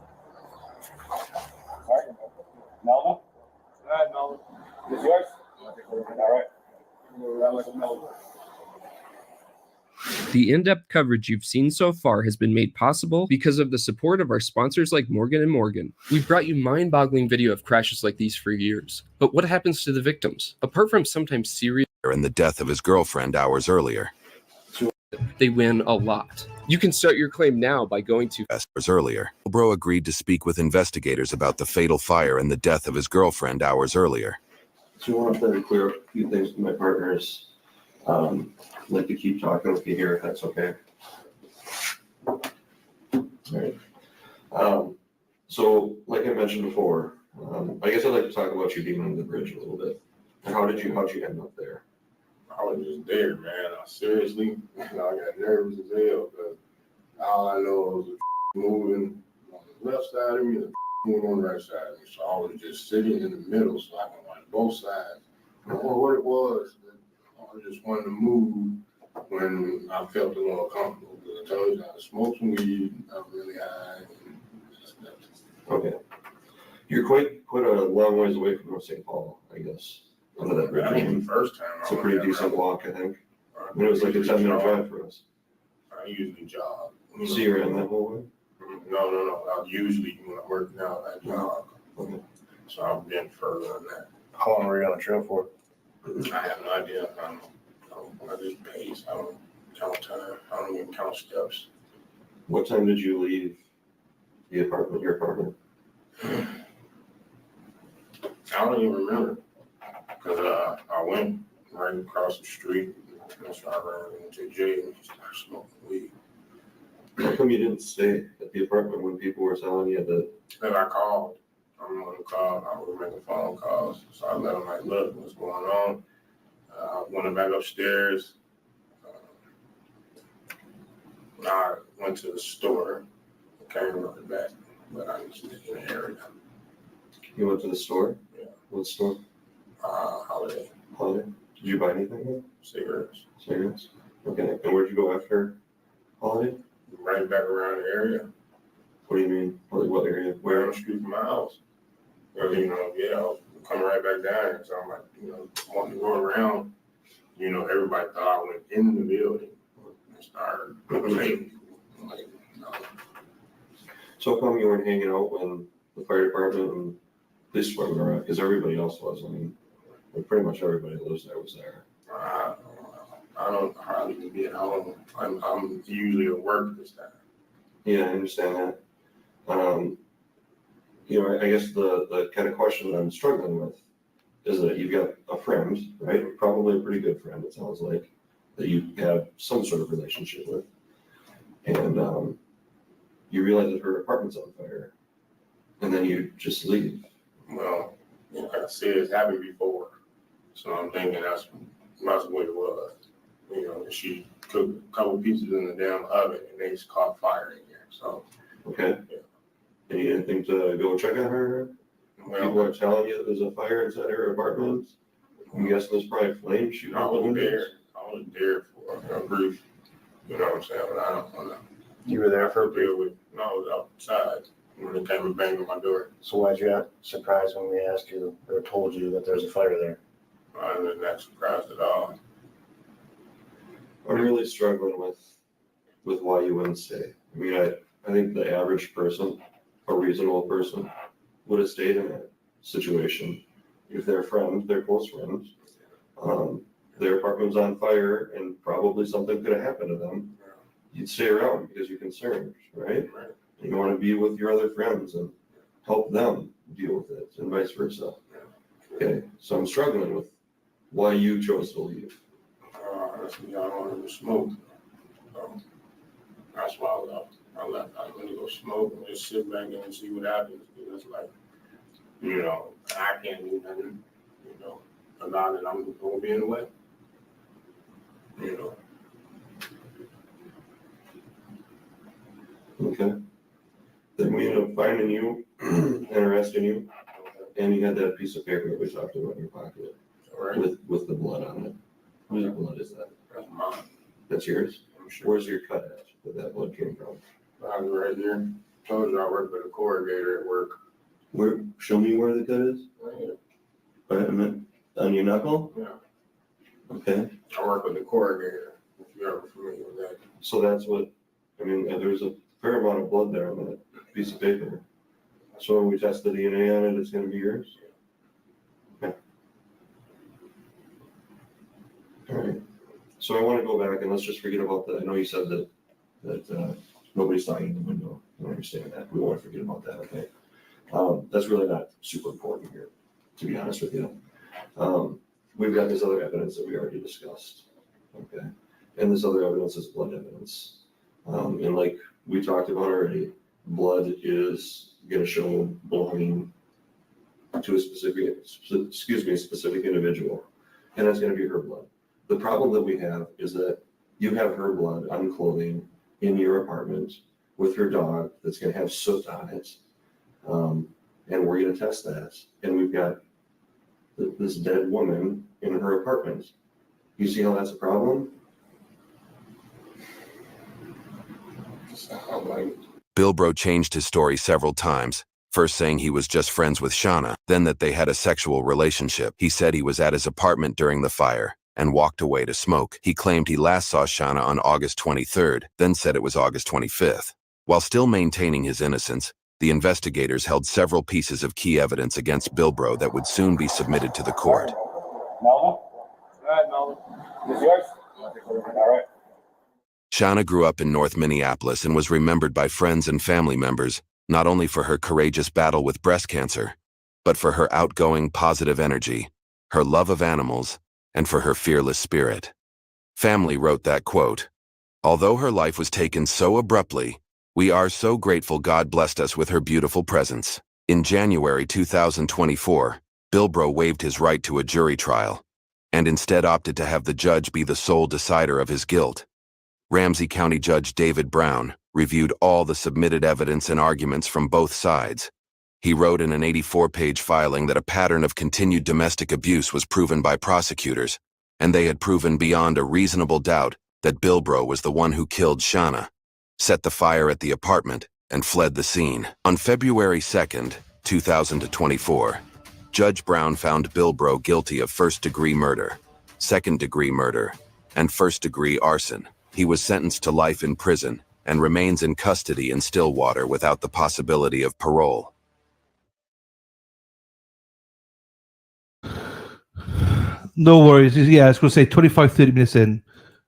All right, Melvin. This yours? All right. The in-depth coverage you've seen so far has been made possible because of the support of our sponsors like Morgan & Morgan. We've brought you mind-boggling video of crashes like these for years. But what happens to the victims? Apart from sometimes serious and the death of his girlfriend hours earlier. They win a lot. You can start your claim now by going to hours earlier. Bro agreed to speak with investigators about the fatal fire and the death of his girlfriend hours earlier. So I want to clear up a few things with my partners. I'd like to keep talking with you here, if that's okay. All right. So, like I mentioned before, I guess I'd like to talk about you being on the bridge a little bit. How'd you end up there? I was just there, man. Seriously, I got nervous as hell because all I know was moving on the left side of me and moving on the right side of me. So I was just sitting in the middle so I can watch both sides. I don't know what it was. I just wanted to move when I felt a little comfortable. Because I told you I smoked some weed, I'm really high. Okay. You're quite a long ways away from North St. Paul, I guess. Under that bridge. I mean, the first time. It's a pretty decent walk, I think. I mean, it was like a 10-minute drive for us. I usually jog. So you ran that whole way? No. I usually, when I'm working out, I jog. Okay. So I've been further than that. How long were you on the trail for? I have no idea. I just pace. I don't count time. I don't even count steps. What time did you leave your apartment? I don't even remember. Because I went right across the street. That's why I ran into jail and started smoking weed. How come you didn't stay at the apartment when people were telling you that? Then I called. I'm the one who called. I was making phone calls. So I let them like, look, what's going on? I went back upstairs. I went to the store. I came running back, but I was in the area. You went to the store? Yeah. What store? Holiday. Holiday? Did you buy anything? Cigarettes. Cigarettes? Okay. And where'd you go after Holiday? Right back around the area. What do you mean? What area? Where on the street from my house. Because, I'll come right back down here. So I'm like, wanting to go around. Everybody thought I went in the building and started playing. Like, no. So how come you weren't hanging out when the fire department and police department were at? Because everybody else was. I mean, pretty much everybody that lives there was there. I don't hardly be at home. I'm usually at work this time. Yeah, I understand that. I guess the kind of question that I'm struggling with is that you've got a friend, right? Probably a pretty good friend, it sounds like, that you have some sort of relationship with. And you realize that her apartment's on fire. And then you just leave. Well, like I said, it's happened before. So I'm thinking that's what it was. She cooked a couple pieces in the damn oven and they just caught fire in here. So, okay. Yeah. And you didn't think to go check on her? Well, people are telling you that there's a fire inside her apartment. I'm guessing there's probably flames shooting out the windows. I was there for a brief, you know what I'm saying? But I don't know. You were there for a brief? No, I was outside when they came and banged on my door. So why'd you get surprised when we asked you or told you that there's a fire there? I wasn't that surprised at all. I'm really struggling with why you wouldn't stay. I mean, I think the average person, a reasonable person, would have stayed in that situation if they're friends, they're close friends. their apartment was on fire and probably something could have happened to them, you'd stay around because you're concerned, right? And you want to be with your other friends and help them deal with it and vice versa. Okay, so I'm struggling with why you chose to leave. That's because I wanted to smoke. So that's why I left. I was gonna go smoke and just sit back and see what happens. Because it's like, you know, I can't do nothing, you know, about it. I'm gonna be in the way. You know. Okay. Then we ended up finding you and arresting you. And you had that piece of paper that we talked about in your pocket. Right. With the blood on it. Whose blood is that? That's mine. That's yours? I'm sure. Where's your cut at that blood came from? I was right here. Told you I work with a corrugator at work. Where? Show me where the cut is. Right here. Wait a minute. On your knuckle? Yeah. Okay. I work with the corrugator, if you're ever familiar with that. So that's what, I mean, there's a fair amount of blood there on that piece of paper. So when we test the DNA on it, it's going to be yours? Okay. All right. So I want to go back and let's just forget about that. I know you said that nobody saw you in the window. I understand that. We want to forget about that, okay? That's really not super important here, to be honest with you. We've got this other evidence that we already discussed, okay? And this other evidence is blood evidence. And like we talked about already, blood is going to show belonging to a specific individual, and that's going to be her blood. The problem that we have is that you have her blood on clothing in your apartment with her dog that's going to have soot on it, and we're going to test that. And we've got this dead woman in her apartment. You see how that's a problem? Bilbro changed his story several times, first saying he was just friends with Shauna, then that they had a sexual relationship. He said he was at his apartment during the fire and walked away to smoke. He claimed he last saw Shauna on August 23rd, then said it was August 25th. While still maintaining his innocence, the investigators held several pieces of key evidence against Bilbro that would soon be submitted to the court. Melvin? All right, Melvin. This yours? All right. Shauna grew up in North Minneapolis and was remembered by friends and family members not only for her courageous battle with breast cancer, but for her outgoing, positive energy, her love of animals, and for her fearless spirit. Family wrote that quote, "Although her life was taken so abruptly, we are so grateful God blessed us with her beautiful presence." In January 2024, Bilbro waived his right to a jury trial and instead opted to have the judge be the sole decider of his guilt. Ramsey County Judge David Brown reviewed all the submitted evidence and arguments from both sides. He wrote in an 84-page filing that a pattern of continued domestic abuse was proven by prosecutors, and they had proven beyond a reasonable doubt that Bilbro was the one who killed Shauna, set the fire at the apartment, and fled the scene. On February 2nd, 2024, Judge Brown found Bilbro guilty of first-degree murder, second-degree murder, and first-degree arson. He was sentenced to life in prison and remains in custody in Stillwater without the possibility of parole. No worries. Yeah, I was going to say 25, 30 minutes in.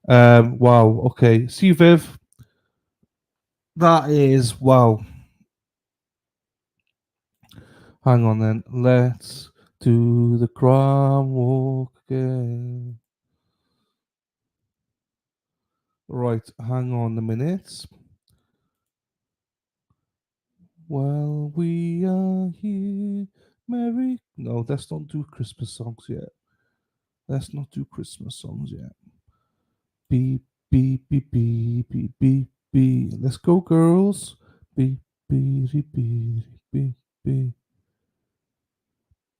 Wow. Okay. See you, Viv. That is, wow. Hang on then. Let's do the crime walk again. Right. Hang on a minute. Well, we are here. Merry. No, let's not do Christmas songs yet. Let's not do Christmas songs yet. Beep, beep, beep, beep, beep, beep, beep. Let's go, girls. Beep, beep, beep, beep, beep, beep.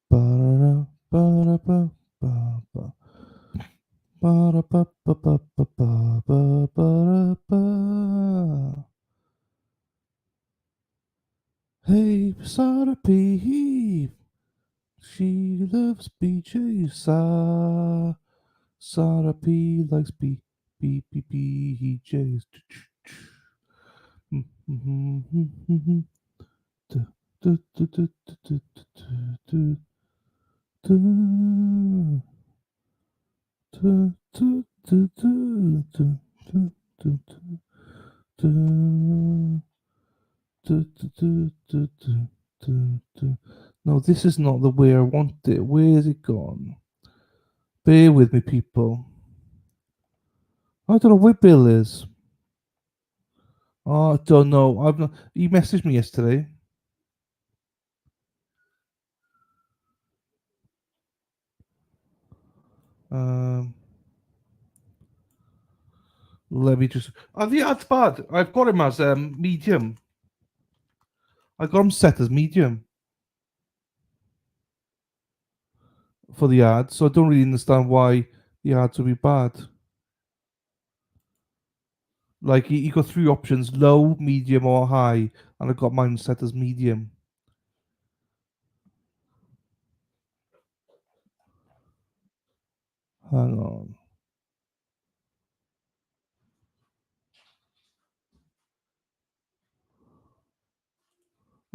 Ba-da-da, ba-da-ba, ba-ba. Ba-da-ba, ba-ba, ba-ba, ba-ba-da-ba. Hey, Sarah P. She loves BJ. Sarah P likes BJs. Du, du, du, du, du, du, du, du, du, du, du, du, du, du. No, this is not the way I want it. Where is it gone? Bear with me, people. I don't know where Bill is. Oh, I don't know. I've not. He messaged me yesterday. Let me just. Oh, the ad's bad. I've got him as medium. I got him set as medium for the ad, so I don't really understand why the ads would be bad. Like you got three options: low, medium, or high, and I got mine set as medium. Hang on.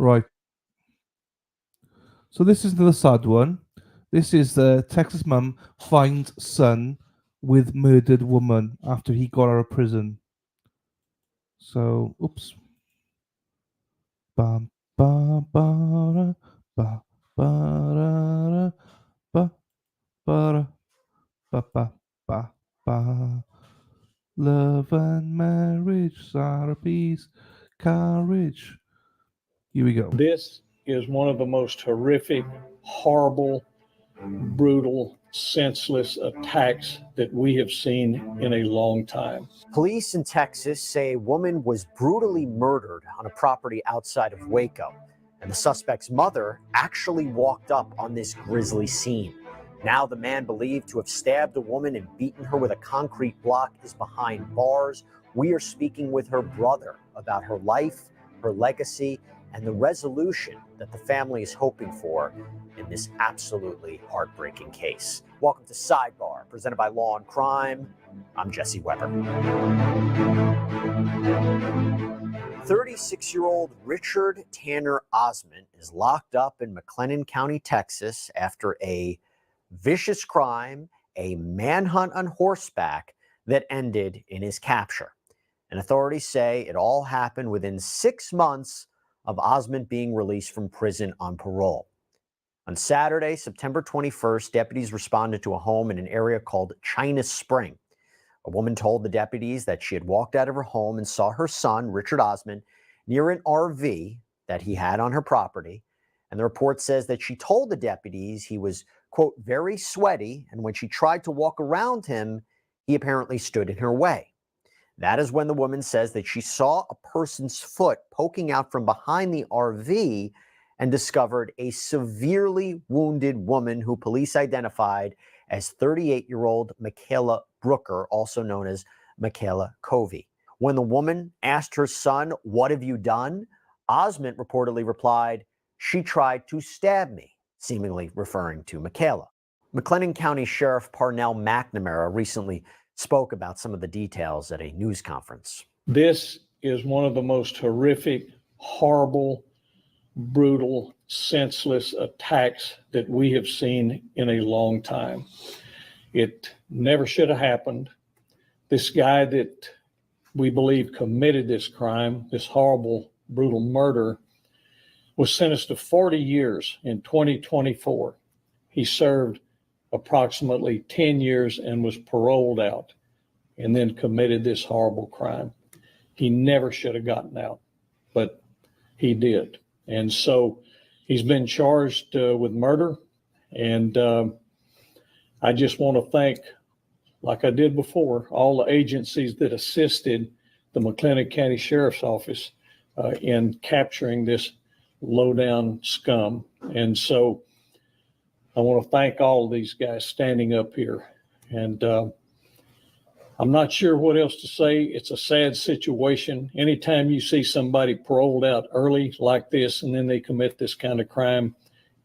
Right. So this is the sad one. This is the Texas mum finds son with murdered woman after he got out of prison. So, oops. Bam, ba, ba, ba, ba, ba, ba, ba, ba, ba, ba. Love and marriage, sorrow, peace, courage. Here we go. This is one of the most horrific, horrible, brutal, senseless attacks that we have seen in a long time. Police in Texas say a woman was brutally murdered on a property outside of Waco, and the suspect's mother actually walked up on this grisly scene. Now the man believed to have stabbed a woman and beaten her with a concrete block is behind bars. We are speaking with her brother about her life, her legacy, and the resolution that the family is hoping for in this absolutely heartbreaking case. Welcome to Sidebar, presented by Law and Crime. I'm Jesse Weber. 36-year-old Richard Tanner Osment is locked up in McLennan County, Texas, after a vicious crime, a manhunt on horseback that ended in his capture. And authorities say it all happened within 6 months of Osment being released from prison on parole. On Saturday, September 21st, deputies responded to a home in an area called China Spring. A woman told the deputies that she had walked out of her home and saw her son, Richard Osment, near an RV that he had on her property. And the report says that she told the deputies he was, quote, very sweaty, and when she tried to walk around him, he apparently stood in her way. That is when the woman says that she saw a person's foot poking out from behind the RV and discovered a severely wounded woman who police identified as 38-year-old Michaela Brooker, also known as Michaela Covey. When the woman asked her son, "What have you done?" Osment reportedly replied, "She tried to stab me," seemingly referring to Michaela. McLennan County Sheriff Parnell McNamara recently spoke about some of the details at a news conference. This is one of the most horrific, horrible, brutal, senseless attacks that we have seen in a long time. It never should have happened. This guy that we believe committed this crime, this horrible, brutal murder, was sentenced to 40 years in 2024. He served approximately 10 years and was paroled out, and then committed this horrible crime. He never should have gotten out, but he did. And so he's been charged with murder. And I just want to thank, like I did before, all the agencies that assisted the McLennan County Sheriff's Office in capturing this low-down scum. And so I want to thank all of these guys standing up here. And I'm not sure what else to say. It's a sad situation. Anytime you see somebody paroled out early like this and then they commit this kind of crime,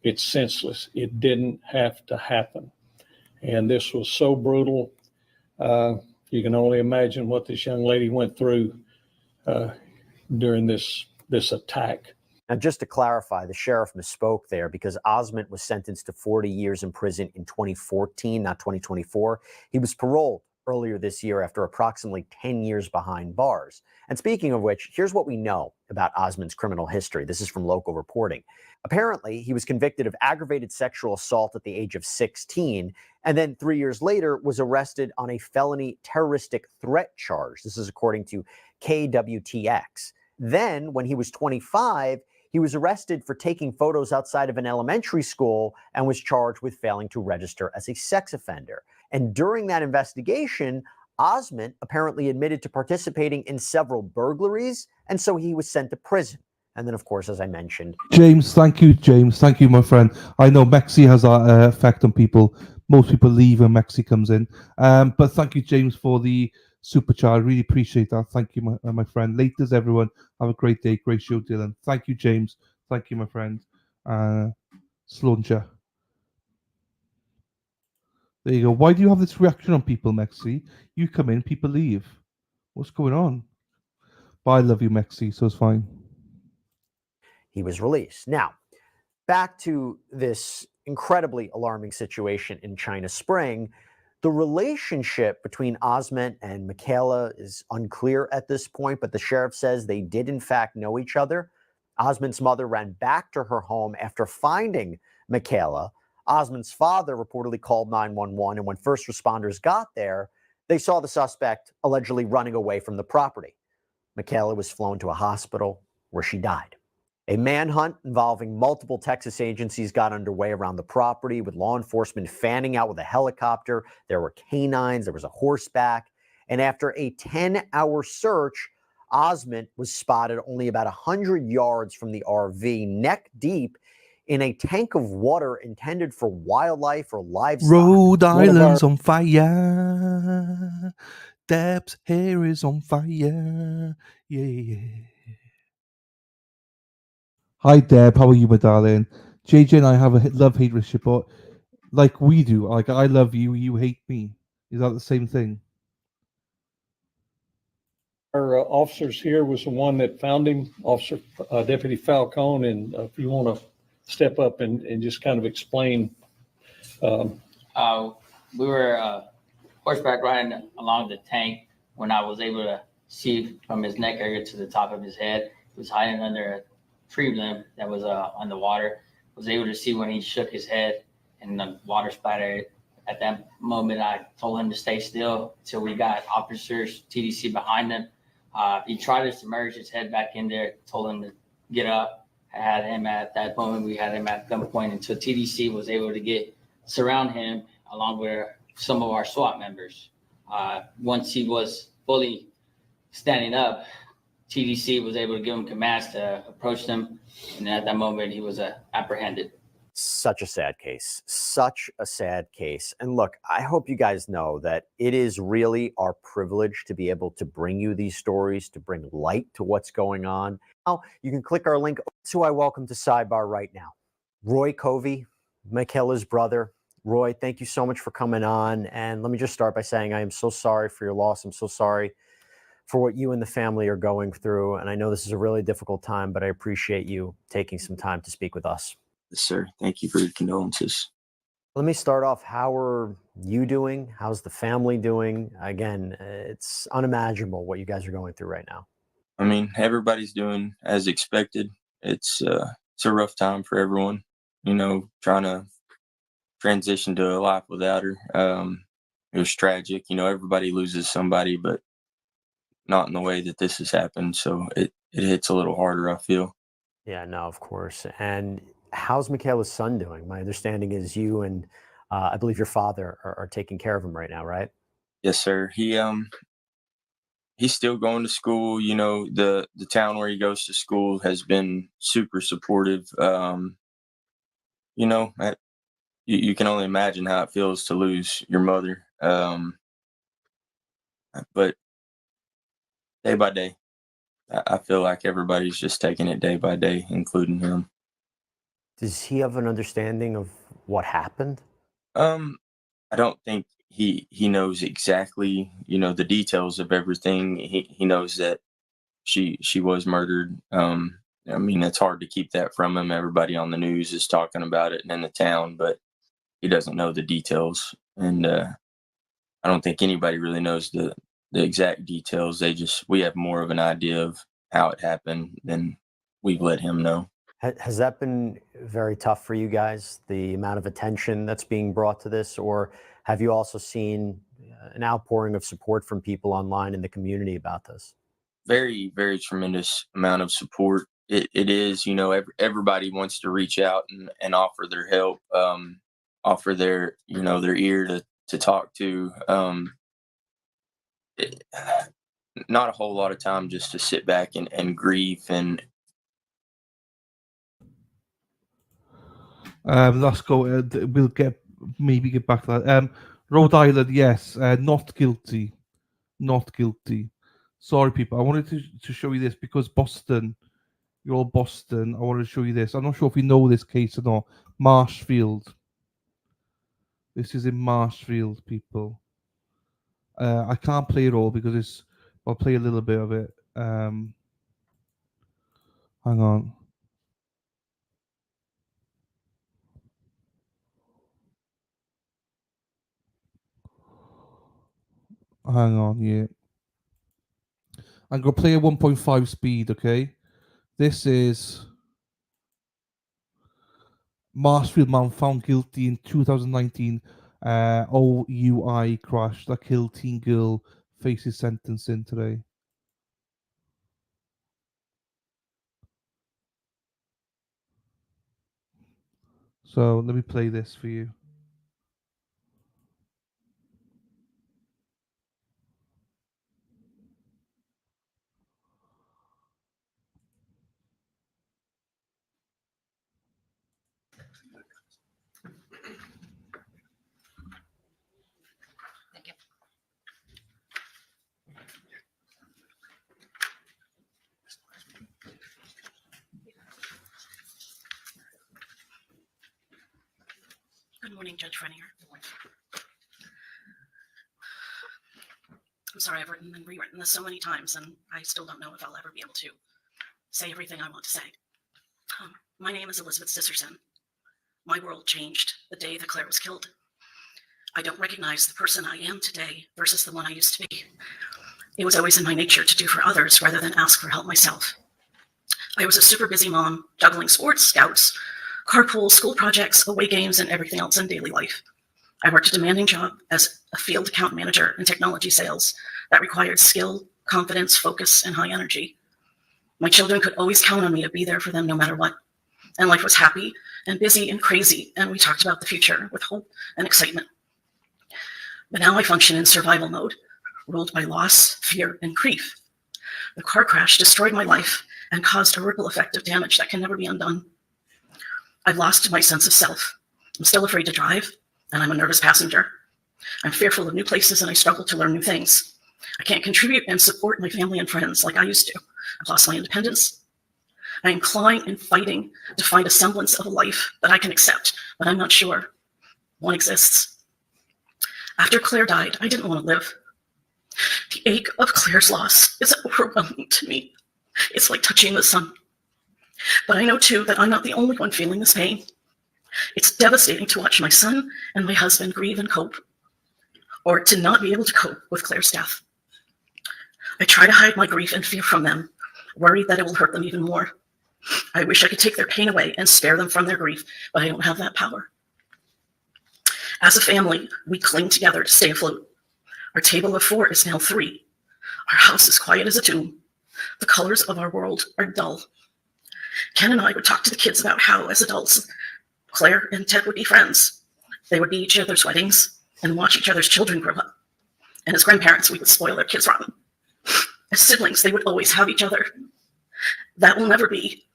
it's senseless. It didn't have to happen. And this was so brutal. You can only imagine what this young lady went through during this attack. Now, just to clarify, the sheriff misspoke there because Osment was sentenced to 40 years in prison in 2014, not 2024. He was paroled earlier this year after approximately 10 years behind bars. And speaking of which, here's what we know about Osment's criminal history. This is from local reporting. Apparently, he was convicted of aggravated sexual assault at the age of 16, and then 3 years later was arrested on a felony terroristic threat charge. This is according to KWTX. Then, when he was 25, he was arrested for taking photos outside of an elementary school and was charged with failing to register as a sex offender. And during that investigation, Osment apparently admitted to participating in several burglaries, and so he was sent to prison. And then, of course, as I mentioned, James, thank you, James. Thank you, my friend. I know Mexi has that effect on people. Most people leave when Mexi comes in. But thank you, James, for the super chat. I really appreciate that. Thank you, my friend. Laters, everyone. Have a great day. Great show, Dylan. Thank you, James. Thank you, my friend. Slauncher. There you go. Why do you have this reaction on people, Mexi? You come in, people leave. What's going on? But I love you, Mexi, so it's fine. he was released. Now, back to this incredibly alarming situation in China Spring. The relationship between Osment and Michaela is unclear at this point, but the sheriff says they did in fact know each other. Osment's mother ran back to her home after finding Michaela. Osment's father reportedly called 911, and when first responders got there, they saw the suspect allegedly running away from the property. Michaela was flown to a hospital where she died. A manhunt involving multiple Texas agencies got underway around the property, with law enforcement fanning out with a helicopter. There were canines, there was a horseback, and after a 10-hour search, Osment was spotted only about 100 yards from the RV, neck deep in a tank of water intended for wildlife or livestock. Rhode Island's on fire. Deb's hair is on fire. Yeah. Hi, Deb. How are you, my darling? JJ and I have a love-hate relationship, but like we do. Like, I love you, you hate me. Is that the same thing? Our officers here was the one that found him, Officer Deputy Falcone, and if you want to step up and just kind of explain. We were horseback riding along the tank when I was able to see from his neck area to the top of his head. He was hiding under a tree limb that was on the water. Was able to see when he shook his head and the water splattered. At that moment, I told him to stay still until we got officers, TDC behind him. He tried to submerge his head back in there, told him to get up. I had him at that moment, we had him at gunpoint until TDC was able to surround him along with some of our SWAT members. Once he was fully standing up, TDC was able to give him commands to approach them. And at that moment, he was apprehended. Such a sad case. Such a sad case. And look, I hope you guys know that it is really our privilege to be able to bring you these stories, to bring light to what's going on. Now, you can click our link. That's who I welcome to Sidebar right now. Roy Covey, Michaela's brother. Roy, thank you so much for coming on. And let me just start by saying I am so sorry for your loss. I'm so sorry for what you and the family are going through. And I know this is a really difficult time, but I appreciate you taking some time to speak with us. Yes, sir. Thank you for your condolences. Let me start off. How are you doing? How's the family doing? Again, it's unimaginable what you guys are going through right now. I mean, everybody's doing as expected. It's a rough time for everyone, you know, trying to transition to a life without her. It was tragic. You know, everybody loses somebody, but not in the way that this has happened. So it hits a little harder, I feel. Yeah, no, of course. And how's Michaela's son doing? My understanding is you and I believe your father are taking care of him right now, right? Yes, sir. He's still going to school. You know, the town where he goes to school has been super supportive. You know, you can only imagine how it feels to lose your mother. But day by day, I feel like everybody's just taking it day by day, including him. Does he have an understanding of what happened? I don't think he knows exactly, you know, the details of everything. He knows that she was murdered. I mean, it's hard to keep that from him. Everybody on the news is talking about it and in the town, but he doesn't know the details. And I don't think anybody really knows the exact details. We have more of an idea of how it happened than we've let him know. Has that been very tough for you guys, the amount of attention that's being brought to this? Or have you also seen an outpouring of support from people online in the community about this? Very, very tremendous amount of support. It is, you know, everybody wants to reach out and offer their help, offer their, you know, their ear to talk to. Not a whole lot of time just to sit back and grieve. And let's go. We'll maybe get back to that. Rhode Island, yes, not guilty, not guilty. Sorry, people. I wanted to show you this because Boston, you're all Boston. I wanted to show you this. I'm not sure if you know this case or not. Marshfield. This is in Marshfield, people. I can't play it all because I'll play a little bit of it. Hang on. Hang on, yeah. I'm going to play at 1.5 speed, okay? This is Marshfield man found guilty in 2019 OUI crash that killed teen girl faces sentencing today. So let me play this for you. Good morning, Judge Frenier. I'm sorry, I've written and rewritten this so many times, and I still don't know if I'll ever be able to say everything I want to say. My name is Elizabeth Sisserson. My world changed the day that Claire was killed. I don't recognize the person I am today versus the one I used to be. It was always in my nature to do for others rather than ask for help myself. I was a super busy mom, juggling sports, scouts, carpool, school projects, away games, and everything else in daily life. I worked a demanding job as a field account manager in technology sales that required skill, confidence, focus, and high energy. My children could always count on me to be there for them no matter what. And life was happy and busy and crazy, and we talked about the future with hope and excitement. But now I function in survival mode, ruled by loss, fear, and grief. The car crash destroyed my life and caused a ripple effect of damage that can never be undone. I've lost my sense of self. I'm still afraid to drive, and I'm a nervous passenger. I'm fearful of new places, and I struggle to learn new things. I can't contribute and support my family and friends like I used to. I've lost my independence. I am clawing and fighting to find a semblance of a life that I can accept, but I'm not sure one exists. After Claire died, I didn't want to live. The ache of Claire's loss is overwhelming to me. It's like touching the sun. But I know, too, that I'm not the only one feeling this pain. It's devastating to watch my son and my husband grieve and cope, or to not be able to cope with Claire's death. I try to hide my grief and fear from them, worried that it will hurt them even more. I wish I could take their pain away and spare them from their grief, but I don't have that power. As a family, we cling together to stay afloat. Our table of 4 is now 3. Our house is quiet as a tomb. The colors of our world are dull. Ken and I would talk to the kids about how, as adults, Claire and Ted would be friends. They would be each other's weddings and watch each other's children grow up. And as grandparents, we would spoil their kids rotten. As siblings, they would always have each other. That will never be.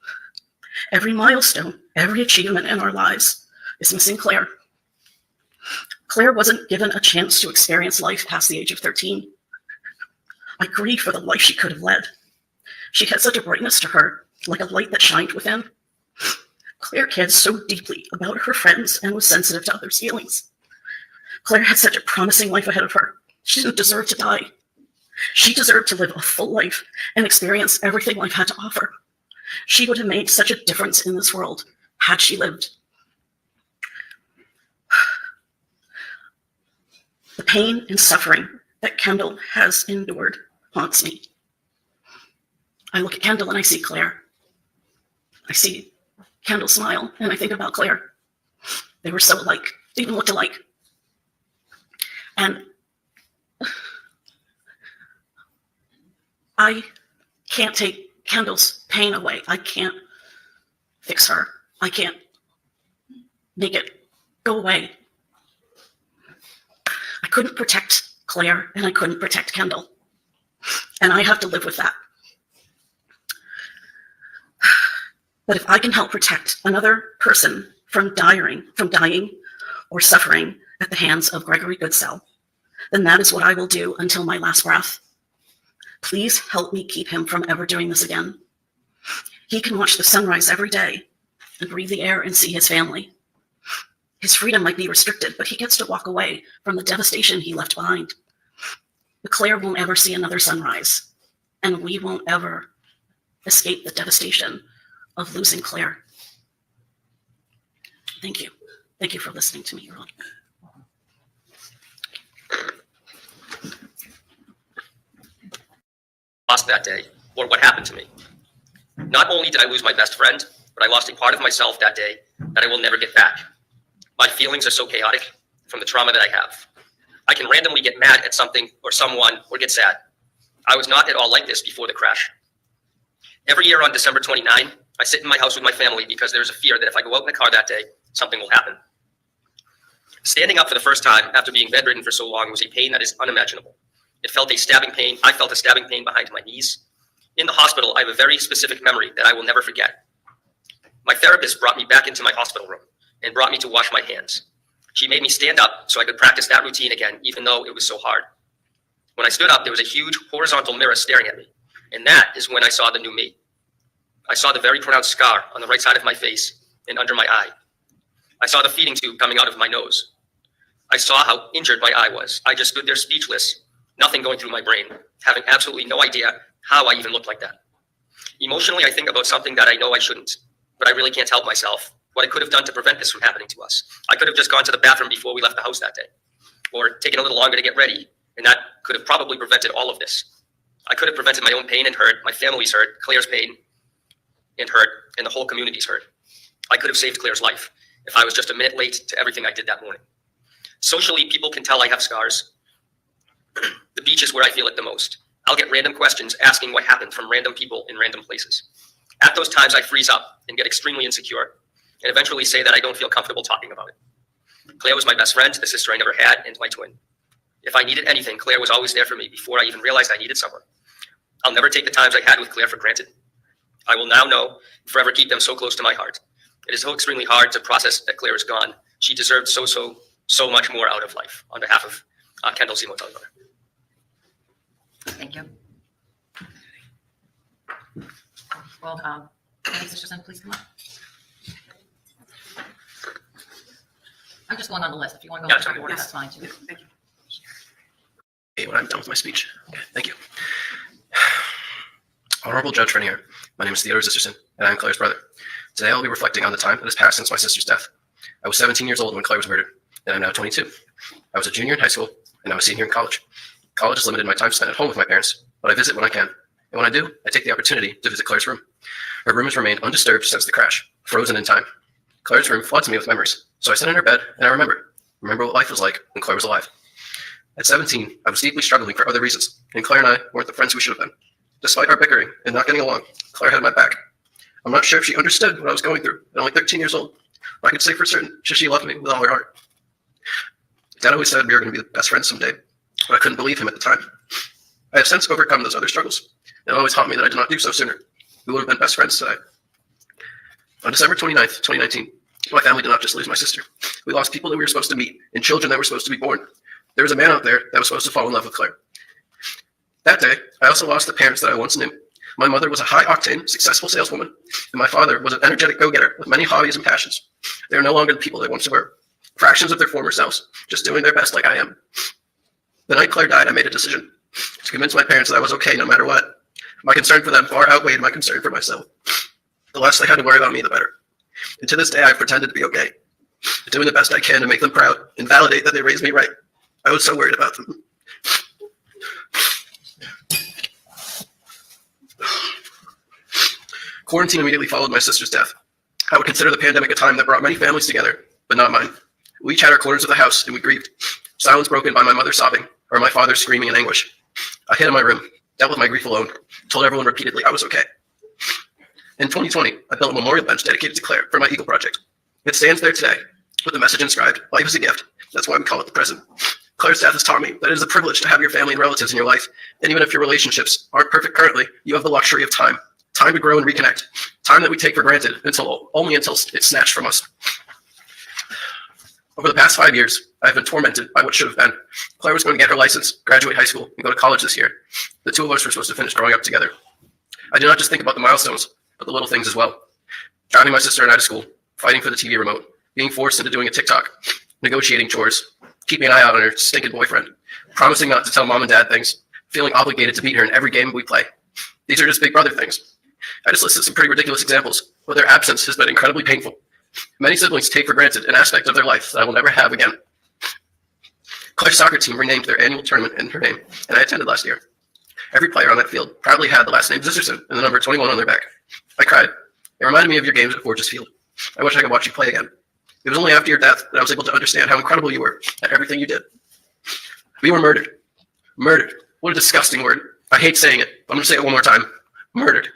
Every milestone, every achievement in our lives is missing Claire. Claire wasn't given a chance to experience life past the age of 13. I grieve for the life she could have led. She had such a brightness to her, like a light that shined within. Claire cared so deeply about her friends and was sensitive to others' feelings. Claire had such a promising life ahead of her. She didn't deserve to die. She deserved to live a full life and experience everything life had to offer. She would have made such a difference in this world had she lived. The pain and suffering that Kendall has endured haunts me. I look at Kendall and I see Claire. I see Kendall smile and I think about Claire. They were so alike. They even looked alike. And I can't take Kendall's pain away. I can't fix her. I can't make it go away. I couldn't protect Claire and I couldn't protect Kendall. And I have to live with that. But if I can help protect another person from dying or suffering at the hands of Gregory Goodsell, then that is what I will do until my last breath. Please help me keep him from ever doing this again. He can watch the sunrise every day and breathe the air and see his family. His freedom might be restricted, but he gets to walk away from the devastation he left behind. But Claire won't ever see another sunrise, and we won't ever escape the devastation of losing Claire. Thank you. Thank you for listening to me, Your Honor. Lost that day, or what happened to me. Not only did I lose my best friend, but I lost a part of myself that day that I will never get back. My feelings are so chaotic from the trauma that I have. I can randomly get mad at something or someone or get sad. I was not at all like this before the crash. Every year on December 29, I sit in my house with my family because there's a fear that if I go out in the car that day, something will happen. Standing up for the first time after being bedridden for so long was a pain that is unimaginable. It felt a stabbing pain. I felt a stabbing pain behind my knees. In the hospital, I have a very specific memory that I will never forget. My therapist brought me back into my hospital room and brought me to wash my hands. She made me stand up so I could practice that routine again, even though it was so hard. When I stood up, there was a huge horizontal mirror staring at me. And that is when I saw the new me. I saw the very pronounced scar on the right side of my face and under my eye. I saw the feeding tube coming out of my nose. I saw how injured my eye was. I just stood there speechless, nothing going through my brain, having absolutely no idea how I even looked like that. Emotionally, I think about something that I know I shouldn't, but I really can't help myself. What I could have done to prevent this from happening to us. I could have just gone to the bathroom before we left the house that day, or taken a little longer to get ready, and that could have probably prevented all of this. I could have prevented my own pain and hurt, my family's hurt, Claire's pain and hurt, and the whole community's hurt. I could have saved Claire's life if I was just a minute late to everything I did that morning. Socially, people can tell I have scars. The beach is where I feel it the most. I'll get random questions asking what happened from random people in random places. At those times, I freeze up and get extremely insecure, and eventually say that I don't feel comfortable talking about it. Claire was my best friend, the sister I never had, and my twin. If I needed anything, Claire was always there for me before I even realized I needed someone. I'll never take the times I had with Claire for granted. I will now know and forever keep them so close to my heart. It is so extremely hard to process that Claire is gone. She deserved so much more out of life. On behalf of Kendall Seymour Teller. Thank you. Well, Mr. Sisterson, please come up. I'm just going on the list. If you want to go in the order, that's fine too. Thank you. Okay, when I'm done with my speech. Okay, thank you. Honorable Judge Frenier, my name is Theodore Sisterson, and I am Claire's brother. Today I'll be reflecting on the time that has passed since my sister's death. I was 17 years old when Claire was murdered, and I'm now 22. I was a junior in high school, and I'm a senior in college. College has limited my time spent at home with my parents, but I visit when I can. And when I do, I take the opportunity to visit Claire's room. Her room has remained undisturbed since the crash, frozen in time. Claire's room floods me with memories, so I sit in her bed and I remember what life was like when Claire was alive. At 17, I was deeply struggling for other reasons, and Claire and I weren't the friends we should have been. Despite our bickering and not getting along, Claire had my back. I'm not sure if she understood what I was going through at only 13 years old, but I could say for certain she loved me with all her heart. Dad always said we were going to be the best friends someday, but I couldn't believe him at the time. I have since overcome those other struggles, and it always taught me that I did not do so sooner. We would have been best friends today. On December 29th, 2019, my family did not just lose my sister. We lost people that we were supposed to meet and children that were supposed to be born. There was a man out there that was supposed to fall in love with Claire. That day, I also lost the parents that I once knew. My mother was a high-octane, successful saleswoman, and my father was an energetic go-getter with many hobbies and passions. They are no longer the people they once were, fractions of their former selves, just doing their best like I am. The night Claire died, I made a decision to convince my parents that I was okay no matter what. My concern for them far outweighed my concern for myself. The less they had to worry about me, the better. And to this day, I've pretended to be okay, doing the best I can to make them proud and validate that they raised me right. I was so worried about them. Quarantine immediately followed my sister's death. I would consider the pandemic a time that brought many families together, but not mine. We each had our corners of the house and we grieved. Silence broken by my mother sobbing or my father screaming in anguish. I hid in my room, dealt with my grief alone, told everyone repeatedly I was okay. In 2020, I built a memorial bench dedicated to Claire for my Eagle project. It stands there today with the message inscribed, "Life is a gift." That's why we call it the present. Claire's death has taught me that it is a privilege to have your family and relatives in your life, and even if your relationships aren't perfect currently, you have the luxury of time. Time to grow and reconnect. Time that we take for granted only until it's snatched from us. Over the past 5 years, I've been tormented by what should have been. Claire was going to get her license, graduate high school, and go to college this year. The two of us were supposed to finish growing up together. I do not just think about the milestones, but the little things as well. Driving my sister and I to school, fighting for the TV remote, being forced into doing a TikTok, negotiating chores, keeping an eye out on her stinking boyfriend, promising not to tell mom and dad things, feeling obligated to beat her in every game we play. These are just big brother things. I just listed some pretty ridiculous examples, but their absence has been incredibly painful. Many siblings take for granted an aspect of their life that I will never have again. Claire's soccer team renamed their annual tournament in her name, and I attended last year. Every player on that field proudly had the last name Zisterson and the number 21 on their back. I cried. It reminded me of your games at Forges Field. I wish I could watch you play again. It was only after your death that I was able to understand how incredible you were at everything you did. We were murdered. Murdered. What a disgusting word. I hate saying it, but I'm going to say it one more time. Murdered.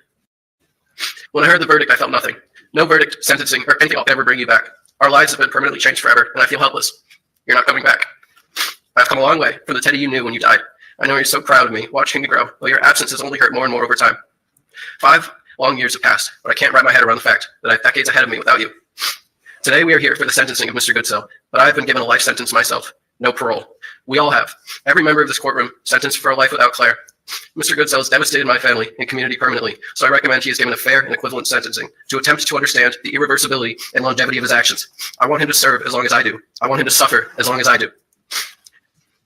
When I heard the verdict, I felt nothing. No verdict, sentencing, or anything will ever bring you back. Our lives have been permanently changed forever, and I feel helpless. You're not coming back. I've come a long way from the Teddy you knew when you died. I know you're so proud of me, watching me grow, though your absence has only hurt more and more over time. 5 long years have passed, but I can't wrap my head around the fact that I have decades ahead of me without you. Today we are here for the sentencing of Mr. Goodsell, but I have been given a life sentence myself. No parole. We all have. Every member of this courtroom sentenced for a life without Claire. Mr. Goodsell has devastated my family and community permanently, so I recommend he is given a fair and equivalent sentencing to attempt to understand the irreversibility and longevity of his actions. I want him to serve as long as I do. I want him to suffer as long as I do.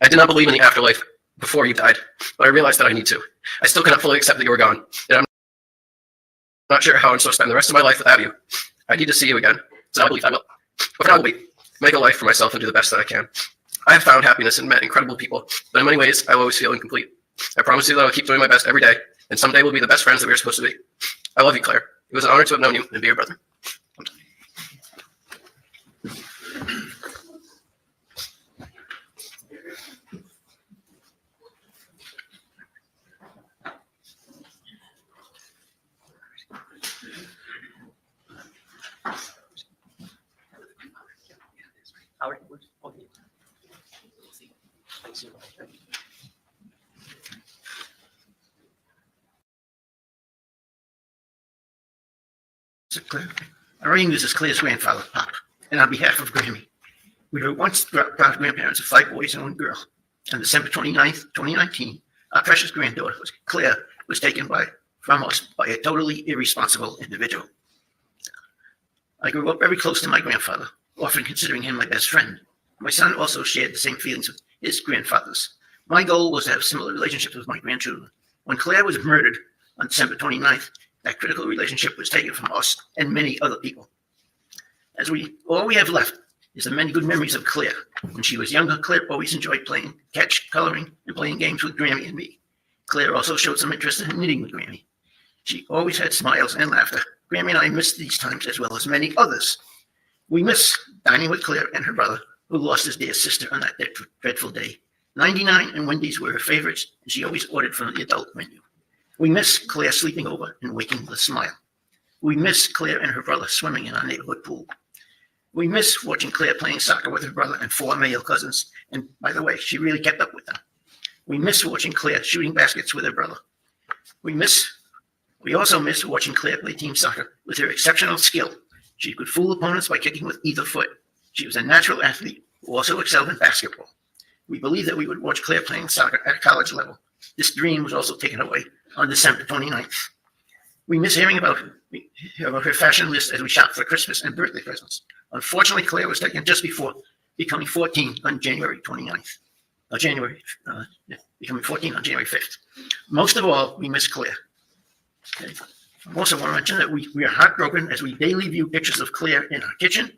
I did not believe in the afterlife before you died, but I realized that I need to. I still cannot fully accept that you were gone, and I'm not sure how I'm supposed to spend the rest of my life without you. I need to see you again, so I believe I will. But for now, I will wait, make a life for myself and do the best that I can. I have found happiness and met incredible people, but in many ways, I will always feel incomplete. I promise you that I'll keep doing my best every day, and someday we'll be the best friends that we are supposed to be. I love you, Claire. It was an honor to have known you and be your brother. Howard, okay. Claire. I'm writing this as Claire's grandfather, Pop, and on behalf of Grammy. We were once proud grandparents of 5 boys and 1 girl. On December 29th, 2019, our precious granddaughter, Claire, was taken from us by a totally irresponsible individual. I grew up very close to my grandfather, often considering him my best friend. My son also shared the same feelings with his grandfathers. My goal was to have similar relationships with my grandchildren. When Claire was murdered on December 29th, that critical relationship was taken from us and many other people. All we have left is the many good memories of Claire. When she was younger, Claire always enjoyed playing catch, coloring, and playing games with Grammy and me. Claire also showed some interest in knitting with Grammy. She always had smiles and laughter. Grammy and I miss these times as well as many others. We miss dining with Claire and her brother, who lost his dear sister on that dreadful day. 99 and Wendy's were her favorites, and she always ordered from the adult menu. We miss Claire sleeping over and waking with a smile. We miss Claire and her brother swimming in our neighborhood pool. We miss watching Claire playing soccer with her brother and 4 male cousins, and by the way, she really kept up with them. We miss watching Claire shooting baskets with her brother. We also miss watching Claire play team soccer with her exceptional skill. She could fool opponents by kicking with either foot. She was a natural athlete who also excelled in basketball. We believed that we would watch Claire playing soccer at a college level. This dream was also taken away on December 29th. We miss hearing about her fashion list as we shopped for Christmas and birthday presents. Unfortunately, Claire was taken just before becoming 14 on January 29th. Becoming 14 on January 5th. Most of all, we miss Claire. Okay. I also want to mention that we are heartbroken as we daily view pictures of Claire in our kitchen,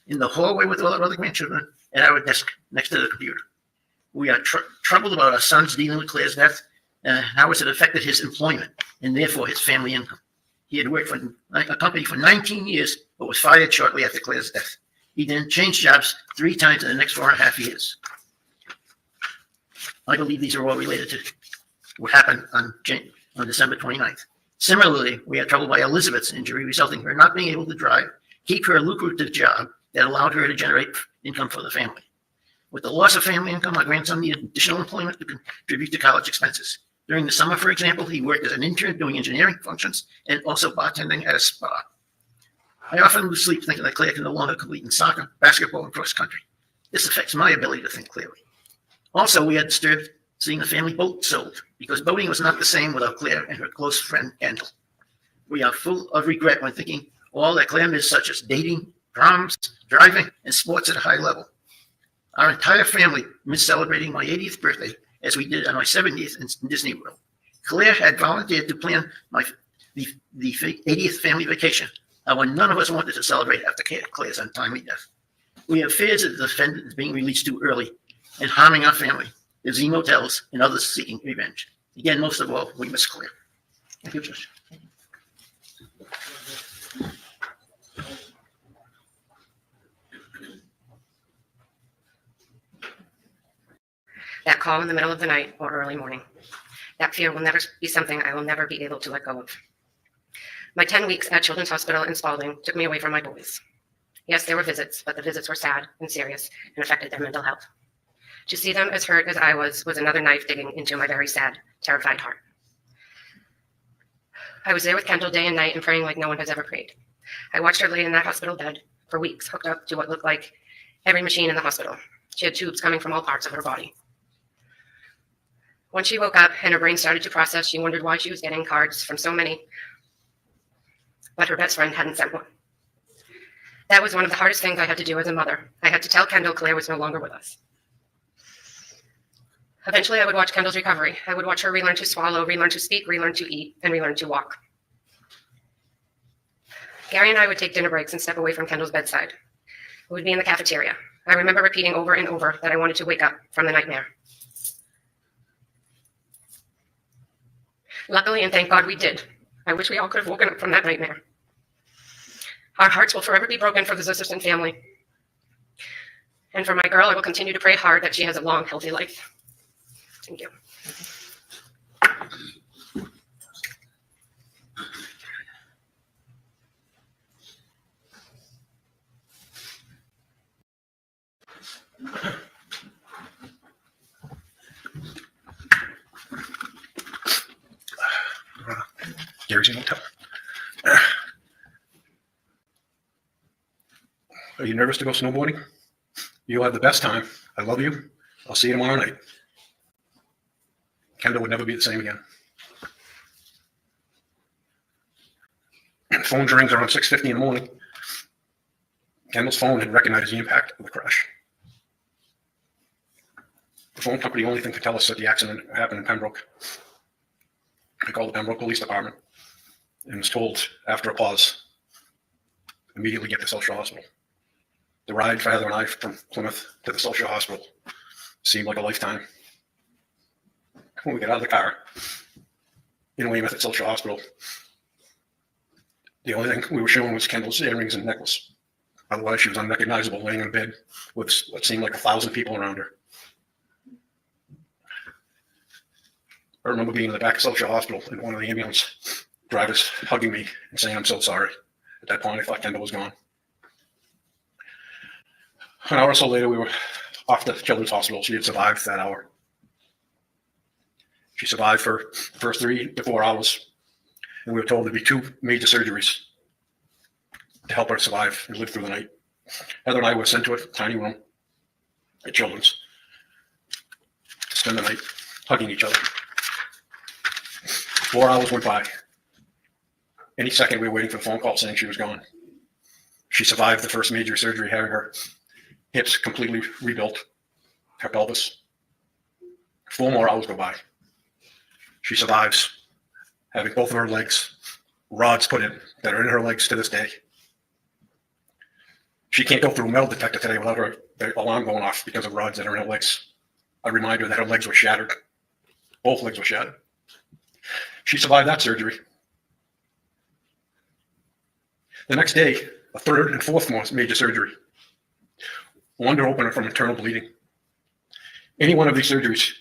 in the hallway with all our other grandchildren, at our desk next to the computer. We are troubled about our son's dealing with Claire's death and how it's affected his employment and therefore his family income. He had worked for a company for 19 years, but was fired shortly after Claire's death. He then changed jobs 3 times in the next 4.5 years. I believe these are all related to what happened on December 29th. Similarly, we are troubled by Elizabeth's injury, resulting in her not being able to drive, keep her lucrative job that allowed her to generate income for the family. With the loss of family income, my grandson needed additional employment to contribute to college expenses. During the summer, for example, he worked as an intern doing engineering functions and also bartending at a spa. I often lose sleep thinking that Claire can no longer compete in soccer, basketball, and cross country. This affects my ability to think clearly. Also, we are disturbed seeing the family boat sold because boating was not the same without Claire and her close friend, Kendall. We are full of regret when thinking all that Claire missed, such as dating, proms, driving, and sports at a high level. Our entire family missed celebrating my 80th birthday as we did on my 70th in Disney World. Claire had volunteered to plan the 80th family vacation. However, none of us wanted to celebrate after Claire's untimely death. We have fears that the defendant is being released too early and harming our family, the Z motels, and others seeking revenge. Again, most of all, we miss Claire. Thank you, Judge. That call in the middle of the night or early morning. That fear will never be something I will never be able to let go of. My 10 weeks at Children's Hospital in Spalding took me away from my boys. Yes, there were visits, but the visits were sad and serious and affected their mental health. To see them as hurt as I was another knife digging into my very sad, terrified heart. I was there with Kendall day and night and praying like no one has ever prayed. I watched her lay in that hospital bed for weeks, hooked up to what looked like every machine in the hospital. She had tubes coming from all parts of her body. When she woke up and her brain started to process, she wondered why she was getting cards from so many, but her best friend hadn't sent one. That was one of the hardest things I had to do as a mother. I had to tell Kendall Claire was no longer with us. Eventually, I would watch Kendall's recovery. I would watch her relearn to swallow, relearn to speak, relearn to eat, and relearn to walk. Gary and I would take dinner breaks and step away from Kendall's bedside. We would be in the cafeteria. I remember repeating over and over that I wanted to wake up from the nightmare. Luckily, and thank God we did. I wish we all could have woken up from that nightmare. Our hearts will forever be broken for the Zisserson family. And for my girl, I will continue to pray hard that she has a long, healthy life. Thank you. Gary's in hotel. Are you nervous to go snowboarding? You'll have the best time. I love you. I'll see you tomorrow night. Kendall would never be the same again. Phone rings around 6:50 in the morning. Kendall's phone had recognized the impact of the crash. The phone company only thing could tell us that the accident happened in Pembroke. I called the Pembroke Police Department and was told, after a pause, immediately get to Social Hospital. The ride for Heather and I from Plymouth to the Social Hospital seemed like a lifetime. When we got out of the car in Weymouth at Social Hospital, the only thing we were showing was Kendall's earrings and necklace. Otherwise, she was unrecognizable, laying in bed with what seemed like 1,000 people around her. I remember being in the back of Social Hospital and one of the ambulance drivers hugging me and saying, "I'm so sorry." At that point, I thought Kendall was gone. An hour or so later, we were off to Children's Hospital. She had survived that hour. She survived for the first 3 to 4 hours, and we were told there'd be 2 major surgeries to help her survive and live through the night. Heather and I were sent to a tiny room at Children's to spend the night hugging each other. 4 hours went by. Any second, we were waiting for the phone call saying she was gone. She survived the first major surgery, having her hips completely rebuilt, her pelvis. 4 more hours go by. She survives, having both of her legs rods put in that are in her legs to this day. She can't go through a metal detector today without her the alarm going off because of rods that are in her legs. A reminder that her legs were shattered. Both legs were shattered. She survived that surgery. The next day, a third and fourth major surgery. One to open her from internal bleeding. Any one of these surgeries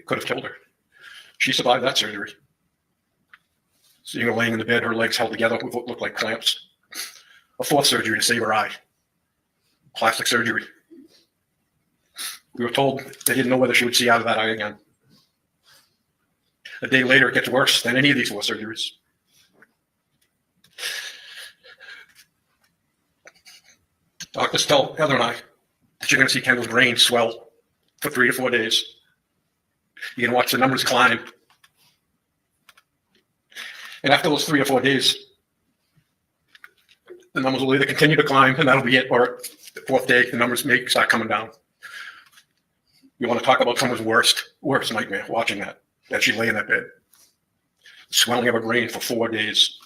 could have killed her. She survived that surgery. Seeing her laying in the bed, her legs held together with what looked like clamps. A fourth surgery to save her eye. Plastic surgery. We were told they didn't know whether she would see out of that eye again. A day later, it gets worse than any of these four surgeries. Doctors tell Heather and I that you're going to see Kendall's brain swell for 3 to 4 days. You're going to watch the numbers climb. And after those 3 or 4 days, the numbers will either continue to climb, and that'll be it, or the 4th day, the numbers may start coming down. You want to talk about someone's worst nightmare, watching that she lay in that bed. Swelling of her brain for 4 days.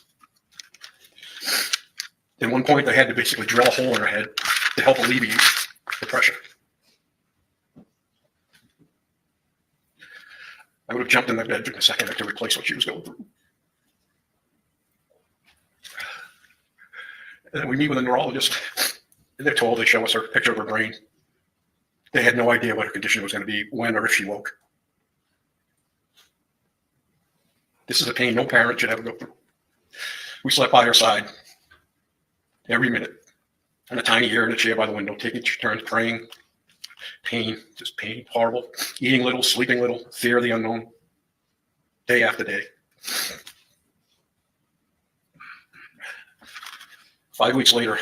At one point, they had to basically drill a hole in her head to help alleviate the pressure. I would have jumped in that bed in a second to replace what she was going through. And then we meet with a neurologist, and they're told, they show us a picture of her brain. They had no idea what her condition was going to be, when or if she woke. This is a pain no parent should ever go through. We slept by her side every minute in a tiny ear in a chair by the window, taking turns praying. Pain, just pain, horrible. Eating little, sleeping little, fear of the unknown, day after day. 5 weeks later,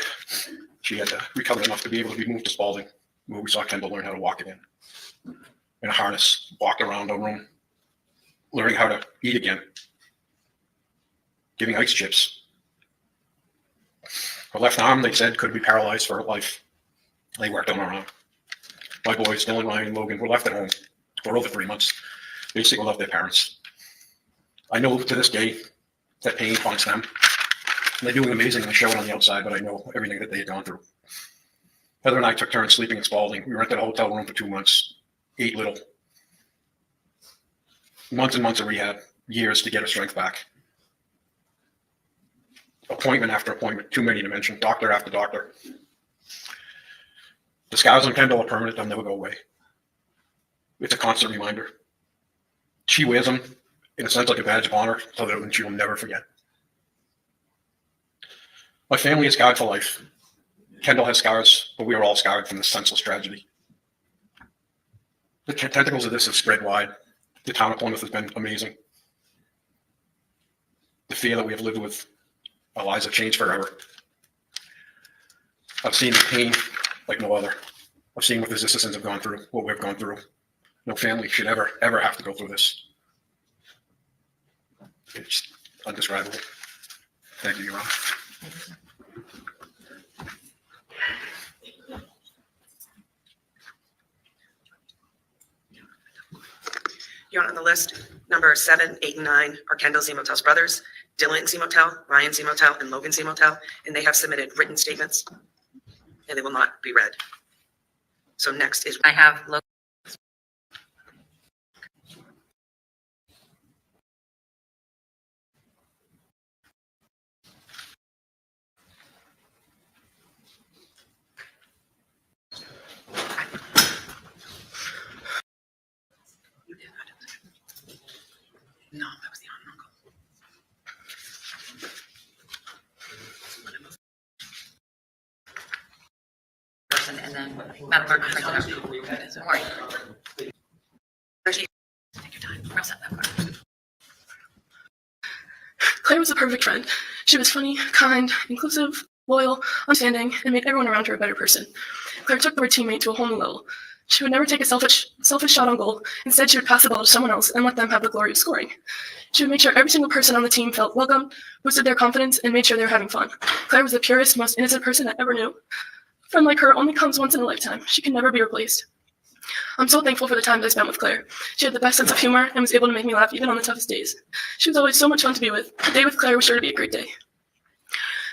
she had recovered enough to be able to be moved to Spalding, where we saw Kendall learn how to walk again. In a harness, walked around our room, learning how to eat again, giving ice chips. Her left arm, they said, could be paralyzed for her life. They worked on her arm. My boys, Dylan, Ryan, and Logan, were left at home for over 3 months. They basically loved their parents. I know to this day that pain haunts them. And they're doing amazing and they show it on the outside, but I know everything that they had gone through. Heather and I took turns sleeping in Spalding. We rented a hotel room for 2 months, ate little. Months and months of rehab, years to get her strength back. Appointment after appointment, too many to mention, doctor after doctor. The scars on Kendall are permanent, they'll never go away. It's a constant reminder. She wears them, in a sense, like a badge of honor, so that she will never forget. My family is scarred for life. Kendall has scars, but we are all scarred from this senseless tragedy. The tentacles of this have spread wide. The town of Plymouth has been amazing. The fear that we have lived with, our lives have changed forever. I've seen the pain like no other. I've seen what the citizens have gone through, what we've gone through. No family should ever have to go through this. It's undescribable. Thank you, Your Honor. You're on the list. Number 7, 8, and 9 are Kendall Zemotel's brothers, Dylan Zemotel, Ryan Zemotel, and Logan Zemotel, and they have submitted written statements, and they will not be read. So next is I have Logan. No, that was the aunt and uncle. Person, and then Madam Clerk, print it out. Don't worry. Take your time. I'll set that part. Claire was a perfect friend. She was funny, kind, inclusive, loyal, understanding, and made everyone around her a better person. Claire took the word teammate to a whole new level. She would never take a selfish shot on goal. Instead, she would pass the ball to someone else and let them have the glory of scoring. She would make sure every single person on the team felt welcome, boosted their confidence, and made sure they were having fun. Claire was the purest, most innocent person I ever knew. A friend like her only comes once in a lifetime. She can never be replaced. I'm so thankful for the time I spent with Claire. She had the best sense of humor and was able to make me laugh even on the toughest days. She was always so much fun to be with. A day with Claire was sure to be a great day.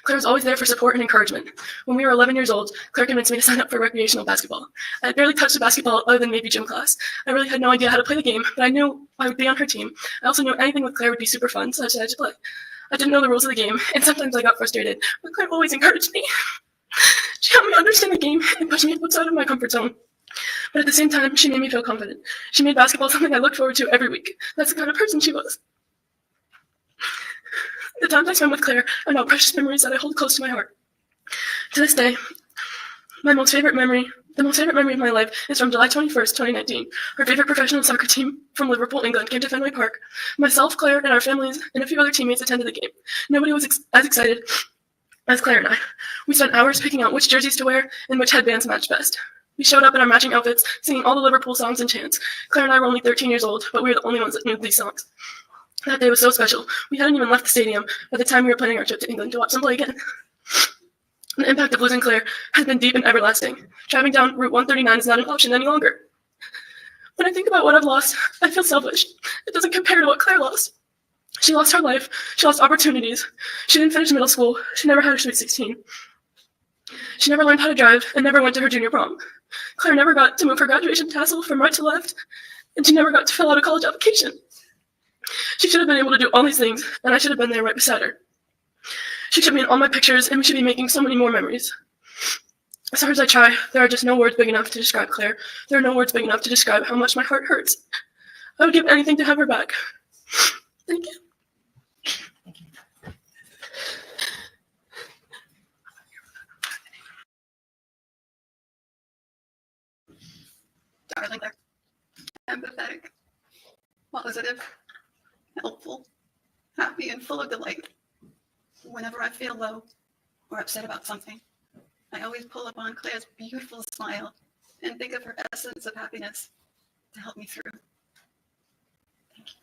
Claire was always there for support and encouragement. When we were 11 years old, Claire convinced me to sign up for recreational basketball. I had barely touched a basketball other than maybe gym class. I really had no idea how to play the game, but I knew I would be on her team. I also knew anything with Claire would be super fun, so I decided to play. I didn't know the rules of the game, and sometimes I got frustrated, but Claire always encouraged me. She helped me understand the game and pushed me outside of my comfort zone. But at the same time, she made me feel confident. She made basketball something I looked forward to every week. That's the kind of person she was. The times I spent with Claire are now precious memories that I hold close to my heart. To this day, the most favorite memory of my life is from July 21st, 2019. Our favorite professional soccer team from Liverpool, England came to Fenway Park. Myself, Claire, and our families and a few other teammates attended the game. Nobody was as excited as Claire and I. We spent hours picking out which jerseys to wear and which headbands matched best. We showed up in our matching outfits, singing all the Liverpool songs and chants. Claire and I were only 13 years old, but we were the only ones that knew these songs. That day was so special. We hadn't even left the stadium by the time we were planning our trip to England to watch them play again. The impact of losing Claire has been deep and everlasting. Driving down Route 139 is not an option any longer. When I think about what I've lost, I feel selfish. It doesn't compare to what Claire lost. She lost her life. She lost opportunities. She didn't finish middle school. She never had a sweet 16. She never learned how to drive and never went to her junior prom. Claire never got to move her graduation tassel from right to left, and she never got to fill out a college application. She should have been able to do all these things, and I should have been there right beside her. She should be in all my pictures, and we should be making so many more memories. As hard as I try, there are just no words big enough to describe Claire. There are no words big enough to describe how much my heart hurts. I would give anything to have her back. Thank you. Darling, empathetic, positive, helpful, happy, and full of delight. Whenever I feel low or upset about something, I always pull upon Claire's beautiful smile and think of her essence of happiness to help me through. Thank you.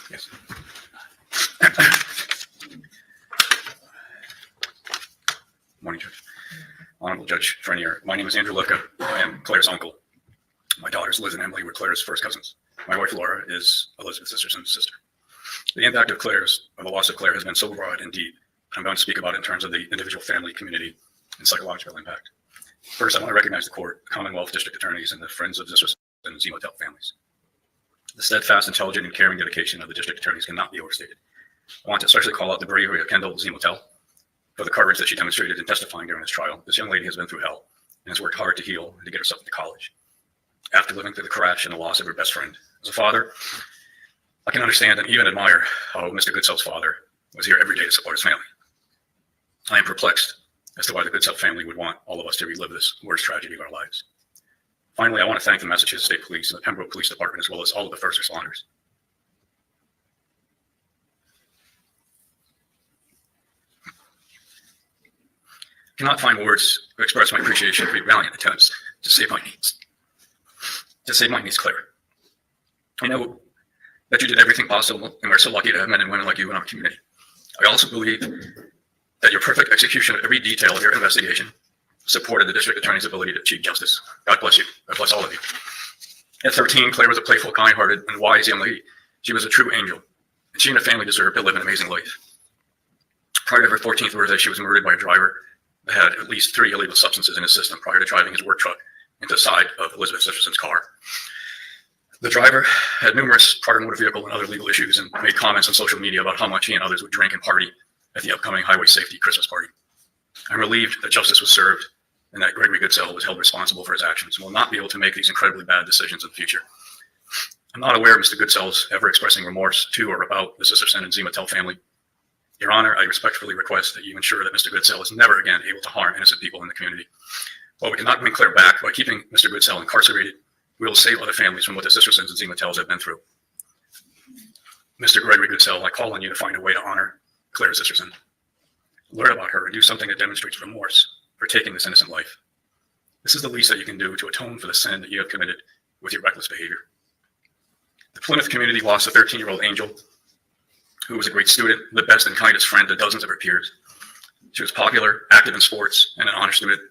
Yes. Morning, Judge. Honorable Judge Frenier. My name is Andrew Lifka. I am Claire's uncle. My daughters Liz and Emily were Claire's first cousins. My wife Laura is Elizabeth Sisterson's sister. The impact of the loss of Claire has been so broad and deep. I'm going to speak about it in terms of the individual, family, community, and psychological impact. First, I want to recognize the court, Commonwealth District Attorneys, and the Friends of Sisterson and Zemotel families. The steadfast, intelligent, and caring dedication of the district attorneys cannot be overstated. I want to especially call out the bravery of Kendall Zemotel for the courage that she demonstrated in testifying during this trial. This young lady has been through hell and has worked hard to heal and to get herself into college. After living through the crash and the loss of her best friend, as a father, I can understand and even admire how Mr. Goodself's father was here every day to support his family. I am perplexed as to why the Goodself family would want all of us to relive this worst tragedy of our lives. Finally, I want to thank the Massachusetts State Police and the Pembroke Police Department, as well as all of the first responders. I cannot find words to express my appreciation for your valiant attempts to save my niece. Claire. I know that you did everything possible, and we're so lucky to have men and women like you in our community. I also believe that your perfect execution of every detail of your investigation supported the district attorney's ability to achieve justice. God bless you. God bless all of you. At 13, Claire was a playful, kind-hearted, and wise young lady. She was a true angel, and she and her family deserved to live an amazing life. Prior to her 14th birthday, she was murdered by a driver that had at least 3 illegal substances in his system prior to driving his work truck into the side of Elizabeth Sisterson's car. The driver had numerous prior motor vehicle and other legal issues and made comments on social media about how much he and others would drink and party at the upcoming highway safety Christmas party. I'm relieved that justice was served and that Gregory Goodsell was held responsible for his actions and will not be able to make these incredibly bad decisions in the future. I'm not aware of Mr. Goodsell's ever expressing remorse to or about the Sisterson and Zemotel family. Your Honor, I respectfully request that you ensure that Mr. Goodsell is never again able to harm innocent people in the community. While we cannot bring Claire back by keeping Mr. Goodsell incarcerated, we will save other families from what the Sistersons and Zemetels have been through. Mr. Gregory Goodsell, I call on you to find a way to honor Claire Sisterson. Learn about her and do something that demonstrates remorse for taking this innocent life. This is the least that you can do to atone for the sin that you have committed with your reckless behavior. The Plymouth community lost a 13-year-old Angel, who was a great student, the best and kindest friend to dozens of her peers. She was popular, active in sports, and an honor student.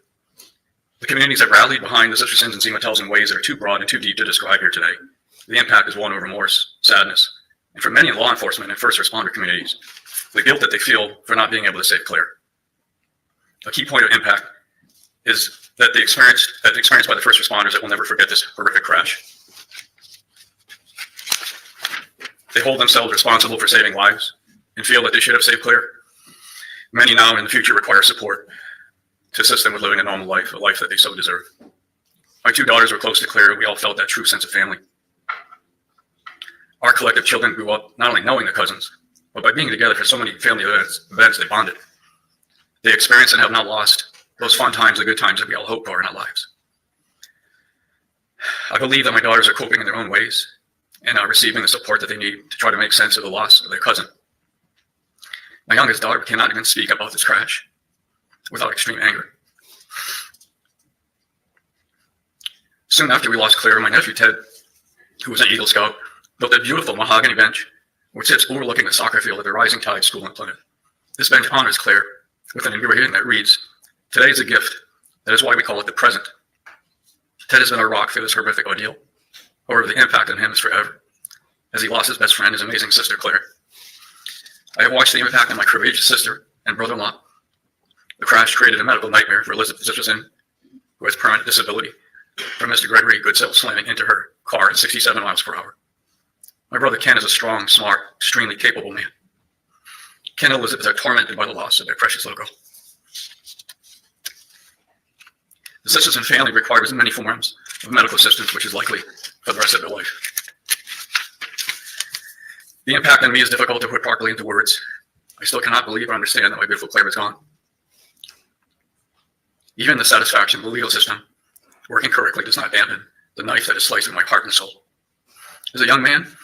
The communities have rallied behind the Sistersons and Seamotels in ways that are too broad and too deep to describe here today. The impact is one of remorse, sadness, and for many in law enforcement and first responder communities, the guilt that they feel for not being able to save Claire. A key point of impact is that the experience by the first responders that will never forget this horrific crash. They hold themselves responsible for saving lives and feel that they should have saved Claire. Many now and in the future require support to assist them with living a normal life, a life that they so deserve. My two daughters were close to Claire, and we all felt that true sense of family. Our collective children grew up not only knowing their cousins, but by being together for so many family events, they bonded. They experienced and have not lost those fun times, the good times that we all hope for in our lives. I believe that my daughters are coping in their own ways and are receiving the support that they need to try to make sense of the loss of their cousin. My youngest daughter cannot even speak about this crash without extreme anger. Soon after we lost Claire, my nephew Ted, who was an Eagle Scout, built a beautiful mahogany bench which sits overlooking the soccer field at the Rising Tide School in Plymouth. This bench honors Claire with an engraving that reads, "Today is a gift. That is why we call it the present." Ted has been our rock through this horrific ordeal. However, the impact on him is forever, as he lost his best friend, his amazing sister Claire. I have watched the impact on my courageous sister and brother-in-law. The crash created a medical nightmare for Elizabeth Sisterson, who has permanent disability, from Mr. Gregory Goodsell slamming into her car at 67 miles per hour. My brother Ken is a strong, smart, extremely capable man. Ken and Elizabeth are tormented by the loss of their precious little girl. The Sisterson family requires many forms of medical assistance, which is likely for the rest of their life. The impact on me is difficult to put properly into words. I still cannot believe or understand that my beautiful Claire is gone. Even the satisfaction of the legal system working correctly does not dampen the knife that is slicing my heart and soul. As a young man,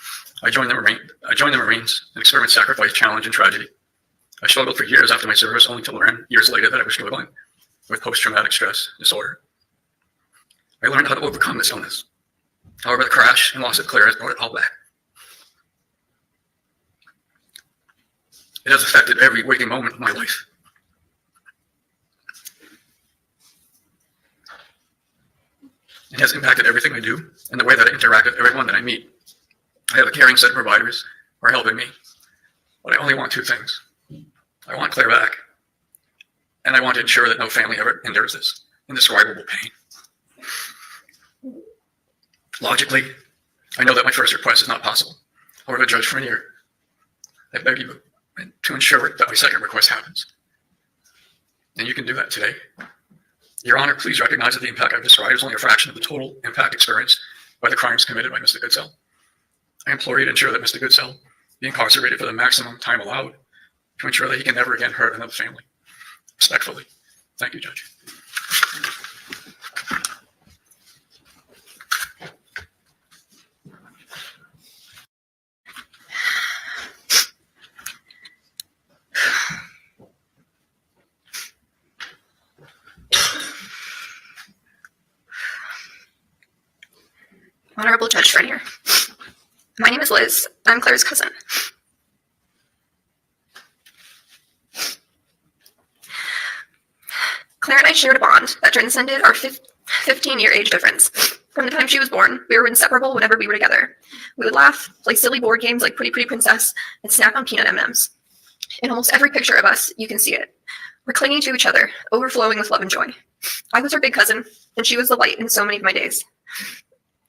I joined the Marines and experienced sacrifice, challenge, and tragedy. I struggled for years after my service, only to learn years later that I was struggling with post-traumatic stress disorder. I learned how to overcome this illness. However, the crash and loss of Claire has brought it all back. It has affected every waking moment of my life. It has impacted everything I do and the way that I interact with everyone that I meet. I have a caring set of providers who are helping me, but I only want two things. I want Claire back, and I want to ensure that no family ever endures this indescribable pain. Logically, I know that my first request is not possible. However, Judge Frenier, I beg you to ensure that my second request happens. And you can do that today. Your Honor, please recognize that the impact I've described is only a fraction of the total impact experienced by the crimes committed by Mr. Goodsell. I implore you to ensure that Mr. Goodsell be incarcerated for the maximum time allowed to ensure that he can never again hurt another family. Respectfully. Thank you, Judge. Honorable Judge Frenier. My name is Liz. I'm Claire's cousin. Claire and I shared a bond that transcended our 15-year age difference. From the time she was born, we were inseparable whenever we were together. We would laugh, play silly board games like Pretty Pretty Princess, and snack on peanut M&Ms. In almost every picture of us, you can see it. We're clinging to each other, overflowing with love and joy. I was her big cousin, and she was the light in so many of my days.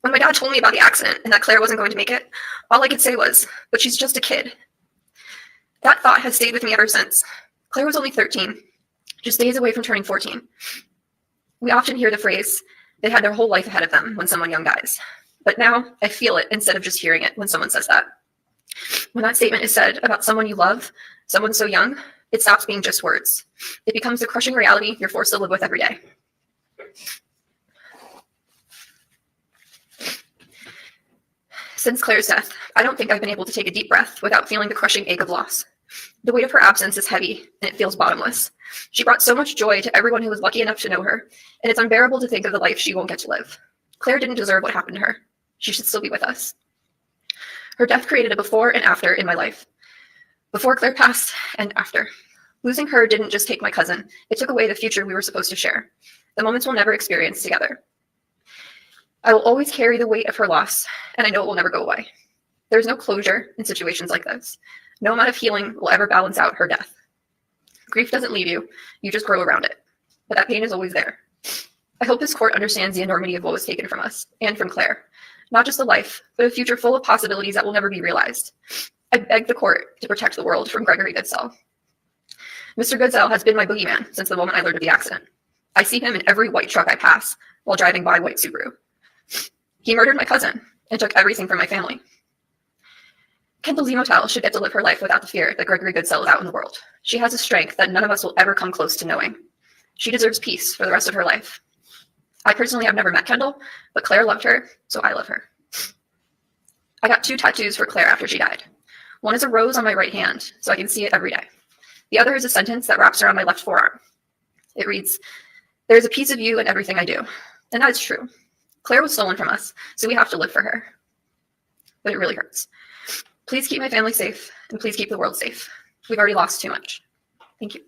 When my dad told me about the accident and that Claire wasn't going to make it, all I could say was, but she's just a kid. That thought has stayed with me ever since. Claire was only 13, just days away from turning 14. We often hear the phrase, they had their whole life ahead of them when someone young dies. But now I feel it instead of just hearing it when someone says that. When that statement is said about someone you love, someone so young, it stops being just words. It becomes the crushing reality you're forced to live with every day. Since Claire's death, I don't think I've been able to take a deep breath without feeling the crushing ache of loss. The weight of her absence is heavy, and it feels bottomless. She brought so much joy to everyone who was lucky enough to know her, and it's unbearable to think of the life she won't get to live. Claire didn't deserve what happened to her. She should still be with us. Her death created a before and after in my life. Before Claire passed and after. Losing her didn't just take my cousin, it took away the future we were supposed to share. The moments we'll never experience together. I will always carry the weight of her loss, and I know it will never go away. There's no closure in situations like this. No amount of healing will ever balance out her death. Grief doesn't leave you, you just grow around it. But that pain is always there. I hope this court understands the enormity of what was taken from us, and from Claire. Not just a life, but a future full of possibilities that will never be realized. I beg the court to protect the world from Gregory Goodsell. Mr. Goodsell has been my boogeyman since the moment I learned of the accident. I see him in every white truck I pass while driving by white Subaru. He murdered my cousin and took everything from my family. Kendall Zemotel should get to live her life without the fear that Gregory Goodsell is out in the world. She has a strength that none of us will ever come close to knowing. She deserves peace for the rest of her life. I personally have never met Kendall, but Claire loved her, so I love her. I got 2 tattoos for Claire after she died. One is a rose on my right hand, so I can see it every day. The other is a sentence that wraps around my left forearm. It reads, "There is a piece of you in everything I do." And that is true. Claire was stolen from us, so we have to live for her. But it really hurts. Please keep my family safe, and please keep the world safe. We've already lost too much. Thank you.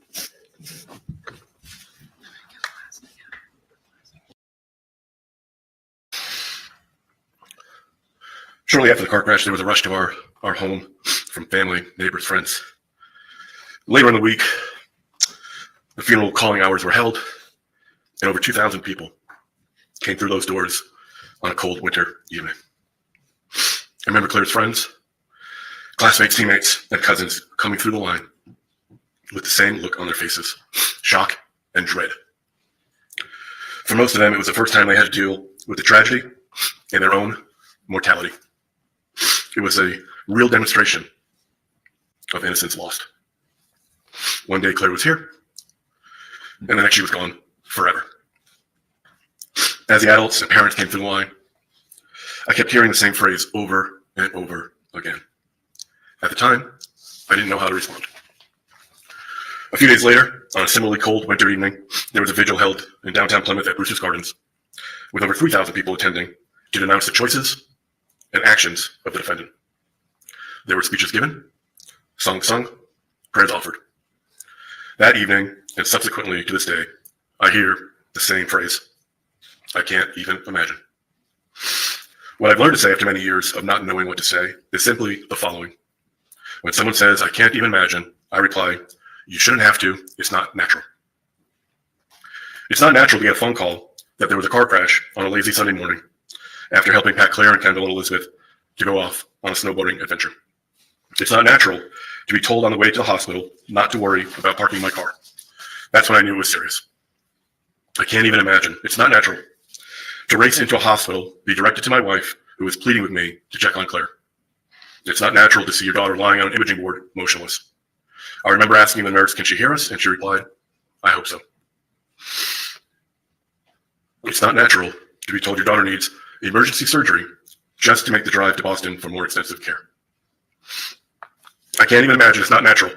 Shortly after the car crash, there was a rush to our home from family, neighbors, friends. Later in the week, the funeral calling hours were held, and over 2,000 people came through those doors on a cold winter evening. I remember Claire's friends, classmates, teammates, and cousins coming through the line with the same look on their faces, shock and dread. For most of them, it was the first time they had to deal with the tragedy and their own mortality. It was a real demonstration of innocence lost. One day Claire was here, and the next she was gone forever. As the adults and parents came through the line, I kept hearing the same phrase over and over again. At the time, I didn't know how to respond. A few days later, on a similarly cold winter evening, there was a vigil held in downtown Plymouth at Brewster's Gardens, with over 3,000 people attending to denounce the choices and actions of the defendant. There were speeches given, songs sung, prayers offered. That evening, and subsequently to this day, I hear the same phrase. I can't even imagine. What I've learned to say after many years of not knowing what to say is simply the following. When someone says, I can't even imagine, I reply, you shouldn't have to, it's not natural. It's not natural to get a phone call that there was a car crash on a lazy Sunday morning after helping pack Claire and Kendall and Elizabeth to go off on a snowboarding adventure. It's not natural to be told on the way to the hospital not to worry about parking my car. That's when I knew it was serious. I can't even imagine. It's not natural to race into a hospital, be directed to my wife, who was pleading with me to check on Claire. It's not natural to see your daughter lying on an imaging board, motionless. I remember asking the nurse, can she hear us? And she replied, I hope so. It's not natural to be told your daughter needs emergency surgery just to make the drive to Boston for more extensive care. I can't even imagine. It's not natural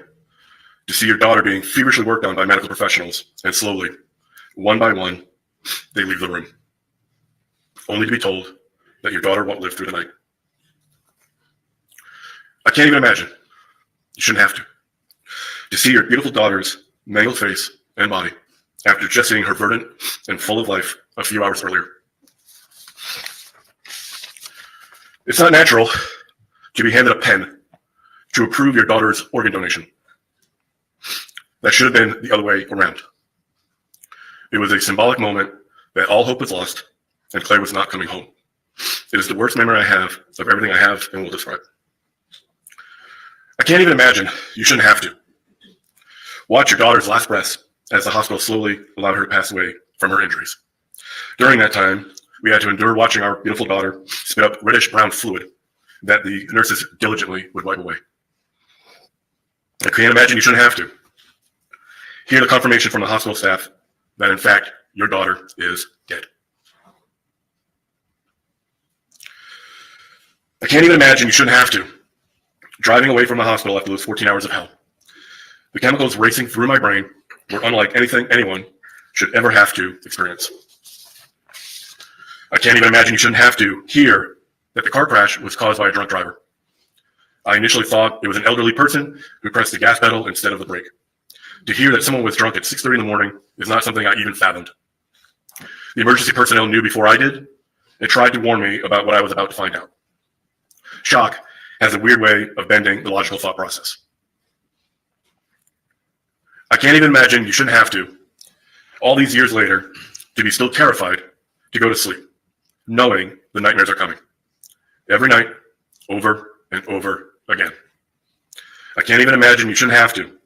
to see your daughter being feverishly worked on by medical professionals, and slowly, one by one, they leave the room, only to be told that your daughter won't live through the night. I can't even imagine. You shouldn't have to see your beautiful daughter's mangled face and body after just seeing her verdant and full of life a few hours earlier. It's not natural to be handed a pen to approve your daughter's organ donation. That should have been the other way around. It was a symbolic moment that all hope was lost and Claire was not coming home. It is the worst memory I have of everything I have and will describe. I can't even imagine. You shouldn't have to. Watch your daughter's last breaths as the hospital slowly allowed her to pass away from her injuries. During that time, we had to endure watching our beautiful daughter spit up reddish-brown fluid that the nurses diligently would wipe away. I can't imagine. You shouldn't have to. Hear the confirmation from the hospital staff that, in fact, your daughter is dead. I can't even imagine. You shouldn't have to. Driving away from the hospital after those 14 hours of hell. The chemicals racing through my brain were unlike anything anyone should ever have to experience. I can't even imagine. You shouldn't have to hear that the car crash was caused by a drunk driver. I initially thought it was an elderly person who pressed the gas pedal instead of the brake. To hear that someone was drunk at 6:30 in the morning is not something I even fathomed. The emergency personnel knew before I did and tried to warn me about what I was about to find out. Shock has a weird way of bending the logical thought process. I can't even imagine you shouldn't have to, all these years later, to be still terrified to go to sleep, knowing the nightmares are coming. Every night, over and over again. I can't even imagine you shouldn't have to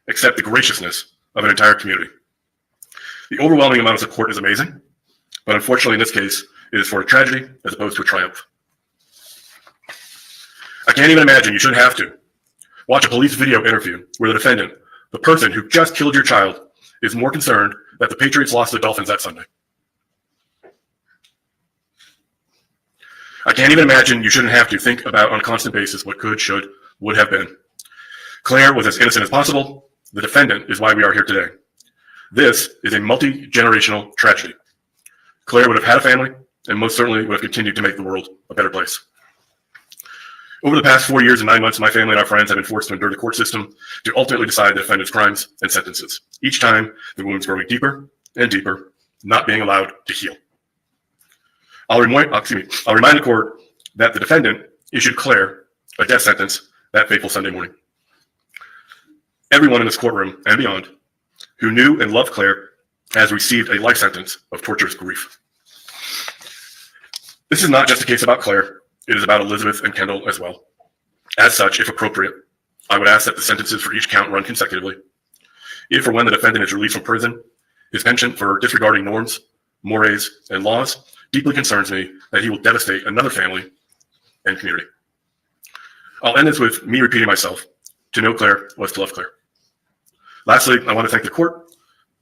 accept the graciousness of an entire community. The overwhelming amount of support is amazing, but unfortunately in this case, it is for a tragedy as opposed to a triumph. I can't even imagine you shouldn't have to watch a police video interview where the defendant, the person who just killed your child, is more concerned that the Patriots lost to the Dolphins that Sunday. I can't even imagine you shouldn't have to think about on a constant basis what could, should, would have been. Claire was as innocent as possible. The defendant is why we are here today. This is a multi-generational tragedy. Claire would have had a family and most certainly would have continued to make the world a better place. Over the past 4 years and 9 months, my family and our friends have been forced to endure the court system to ultimately decide the defendant's crimes and sentences. Each time, the wounds growing deeper and deeper, not being allowed to heal. I'll remind the court that the defendant issued Claire a death sentence that fateful Sunday morning. Everyone in this courtroom and beyond who knew and loved Claire has received a life sentence of torturous grief. This is not just a case about Claire. It is about Elizabeth and Kendall as well. As such, if appropriate, I would ask that the sentences for each count run consecutively. If or when the defendant is released from prison, his penchant for disregarding norms, mores, and laws deeply concerns me that he will devastate another family and community. I'll end this with me repeating myself. To know Claire was to love Claire. Lastly, I want to thank the court,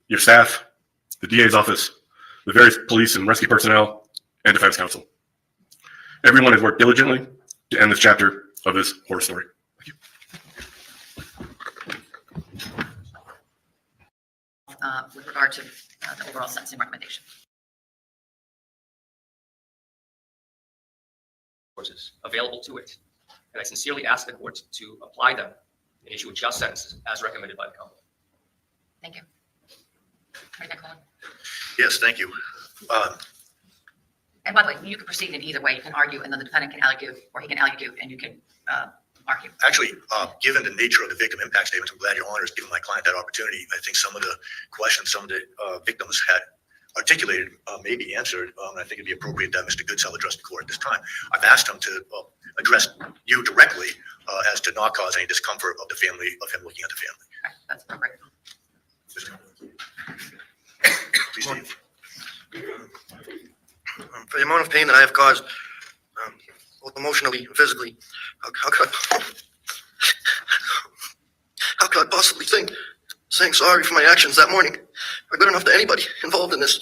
your staff, the DA's office, the various police and rescue personnel, and defense counsel. Everyone has worked diligently to end this chapter of this horror story. Thank you. With regard to the overall sentencing recommendation. Resources available to it, and I sincerely ask the court to apply them and issue a just sentence as recommended by the company. Thank you. Right, Colin? Yes, thank you. And by the way, you can proceed in either way. You can argue, and then the defendant can argue, or he can argue, and you can argue. Actually, given the nature of the victim impact statements, I'm glad Your Honor has given my client that opportunity. I think some of the questions some of the victims had articulated may be answered, and I think it'd be appropriate that Mr. Goodsell address the court at this time. I've asked him to address you directly as to not cause any discomfort of the family, of him looking at the family. Right, that's appropriate. Please, Steve. For the amount of pain that I have caused, both emotionally and physically, how could I possibly think saying sorry for my actions that morning are good enough to anybody involved in this?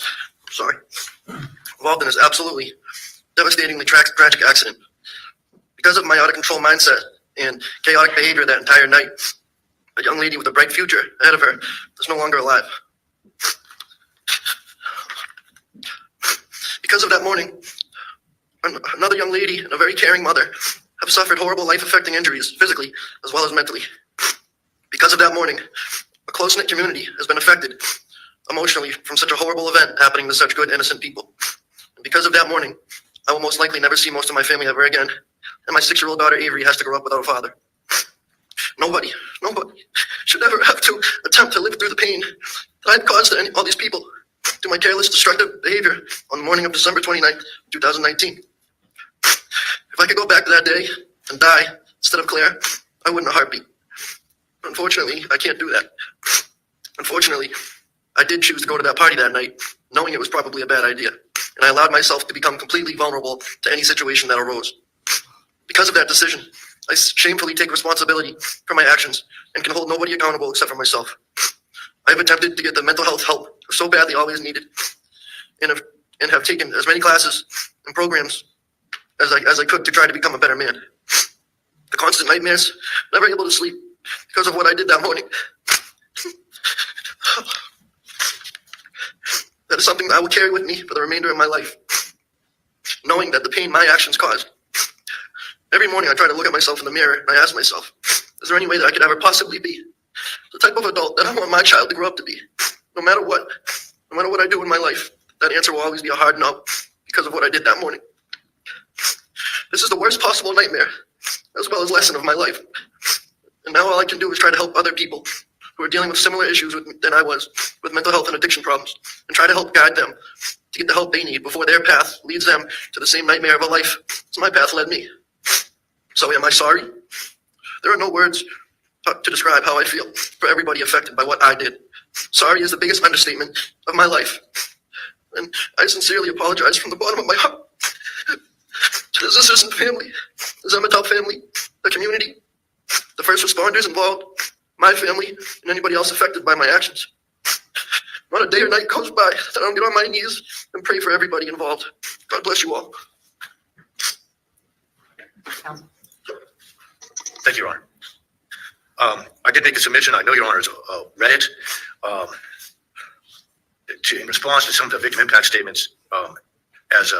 Involved in this absolutely devastatingly tragic accident. Because of my out of control mindset and chaotic behavior that entire night, a young lady with a bright future ahead of her is no longer alive. Because of that morning, another young lady and a very caring mother have suffered horrible life-affecting injuries, physically as well as mentally. Because of that morning, a close-knit community has been affected emotionally from such a horrible event happening to such good, innocent people. And because of that morning, I will most likely never see most of my family ever again, and my 6-year-old daughter Avery has to grow up without a father. Nobody should ever have to attempt to live through the pain that I've caused to all these people through my careless, destructive behavior on the morning of December 29th, 2019. If I could go back to that day and die instead of Claire, I wouldn't a heartbeat. Unfortunately, I can't do that. Unfortunately, I did choose to go to that party that night, knowing it was probably a bad idea, and I allowed myself to become completely vulnerable to any situation that arose. Because of that decision, I shamefully take responsibility for my actions and can hold nobody accountable except for myself. I have attempted to get the mental health help so badly always needed, and have taken as many classes and programs as I could to try to become a better man. The constant nightmares, never able to sleep because of what I did that morning. That is something that I will carry with me for the remainder of my life, knowing that the pain my actions caused Every morning I try to look at myself in the mirror and I ask myself, is there any way that I could ever possibly be the type of adult that I want my child to grow up to be? No matter what I do in my life, that answer will always be a hard no because of what I did that morning. This is the worst possible nightmare, as well as lesson of my life. And now all I can do is try to help other people who are dealing with similar issues than I was with mental health and addiction problems, and try to help guide them to get the help they need before their path leads them to the same nightmare of a life as my path led me. So am I sorry? There are no words to describe how I feel for everybody affected by what I did. Sorry is the biggest understatement of my life. And I sincerely apologize from the bottom of my heart to the Zisterson family, the Zematel family, the community, the first responders involved, my family, and anybody else affected by my actions. Not a day or night goes by that I don't get on my knees and pray for everybody involved. God bless you all. Thank you, Your Honor. I did make a submission. I know Your Honor's read it. In response to some of the victim impact statements, as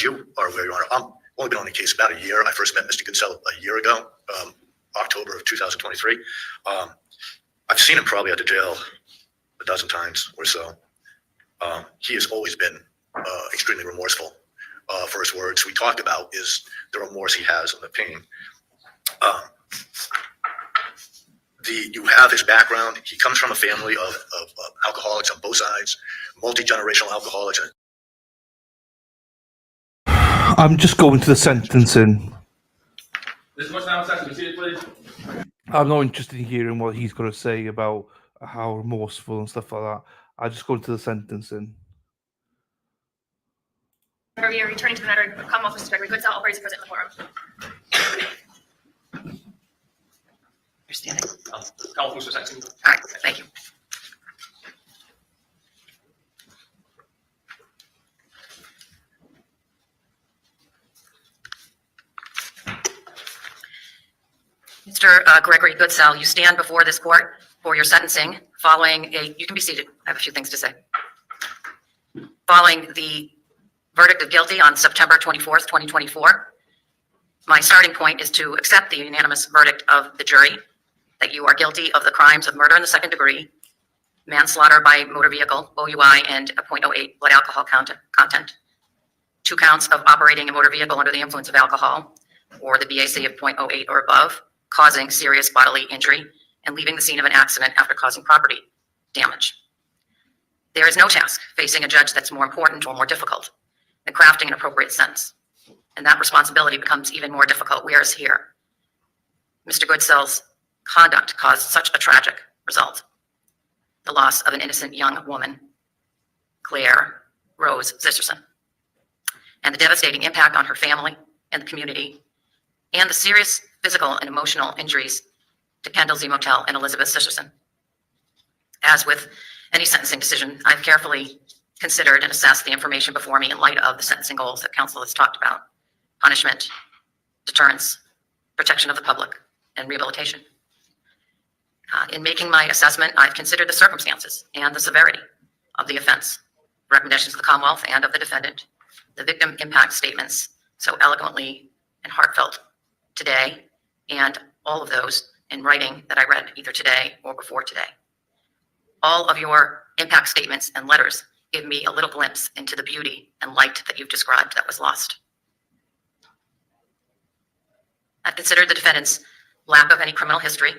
you are aware, Your Honor, I've only been on the case about a year. I first met Mr. Goodsell a year ago, October of 2023. I've seen him probably at the jail a dozen times or so. He has always been extremely remorseful for his words. We talked about is the remorse he has and the pain. You have his background. He comes from a family of alcoholics on both sides, multi-generational alcoholics. I'm just going to the sentencing. I'm not interested in hearing what he's going to say about how remorseful and stuff like that. I just go into the sentencing. We are returning to the matter of Commonwealth Mr. Gregory Goodsell, all parties present in the forum. You're standing. Call for sentencing. All right, thank you. Mr. Gregory Goodsell, you stand before this court for your sentencing following you can be seated. I have a few things to say. Following the verdict of guilty on September 24th, 2024, my starting point is to accept the unanimous verdict of the jury that you are guilty of the crimes of murder in the second degree, manslaughter by motor vehicle, OUI, and a .08 blood alcohol content, 2 counts of operating a motor vehicle under the influence of alcohol, or the BAC of .08 or above, causing serious bodily injury, and leaving the scene of an accident after causing property damage. There is no task facing a judge that's more important or more difficult than crafting an appropriate sentence. And that responsibility becomes even more difficult, whereas here, Mr. Goodsell's conduct caused such a tragic result. The loss of an innocent young woman, Claire Rose Zisterson, and the devastating impact on her family and the community, and the serious physical and emotional injuries to Kendall Z. Motel and Elizabeth Zisterson. As with any sentencing decision, I've carefully considered and assessed the information before me in light of the sentencing goals that counsel has talked about: punishment, deterrence, protection of the public, and rehabilitation. In making my assessment, I've considered the circumstances and the severity of the offense, recommendations of the Commonwealth and of the defendant, the victim impact statements so eloquently and heartfelt today, and all of those in writing that I read either today or before today. All of your impact statements and letters give me a little glimpse into the beauty and light that you've described that was lost. I've considered the defendant's lack of any criminal history.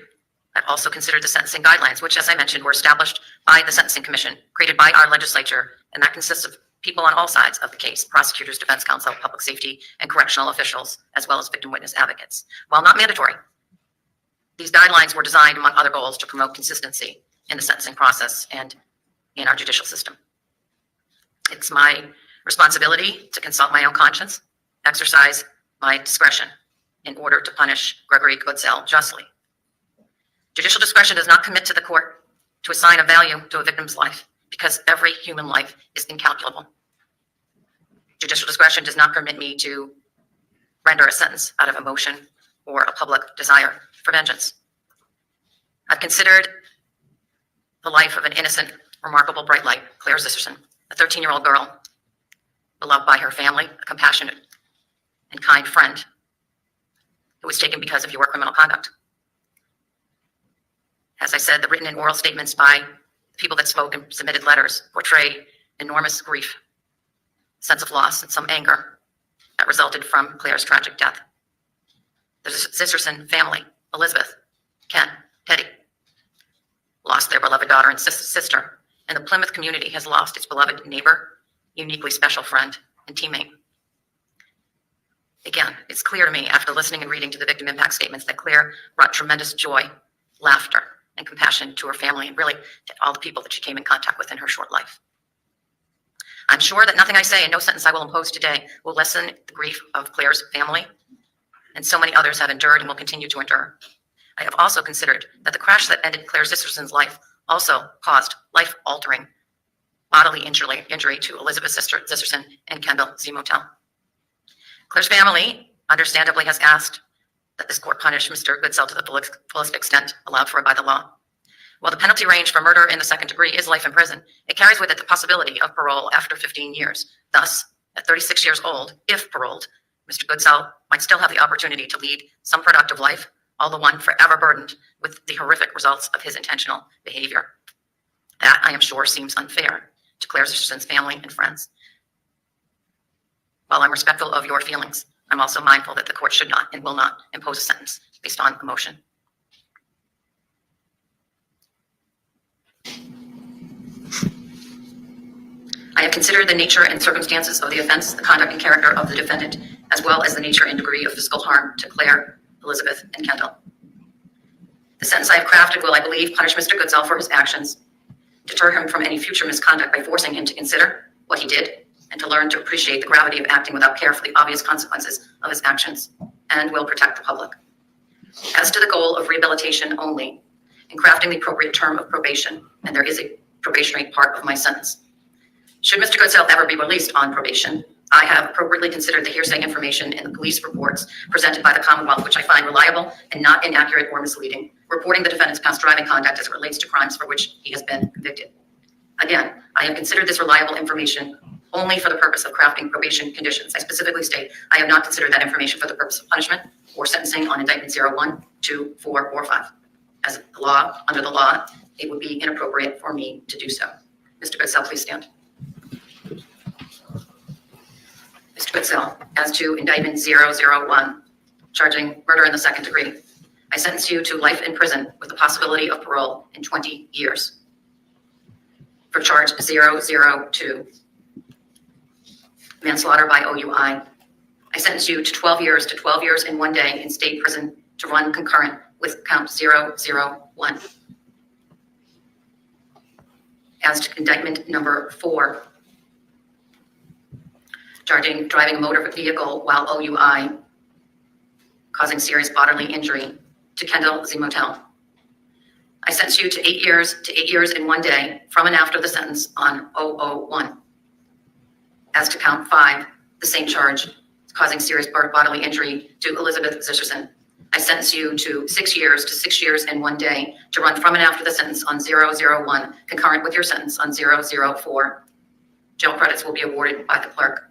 I've also considered the sentencing guidelines, which, as I mentioned, were established by the Sentencing Commission, created by our legislature, and that consists of people on all sides of the case: prosecutors, defense counsel, public safety, and correctional officials, as well as victim witness advocates. While not mandatory, these guidelines were designed, among other goals, to promote consistency in the sentencing process and in our judicial system. It's my responsibility to consult my own conscience, exercise my discretion in order to punish Gregory Goodsell justly. Judicial discretion does not commit to the court to assign a value to a victim's life, because every human life is incalculable. Judicial discretion does not permit me to render a sentence out of emotion or a public desire for vengeance. I've considered the life of an innocent, remarkable bright light, Claire Zisterson, a 13-year-old girl, beloved by her family, a compassionate and kind friend, who was taken because of your criminal conduct. As I said, the written and oral statements by the people that spoke and submitted letters portray enormous grief, sense of loss, and some anger that resulted from Claire's tragic death. The Sisterson family, Elizabeth, Ken, Teddy, lost their beloved daughter and sister, and the Plymouth community has lost its beloved neighbor, uniquely special friend, and teammate. Again, it's clear to me after listening and reading to the victim impact statements that Claire brought tremendous joy, laughter, and compassion to her family and really to all the people that she came in contact with in her short life. I'm sure that nothing I say and no sentence I will impose today will lessen the grief of Claire's family, and so many others have endured and will continue to endure. I have also considered that the crash that ended Claire Sisterson's life also caused life-altering bodily injury to Elizabeth Sisterson and Kendall Z. Motel. Claire's family understandably has asked that this court punish Mr. Goodsell to the fullest extent allowed for by the law. While the penalty range for murder in the second degree is life in prison, it carries with it the possibility of parole after 15 years. Thus, at 36 years old, if paroled, Mr. Goodsell might still have the opportunity to lead some productive life, all the one forever burdened with the horrific results of his intentional behavior. That, I am sure, seems unfair to Claire Sisterson's family and friends. While I'm respectful of your feelings, I'm also mindful that the court should not and will not impose a sentence based on emotion. I have considered the nature and circumstances of the offense, the conduct and character of the defendant, as well as the nature and degree of physical harm to Claire, Elizabeth, and Kendall. The sentence I have crafted will, I believe, punish Mr. Goodsell for his actions, deter him from any future misconduct by forcing him to consider what he did, and to learn to appreciate the gravity of acting without care for the obvious consequences of his actions, and will protect the public. As to the goal of rehabilitation only, in crafting the appropriate term of probation, and there is a probationary part of my sentence, should Mr. Goodsell ever be released on probation, I have appropriately considered the hearsay information in the police reports presented by the Commonwealth, which I find reliable and not inaccurate or misleading, reporting the defendant's past driving conduct as it relates to crimes for which he has been convicted. Again, I have considered this reliable information only for the purpose of crafting probation conditions. I specifically state I have not considered that information for the purpose of punishment or sentencing on indictment 01, 2, 4, or 5. As the law, under the law, it would be inappropriate for me to do so. Mr. Goodsell, please stand. Mr. Goodsell, as to indictment 001, charging murder in the second degree, I sentence you to life in prison with the possibility of parole in 20 years. For charge 002, manslaughter by OUI, I sentence you to 12 years and 1 day in state prison to run concurrent with count 001. As to indictment number 4, charging driving a motor vehicle while OUI, causing serious bodily injury to Kendall Z. Motel, I sentence you to 8 years and 1 day from and after the sentence on 001. As to count 5, the same charge, causing serious bodily injury to Elizabeth Sisterson, I sentence you to 6 years and 1 day to run from and after the sentence on 001, concurrent with your sentence on 004. Jail credits will be awarded by the clerk.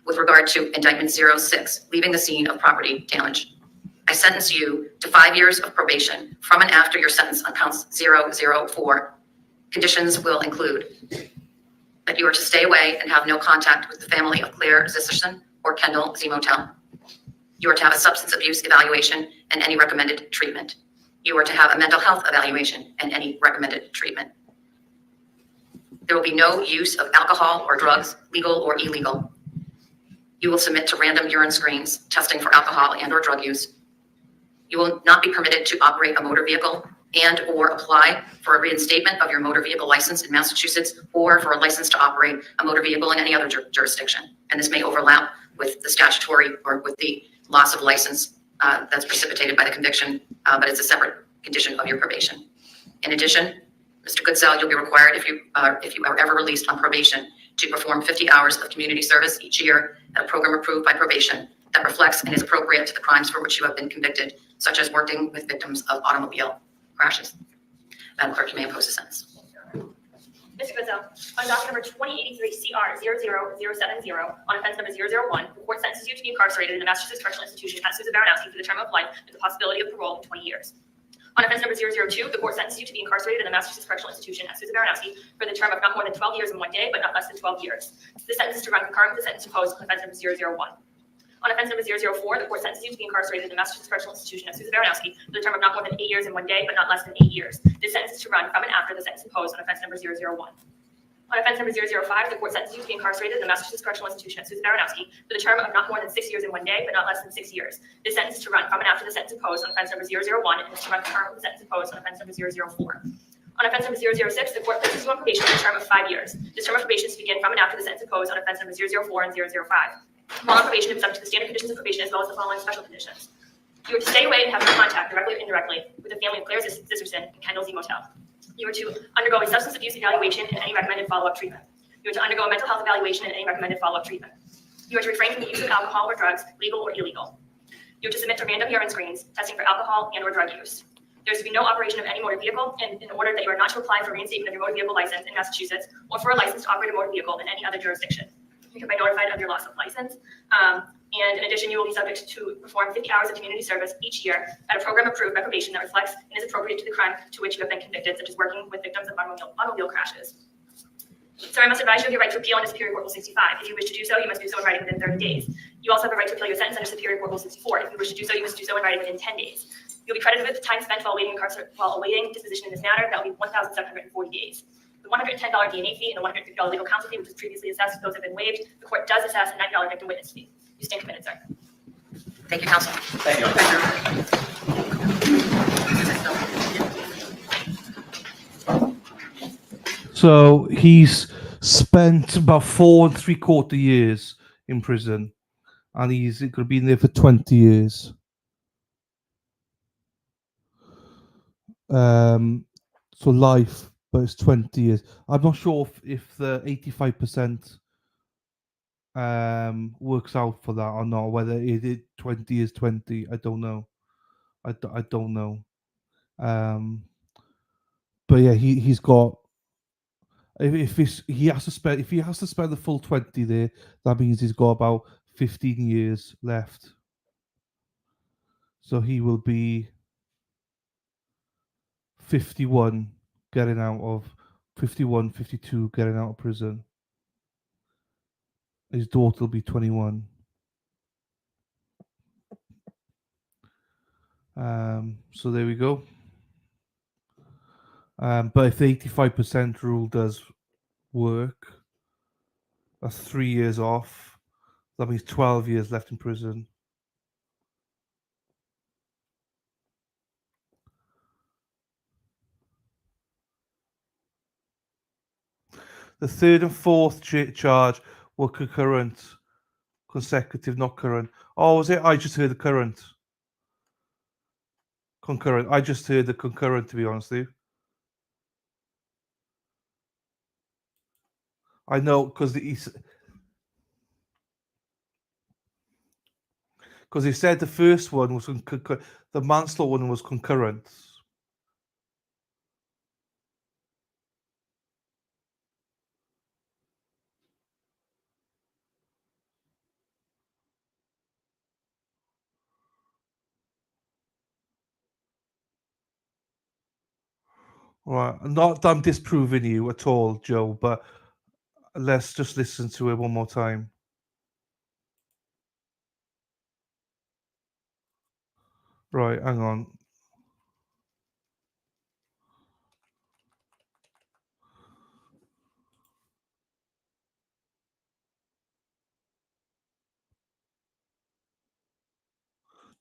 With regard to indictment 06, leaving the scene of property damage, I sentence you to 5 years of probation from and after your sentence on counts 004. Conditions will include that you are to stay away and have no contact with the family of Claire Sisterson or Kendall Z. Motel. You are to have a substance abuse evaluation and any recommended treatment. You are to have a mental health evaluation and any recommended treatment. There will be no use of alcohol or drugs, legal or illegal. You will submit to random urine screens, testing for alcohol and or drug use. You will not be permitted to operate a motor vehicle and or apply for a reinstatement of your motor vehicle license in Massachusetts or for a license to operate a motor vehicle in any other jurisdiction. And this may overlap with the statutory or with the loss of license that's precipitated by the conviction, but it's a separate condition of your probation. In addition, Mr. Goodsell, you'll be required if you are ever released on probation to perform 50 hours of community service each year at a program approved by probation that reflects and is appropriate to the crimes for which you have been convicted, such as working with victims of automobile crashes. Madam Clerk, you may impose a sentence. Mr. Goodsell, on docket number 2083 CR 00070, on offense number 001, the court sentences you to be incarcerated in the Massachusetts Correctional Institution at Susan Baranowski for the term of life with the possibility of parole in 20 years. On offense number 002, the court sentences you to be incarcerated in the Massachusetts Correctional Institution at Susan Baranowski for the term of not more than 12 years and 1 day, but not less than 12 years. The sentence is to run concurrent with the sentence imposed on offense number 001. On offense number 004, the court sentences you to be incarcerated in the Massachusetts Correctional Institution at Susan Baranowski for the term of not more than 8 years and 1 day, but not less than 8 years. This sentence is to run from and after the sentence imposed on offense number 001. On offense number 005, the court sentences you to be incarcerated in the Massachusetts Correctional Institution at Susan Baranowski for the term of not more than 6 years and 1 day, but not less than 6 years. This sentence is to run from and after the sentence imposed on offense number 001 and is to run concurrent with the sentence imposed on offense number 004. On offense number 006, the court places you on probation for a term of 5 years. This term of probation is to begin from and after the sentence imposed on offense number 004 and 005. While on probation, it is subject to the standard conditions of probation as well as the following special conditions. You are to stay away and have no contact, directly or indirectly, with the family of Claire Zisterson and Kendall Z Motel. You are to undergo a substance abuse evaluation and any recommended follow-up treatment. You are to undergo a mental health evaluation and any recommended follow-up treatment. You are to refrain from the use of alcohol or drugs, legal or illegal. You are to submit to random urine screens, testing for alcohol and or drug use. There is to be no operation of any motor vehicle, and in order that you are not to apply for reinstatement of your motor vehicle license in Massachusetts or for a license to operate a motor vehicle in any other jurisdiction. You can be notified of your loss of license. And in addition, you will be subject to perform 50 hours of community service each year at a program approved by probation that reflects and is appropriate to the crime to which you have been convicted, such as working with victims of automobile crashes. So I must advise you of your right to appeal under Superior Court Rule 65. If you wish to do so, you must do so in writing within 30 days. You also have a right to appeal your sentence under Superior Court Rule 64. If you wish to do so, you must do so in writing within 10 days. You'll be credited with time spent while awaiting disposition in this matter. That will be 1,740 days. The $110 DNA fee and the $150 legal counsel fee, which was previously assessed, those have been waived. The court does assess a $90 victim witness fee. You stand committed, sir. Thank you, counsel. Thank you. So he's spent about 4 3/4 years in prison, and he's going to be in there for 20 years. So life, but it's 20 years. I'm not sure if the 85% works out for that or not. Whether it is 20 is 20, I don't know. I don't know. But yeah, he's got. If he has to spend the full 20 there, that means he's got about 15 years left. So he will be 51 getting out of 51, 52 getting out of prison. His daughter will be 21. So there we go. But if the 85% rule does work, that's 3 years off. That means 12 years left in prison. The third and fourth charge were concurrent, consecutive, not current. Oh, was it? I just heard the current. Concurrent. I just heard the concurrent, to be honest with you. I know, because he said the first one was the manslaughter one was concurrent. Right. Not that I'm disproving you at all, Joe, but let's just listen to it one more time. Right, hang on.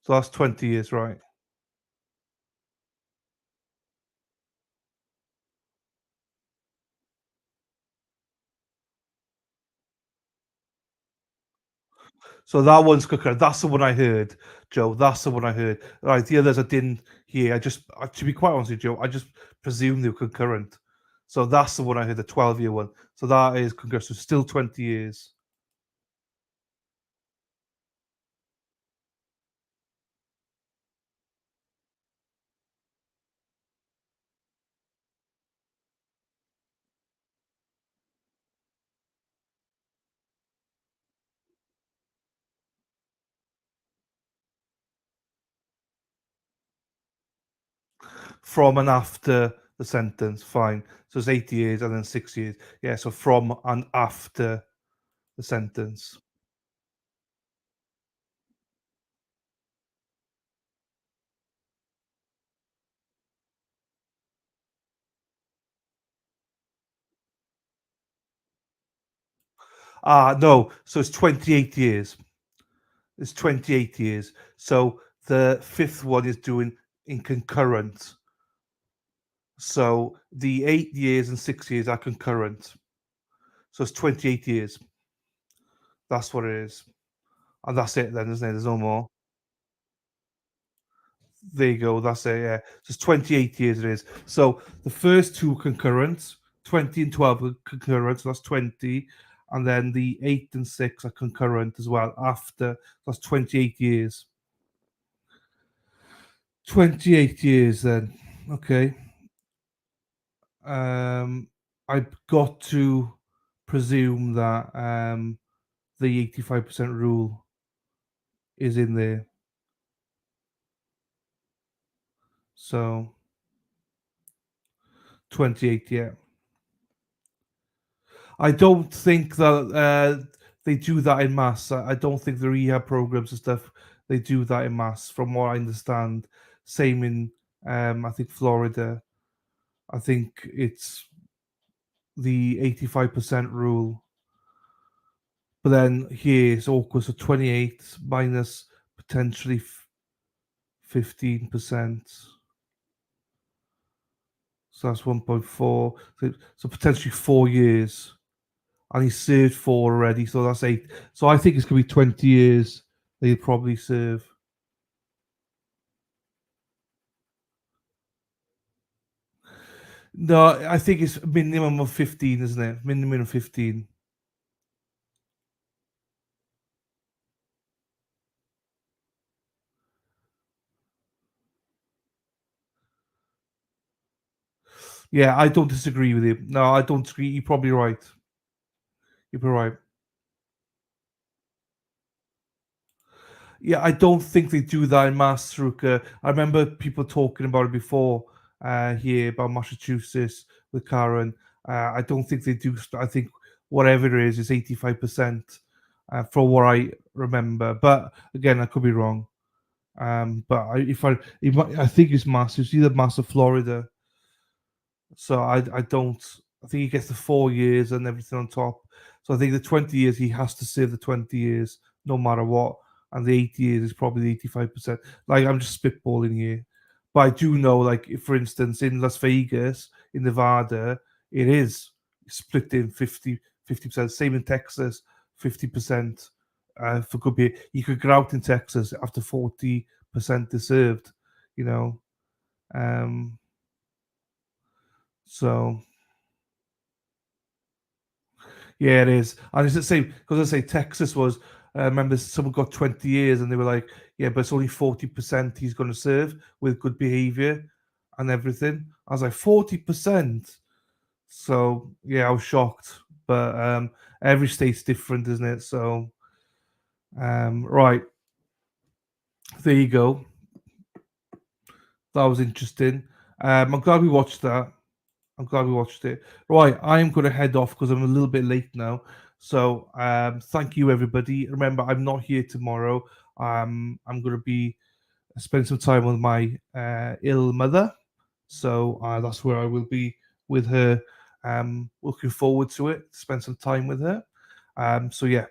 So that's 20 years, right? So that one's concurrent. That's the one I heard, Joe. That's the one I heard. Right, the others I didn't hear. To be quite honest with you, Joe, I just presumed they were concurrent. So that's the one I heard, the 12-year one. So that is concurrent. So still 20 years. from and after the sentence. Fine. So it's 8 years and then 6 years. Yeah. So from and after the sentence. No. So it's 28 years. It's 28 years. So the fifth one is doing in concurrent. So the 8 years and 6 years are concurrent. So it's 28 years. That's what it is. And that's it then, isn't it? There's no more. There you go. That's it. Yeah. So it's 28 years it is. So the first two concurrent, 20 and 12 are concurrent. So that's 20. And then the 8 and 6 are concurrent as well after. That's 28 years. 28 years then. Okay. I've got to presume that the 85% rule is in there. So 28, yeah. I don't think that they do that in mass. I don't think the rehab programs and stuff, they do that in mass, from what I understand. Same in, I think, Florida. I think it's the 85% rule. But then here it's awkward. So 28 minus potentially 15%. So that's 1.4. So potentially 4 years. And he served 4 already. So that's 8. So I think it's going to be 20 years that he'll probably serve. No, I think it's minimum of 15, isn't it? Minimum of 15. Yeah, I don't disagree with you. No, I don't disagree. You're probably right. You're probably right. Yeah, I don't think they do that in mass, Ruka. I remember people talking about it before here about Massachusetts with Karen. I don't think they do. I think whatever it is 85% from what I remember. But again, I could be wrong. But I think it's mass. It's either mass or Florida. So I don't. I think he gets the 4 years and everything on top. So I think the 20 years he has to serve the 20 years no matter what, and the 8 years is probably the 85%. Like, I'm just spitballing here, but I do know, like, for instance, in Las Vegas, in Nevada, it is split in 50%. Same in Texas, 50% for good behavior. You could get out in Texas after 40% deserved. You know. So yeah, it is, and it's the same because I say Texas was. Remember, someone got 20 years, and they were like, "Yeah, but it's only 40% he's going to serve with good behavior and everything." I was like, 40%. So yeah, I was shocked, but every state's different, isn't it? So right, there you go. That was interesting. I'm glad we watched that. I'm glad we watched it. Right, I'm going to head off because I'm a little bit late now. So thank you, everybody. Remember, I'm not here tomorrow. I'm going to be spend some time with my ill mother. So that's where I will be with her. Looking forward to it. Spend some time with her. So yeah,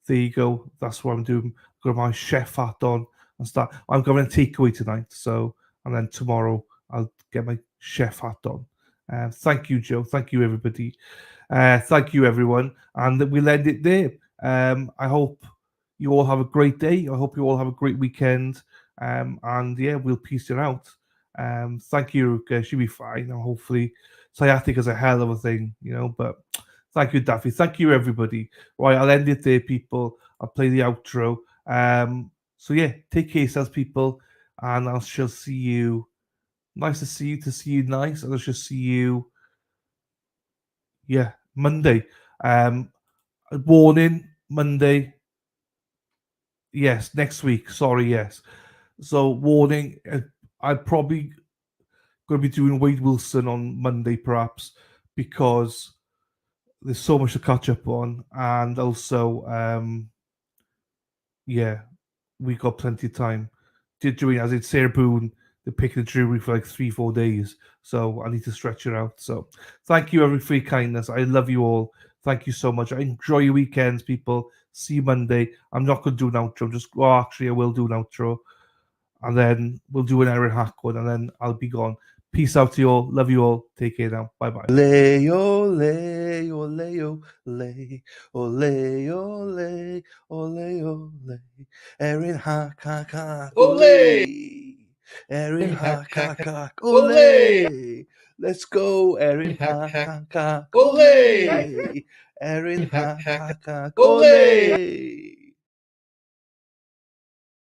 there you go. That's what I'm doing. I've got my chef hat on and start. I'm going to takeaway tonight. So and then tomorrow I'll get my chef hat on. Thank you, Joe. Thank you, everybody. Thank you, everyone. And we'll end it there. I hope you all have a great day. I hope you all have a great weekend. And yeah, we'll peace it out. Thank you, Ruka. She'll be fine. Hopefully, sciatica's a hell of a thing, you know. But thank you, Daffy. Thank you, everybody. Right, I'll end it there, people. I'll play the outro. So yeah, take care, yourselves, people, and I shall see you. Nice to see you nice, and I shall see you. Yeah, Monday. Warning, Monday. Yes, next week. Sorry, yes. So warning, I'm probably going to be doing Wade Wilson on Monday, perhaps, because there's so much to catch up on, and also, we got plenty of time. As in Sarah Boone, they're picking the jury for like 3-4 days, so I need to stretch it out. So thank you, everyone, for your kindness. I love you all. Thank you so much. Enjoy your weekends, people. See you Monday. I'm not going to do an outro. Actually, I will do an outro. And then we'll do an Erin Hack one, and then I'll be gone. Peace out to you all. Love you all. Take care now. Bye-bye. Ole, ole, ole, ole, ole, ole, ole, ole. Erin Hack, hack, hack, ole. Erin Hack, hack, hack, ole. Let's go, Erin Hack, hack, hack, ole. Erin Hack, hack, hack, ole.